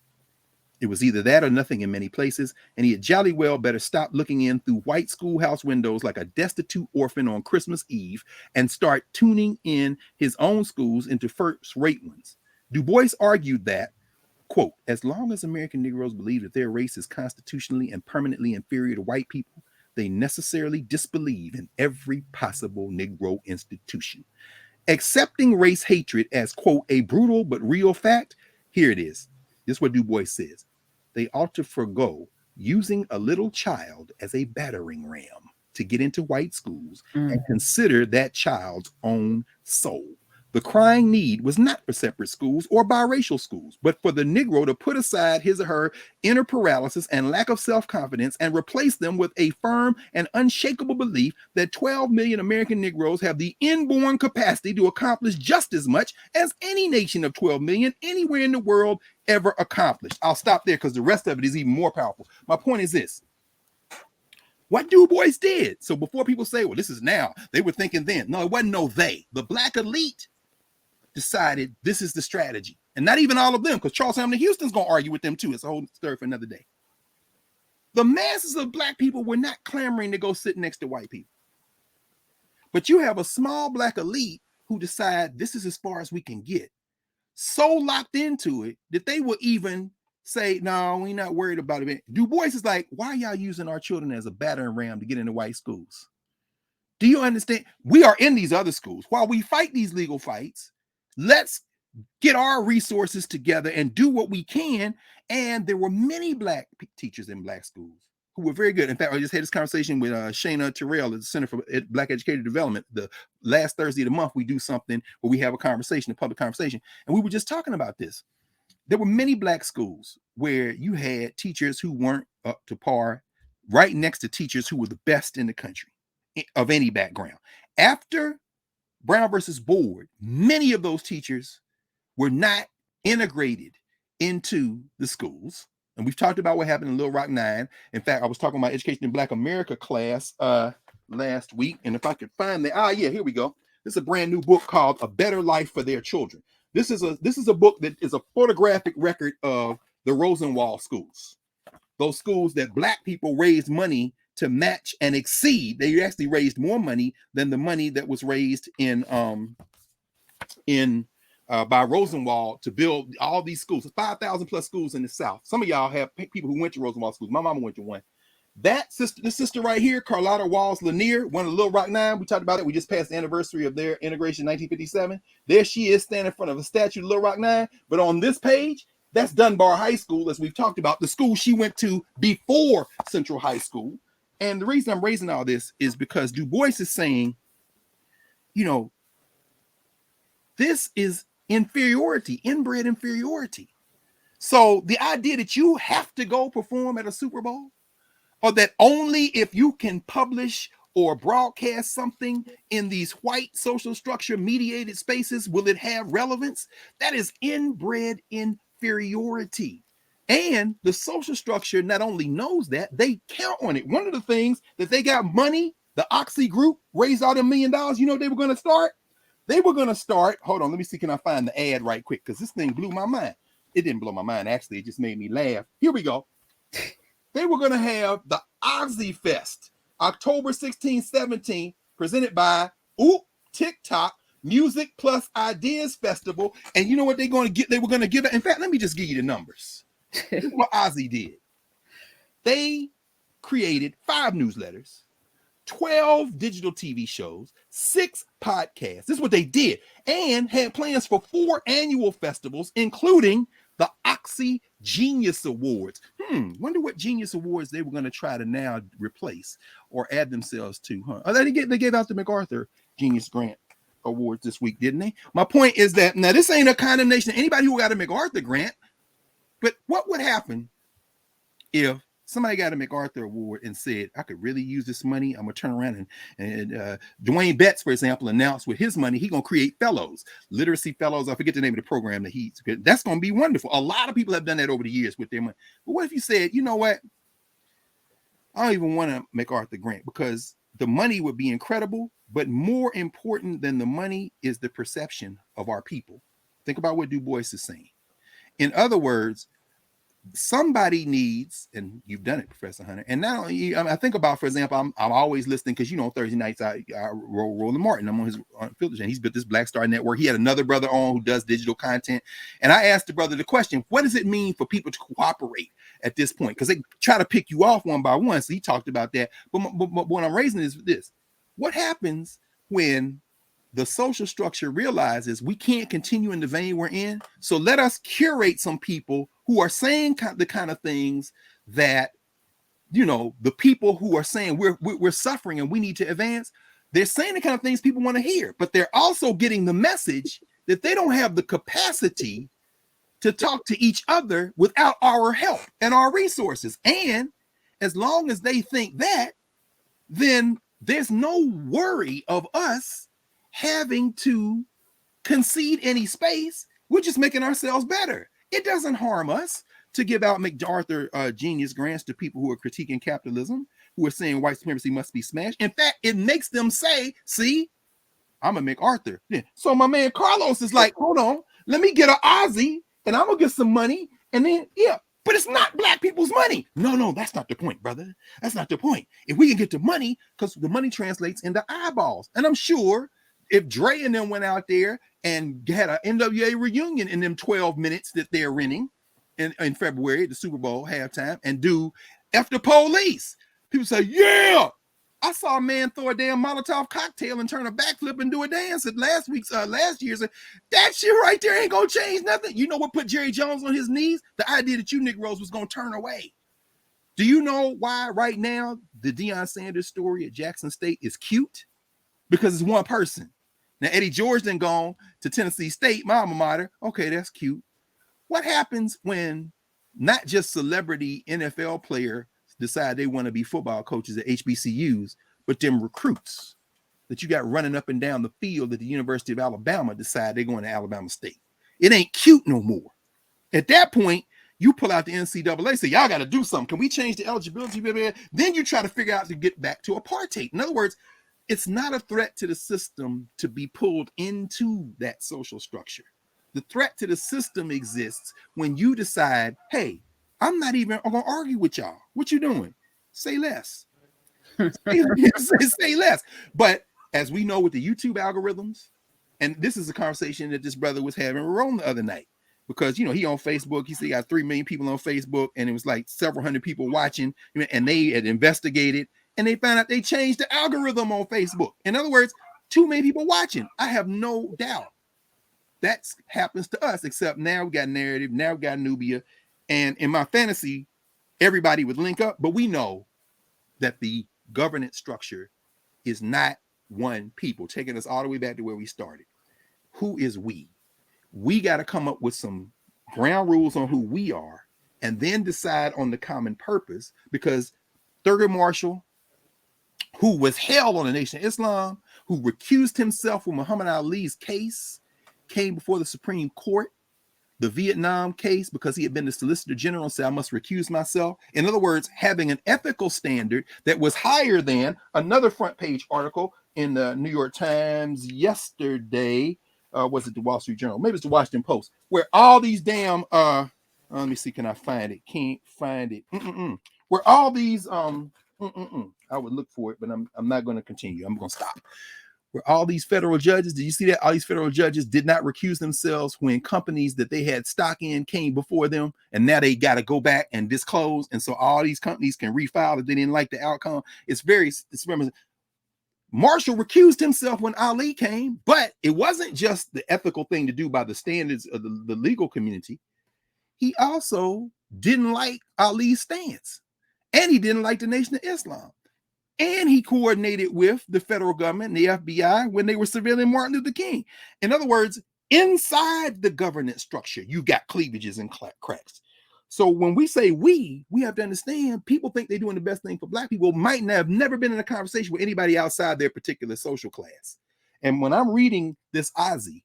Speaker 1: It was either that or nothing in many places, and he had jolly well better stop looking in through white schoolhouse windows like a destitute orphan on Christmas Eve and start tuning in his own schools into first-rate ones. Du Bois argued that, quote, as long as American Negroes believe that their race is constitutionally and permanently inferior to white people, they necessarily disbelieve in every possible Negro institution. Accepting race hatred as, quote, a brutal but real fact, here it is. This is what Du Bois says. They ought to forego using a little child as a battering ram to get into white schools and consider that child's own soul. The crying need was not for separate schools or biracial schools, but for the Negro to put aside his or her inner paralysis and lack of self-confidence and replace them with a firm and unshakable belief that 12 million American Negroes have the inborn capacity to accomplish just as much as any nation of 12 million anywhere in the world ever accomplished. I'll stop there because the rest of it is even more powerful. My point is this. What Du Bois did. So before people say, well, this is now, they were thinking then. No, it wasn't no they. The black elite decided this is the strategy. And not even all of them, because Charles Hamilton Houston's going to argue with them too. It's a whole story for another day. The masses of black people were not clamoring to go sit next to white people. But you have a small black elite who decide this is as far as we can get. So locked into it that they will even say, no, we're not worried about it. Du Bois is like, why are y'all using our children as a battering ram to get into white schools? Do you understand? We are in these other schools. While we fight these legal fights, let's get our resources together and do what we can. And there were many black teachers in black schools who were very good. In fact, I just had this conversation with Shayna Terrell at the Center for Black Educator Development. The last Thursday of the month, we do something where we have a conversation, a public conversation. And we were just talking about this. There were many black schools where you had teachers who weren't up to par right next to teachers who were the best in the country of any background. After Brown versus Board, many of those teachers were not integrated into the schools. And we've talked about what happened in Little Rock 9. In fact, I was talking about Education in Black America class last week. And if I could find that, here we go. This is a brand new book called A Better Life for Their Children. This is a book that is a photographic record of the Rosenwald schools. Those schools that black people raised money to match and exceed. They actually raised more money than the money that was raised by Rosenwald to build all these schools. 5,000 plus schools in the South. Some of y'all have people who went to Rosenwald schools. My mama went to one. This sister right here, Carlotta Walls Lanier, one of the Little Rock 9. We talked about it. We just passed the anniversary of their integration in 1957. There she is standing in front of a statue of Little Rock 9. But on this page, that's Dunbar High School, as we've talked about, the school she went to before Central High School. And the reason I'm raising all this is because Du Bois is saying, this is inferiority, inbred inferiority. So the idea that you have to go perform at a Super Bowl, or that only if you can publish or broadcast something in these white social structure mediated spaces will it have relevance, that is inbred inferiority. And the social structure not only knows that, they count on it. One of the things that they got money, the Oxy Group raised all $1 million. You know what they were going to start? They were going to start, hold on, let me see, can I find the ad right quick? Because this thing blew my mind. It didn't blow my mind, actually. It just made me laugh. Here we go. They were going to have the Ozzy Fest, October 16, 17, presented by TikTok Music Plus Ideas Festival. And you know what they're going to get? They were going to give it. In fact, let me just give you the numbers. This is what Ozzy did. They created 5 newsletters, 12 digital TV shows, 6 podcasts. This is what they did. And had plans for 4 annual festivals, including the Oxy Genius Awards. Wonder what Genius Awards they were going to try to now replace or add themselves to, huh? Oh, they gave out the MacArthur Genius Grant Awards this week, didn't they? My point is that, now this ain't a condemnation of anybody who got a MacArthur grant, but what would happen if somebody got a MacArthur Award and said, I could really use this money. I'm going to turn around and Dwayne Betts, for example, announced with his money, he's going to create fellows, literacy fellows. I forget the name of the program that that's going to be wonderful. A lot of people have done that over the years with their money. But what if you said, you know what? I don't even want a MacArthur grant because the money would be incredible, but more important than the money is the perception of our people. Think about what Du Bois is saying. In other words, somebody needs, and you've done it, Professor Hunter. And now I think about, for example, I'm always listening because Thursday nights I roll Roland Martin. I'm on his filter chain. He's built this Black Star Network. He had another brother on who does digital content, and I asked the brother the question: what does it mean for people to cooperate at this point? Because they try to pick you off one by one. So he talked about that. But what I'm raising is this: what happens when the social structure realizes we can't continue in the vein we're in? So let us curate some people who are saying the kind of things that, the people who are saying we're suffering and we need to advance, they're saying the kind of things people want to hear, but they're also getting the message that they don't have the capacity to talk to each other without our help and our resources. And as long as they think that, then there's no worry of us having to concede any space. We're just making ourselves better. It doesn't harm us to give out MacArthur genius grants to people who are critiquing capitalism, who are saying white supremacy must be smashed. In fact, it makes them say, see, I'm a MacArthur. Yeah. So my man Carlos is like, hold on, let me get an Aussie and I'm going to get some money. And then, but it's not black people's money. No, that's not the point, brother. That's not the point. If we can get the money, because the money translates into eyeballs. And I'm sure if Dre and them went out there and had an NWA reunion in them 12 minutes that they're renting in February, the Super Bowl halftime, and do F the police, people say, yeah. I saw a man throw a damn Molotov cocktail and turn a backflip and do a dance at last year's. That shit right there ain't gonna change nothing. You know what put Jerry Jones on his knees? The idea that you Negroes was gonna turn away. Do you know why right now the Deion Sanders story at Jackson State is cute? Because it's one person. Now Eddie George then gone to Tennessee State, my alma mater. Okay, that's cute. What happens when not just celebrity NFL player decide they want to be football coaches at HBCUs, but them recruits that you got running up and down the field at the University of Alabama decide they're going to Alabama State? It ain't cute no more. At that point, you pull out the NCAA, say, y'all got to do something. Can we change the eligibility? Then you try to figure out to get back to apartheid. In other words, it's not a threat to the system to be pulled into that social structure. The threat to the system exists when you decide, hey, I'm not even going to argue with y'all. What you doing? Say less. say less. But as we know with the YouTube algorithms, and this is a conversation that this brother was having with Rome the other night, because, he on Facebook, he said he got 3 million people on Facebook, and it was like several hundred people watching, and they had investigated, and they found out they changed the algorithm on Facebook. In other words, too many people watching. I have no doubt that happens to us, except now we got narrative, now we got Nubia, and in my fantasy, everybody would link up, but we know that the governance structure is not one people, taking us all the way back to where we started. Who is we? We got to come up with some ground rules on who we are, and then decide on the common purpose, because Thurgood Marshall, who was held on the Nation of Islam, who recused himself from Muhammad Ali's case, came before the Supreme Court, the Vietnam case, because he had been the Solicitor General and said, I must recuse myself. In other words, having an ethical standard that was higher than another front page article in the New York Times yesterday. Was it the Wall Street Journal? Maybe it's the Washington Post, where all these damn, let me see, can I find it? Can't find it. Where all these, I would look for it, but I'm not going to continue. I'm going to stop. Where all these federal judges, did you see that? All these federal judges did not recuse themselves when companies that they had stock in came before them, and now they got to go back and disclose. And so all these companies can refile if they didn't like the outcome. It's Marshall recused himself when Ali came, but it wasn't just the ethical thing to do by the standards of the legal community. He also didn't like Ali's stance, and he didn't like the Nation of Islam. And he coordinated with the federal government and the FBI when they were surveilling Martin Luther King. In other words, inside the governance structure, you got cleavages and cracks. So when we say we have to understand, people think they're doing the best thing for black people, might have never been in a conversation with anybody outside their particular social class. And when I'm reading this Ozzy,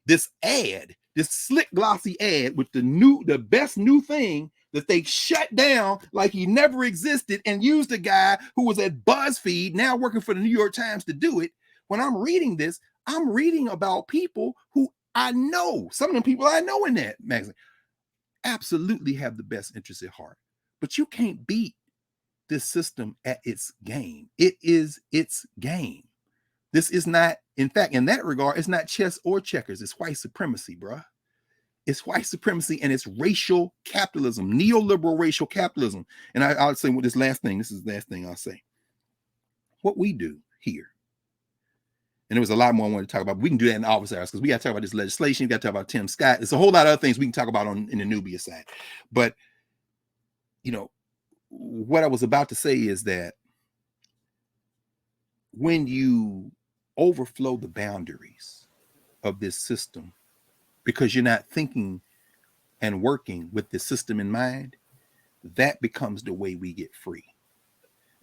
Speaker 1: this ad, this slick glossy ad with the best new thing that they shut down like he never existed, and used a guy who was at BuzzFeed, now working for the New York Times, to do it. When I'm reading this, I'm reading about people who I know, some of the people I know in that magazine. absolutely have the best interests at heart. But you can't beat this system at its game. It is its game. This is not, in fact, in that regard, it's not chess or checkers. It's white supremacy, bruh. It's white supremacy and it's racial capitalism, neoliberal racial capitalism. And I'll say with this last thing, this is the last thing I'll say. What we do here, and there was a lot more I wanted to talk about, but we can do that in office hours because we got to talk about this legislation. We got to talk about Tim Scott. There's a whole lot of other things we can talk about in the Nubia side. But, you know, what I was about to say is that when you overflow the boundaries of this system because you're not thinking and working with the system in mind, that becomes the way we get free.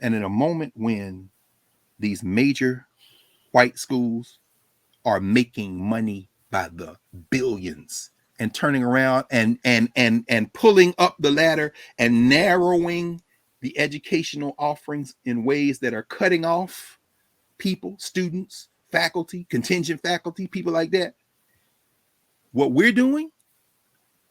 Speaker 1: And in a moment when these major white schools are making money by the billions and turning around and pulling up the ladder and narrowing the educational offerings in ways that are cutting off people, students, faculty, contingent faculty, people like that. What we're doing,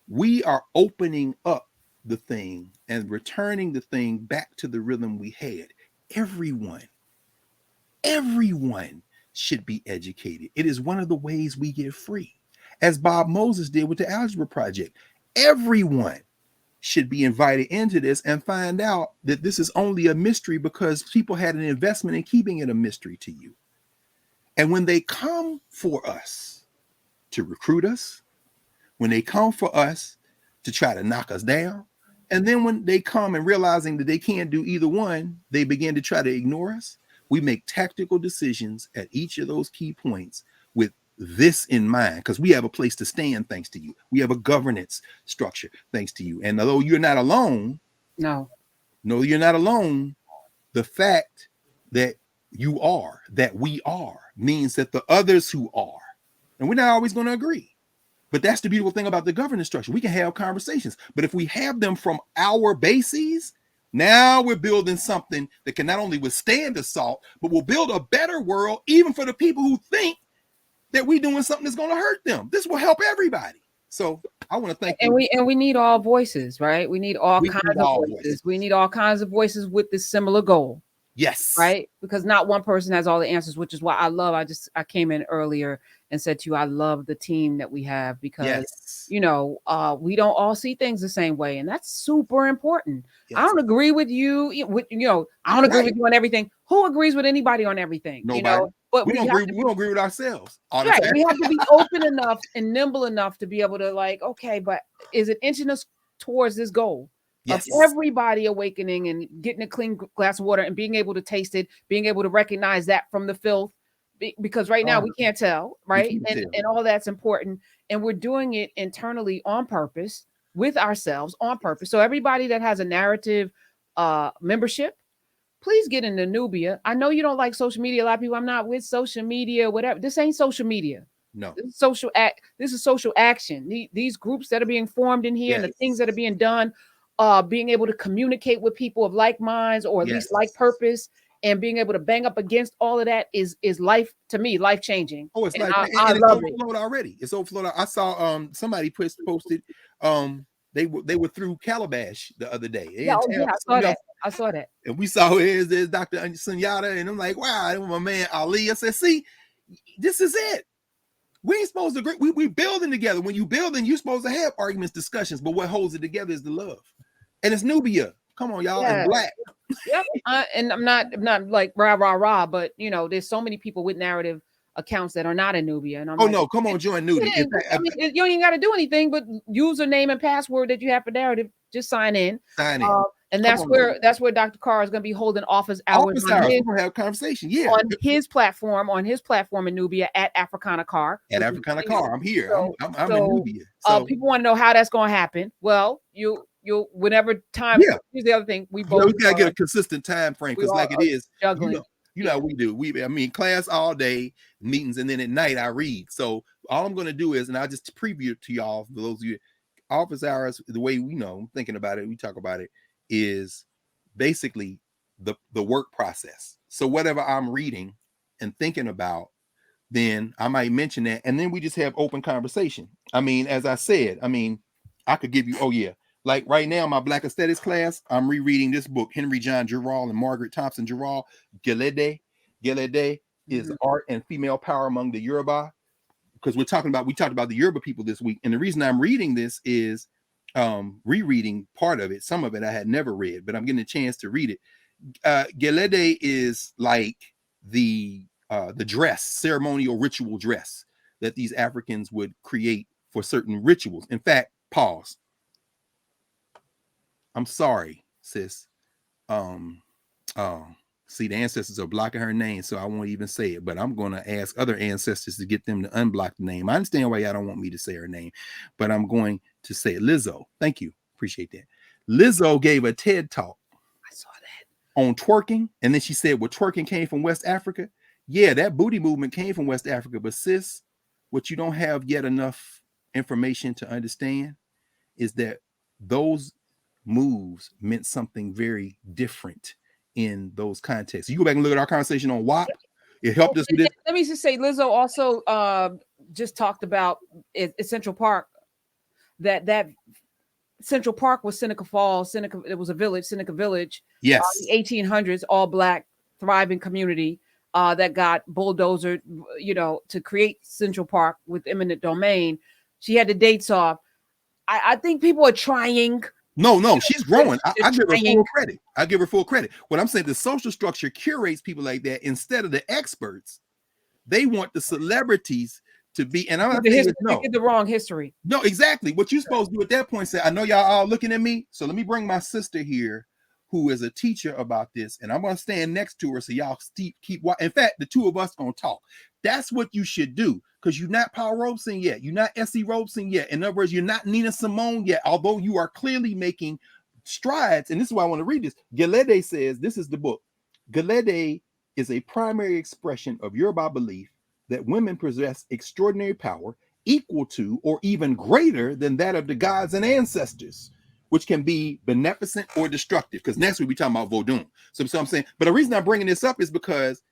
Speaker 1: we are opening up the thing and returning the thing back to the rhythm we had. Everyone should be educated. It is one of the ways we get free. As Bob Moses did with the Algebra Project, everyone should be invited into this and find out that this is only a mystery because people had an investment in keeping it a mystery to you. And when they come for us to recruit us, when they come for us to try to knock us down, and then when they come and realizing that they can't do either one, they begin to try to ignore us. We make tactical decisions at each of those key points with this in mind, because we have a place to stand thanks to you. We have a governance structure thanks to you. And although you're not alone, no, you're not alone. The fact that you are, that we are, means that the others who are, and we're not always going to agree. But that's the beautiful thing about the governance structure. We can have conversations, but if we have them from our bases, now we're building something that can not only withstand assault, but will build a better world, even for the people who think that we're doing something that's going to hurt them. This will help everybody. So I want to thank you.
Speaker 2: And we need all voices, right? We need all kinds of voices. We need all kinds of voices with this similar goal.
Speaker 1: Yes.
Speaker 2: Right? Because not one person has all the answers, which is why I came in earlier and said to you, I love the team that we have because, we don't all see things the same way. And that's super important. Yes. I don't agree with you. I don't agree with you on everything. Who agrees with anybody on everything?
Speaker 1: Nobody. But we don't agree with ourselves.
Speaker 2: Right. We have to be open enough and nimble enough to be able to okay, but is it inching us towards this goal? Yes. Of everybody awakening and getting a clean glass of water and being able to taste it, being able to recognize that from the filth, because right now we can't tell, right? And all that's important. And we're doing it internally on purpose with ourselves on purpose. So everybody that has a narrative membership, please get into Nubia. I know you don't like social media. A lot of people, I'm not with social media, whatever. This ain't social media.
Speaker 1: No.
Speaker 2: This is social action. These groups that are being formed in here and the things that are being done. Being able to communicate with people of like minds or at least like purpose, and being able to bang up against all of that is life to me, life changing.
Speaker 1: Oh, it's like I love it. Already. It's overflowed. I saw somebody posted they were through Calabash the other day.
Speaker 2: I saw that.
Speaker 1: And we saw there's Dr. Sunyata, and I'm like, wow, my man Ali. I said, see, this is it. We ain't supposed to agree. We building together. When you building, you're supposed to have arguments, discussions, but what holds it together is the love. And it's Nubia. Come on, y'all. And Black.
Speaker 2: Yep. And I'm not like rah, but there's so many people with narrative accounts that are not in Nubia. And I'm
Speaker 1: no, come on, join Nubia.
Speaker 2: You don't even got to do anything but username and password that you have for narrative. Just sign in. And that's where Dr. Carr is going to be holding office hours.
Speaker 1: We're gonna have a conversation. Yeah,
Speaker 2: on his platform in Nubia at Africana Carr.
Speaker 1: At Africana Carr, I'm here. I'm in Nubia. So
Speaker 2: people want to know how that's going to happen. Well, you whenever time.
Speaker 1: Yeah.
Speaker 2: Here's the other thing: we both
Speaker 1: gotta get a consistent time frame because, like it is
Speaker 2: juggling.
Speaker 1: You know how we do. Class all day, meetings, and then at night I read. So all I'm going to do is, and I'll just preview it to y'all for those of you. Office hours, the way we know, thinking about it, we talk about it, is basically the work process. So whatever I'm reading and thinking about, then I might mention that, and then we just have open conversation. As I said, I could give you, oh yeah. Like right now, my Black Aesthetics class, I'm rereading this book, Henry John Giral and Margaret Thompson Giral, Gelede. Gelede is art and female power among the Yoruba. Because we talked about the Yoruba people this week. And the reason I'm reading this is rereading part of it. Some of it I had never read, but I'm getting a chance to read it. Gelede is like the dress, ceremonial ritual dress that these Africans would create for certain rituals. In fact, pause. I'm sorry, sis. See, the ancestors are blocking her name, so I won't even say it, but I'm going to ask other ancestors to get them to unblock the name. I understand why y'all don't want me to say her name, but I'm going to say it. Lizzo. Thank you. Appreciate that. Lizzo gave a TED talk.
Speaker 2: I saw that.
Speaker 1: On twerking, and then she said, well, twerking came from West Africa. Yeah, that booty movement came from West Africa, but sis, what you don't have yet enough information to understand is that those moves meant something very different in those contexts. You go back and look at our conversation on WAP. It helped us with this.
Speaker 2: Let me just say, Lizzo also just talked about at Central Park that Central Park was Seneca Falls. It was a village, Seneca Village.
Speaker 1: Yes,
Speaker 2: the 1800s, all Black, thriving community that got bulldozered, to create Central Park with eminent domain. She had the dates off. I think people are trying.
Speaker 1: No, she's growing. I give her full credit. I give her full credit. What I'm saying, the social structure curates people like that instead of the experts. They want the celebrities to be, and I'm not saying no.
Speaker 2: Get the wrong history.
Speaker 1: No, exactly. What you're supposed to do at that point, say, I know y'all all looking at me, so let me bring my sister here, who is a teacher about this, and I'm going to stand next to her so y'all keep. In fact, the two of us going to talk. That's what you should do, because you're not Paul Robeson yet. You're not Essie Robeson yet. In other words, you're not Nina Simone yet, although you are clearly making strides. And this is why I want to read this. Gelede says, this is the book. Gelede is a primary expression of Yoruba belief that women possess extraordinary power equal to or even greater than that of the gods and ancestors, which can be beneficent or destructive. Because next week we talking about Vodun. So I'm saying, but the reason I'm bringing this up is because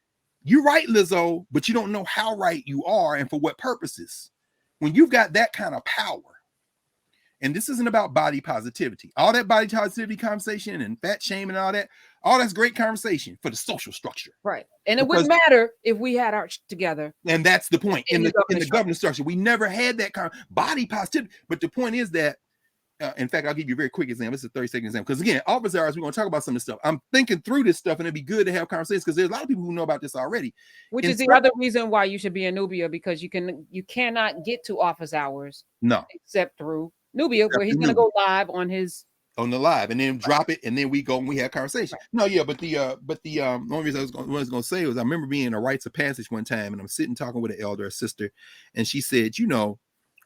Speaker 1: you're right, Lizzo, but you don't know how right you are and for what purposes. When you've got that kind of power, and this isn't about body positivity, all that body positivity conversation and fat shame and all that's great conversation for the social structure.
Speaker 2: Right. And it wouldn't matter if we had our together.
Speaker 1: And that's the point. In the governance structure, we never had that kind of body positivity. But the point is that, in fact, I'll give you a very quick example. This is a 30-second example. Because again, office hours, we're going to talk about some of this stuff. I'm thinking through this stuff, and it'd be good to have conversations because there's a lot of people who know about this already.
Speaker 2: Which is the other reason why you should be in Nubia, because you cannot get to office hours.
Speaker 1: No.
Speaker 2: Except through Nubia, where he's going to go live on the
Speaker 1: live and then drop it, and then we go and we have conversation. Right. No, yeah, but the only reason I was going to say was I remember being in a rites of passage one time, and I'm sitting talking with an elder, a sister, and she said,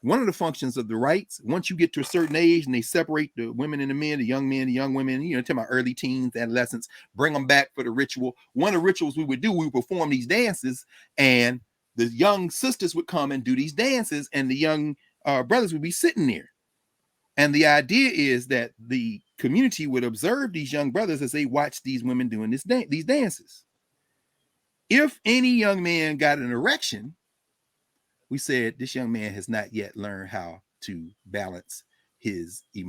Speaker 1: one of the functions of the rites, once you get to a certain age and they separate the women and the men, the young women, to my early teens, adolescents, bring them back for the ritual. One of the rituals we would perform these dances, and the young sisters would come and do these dances, and the young brothers would be sitting there. And the idea is that the community would observe these young brothers as they watch these women doing these dances. If any young man got an erection, we said this young man has not yet learned how to balance his emotions.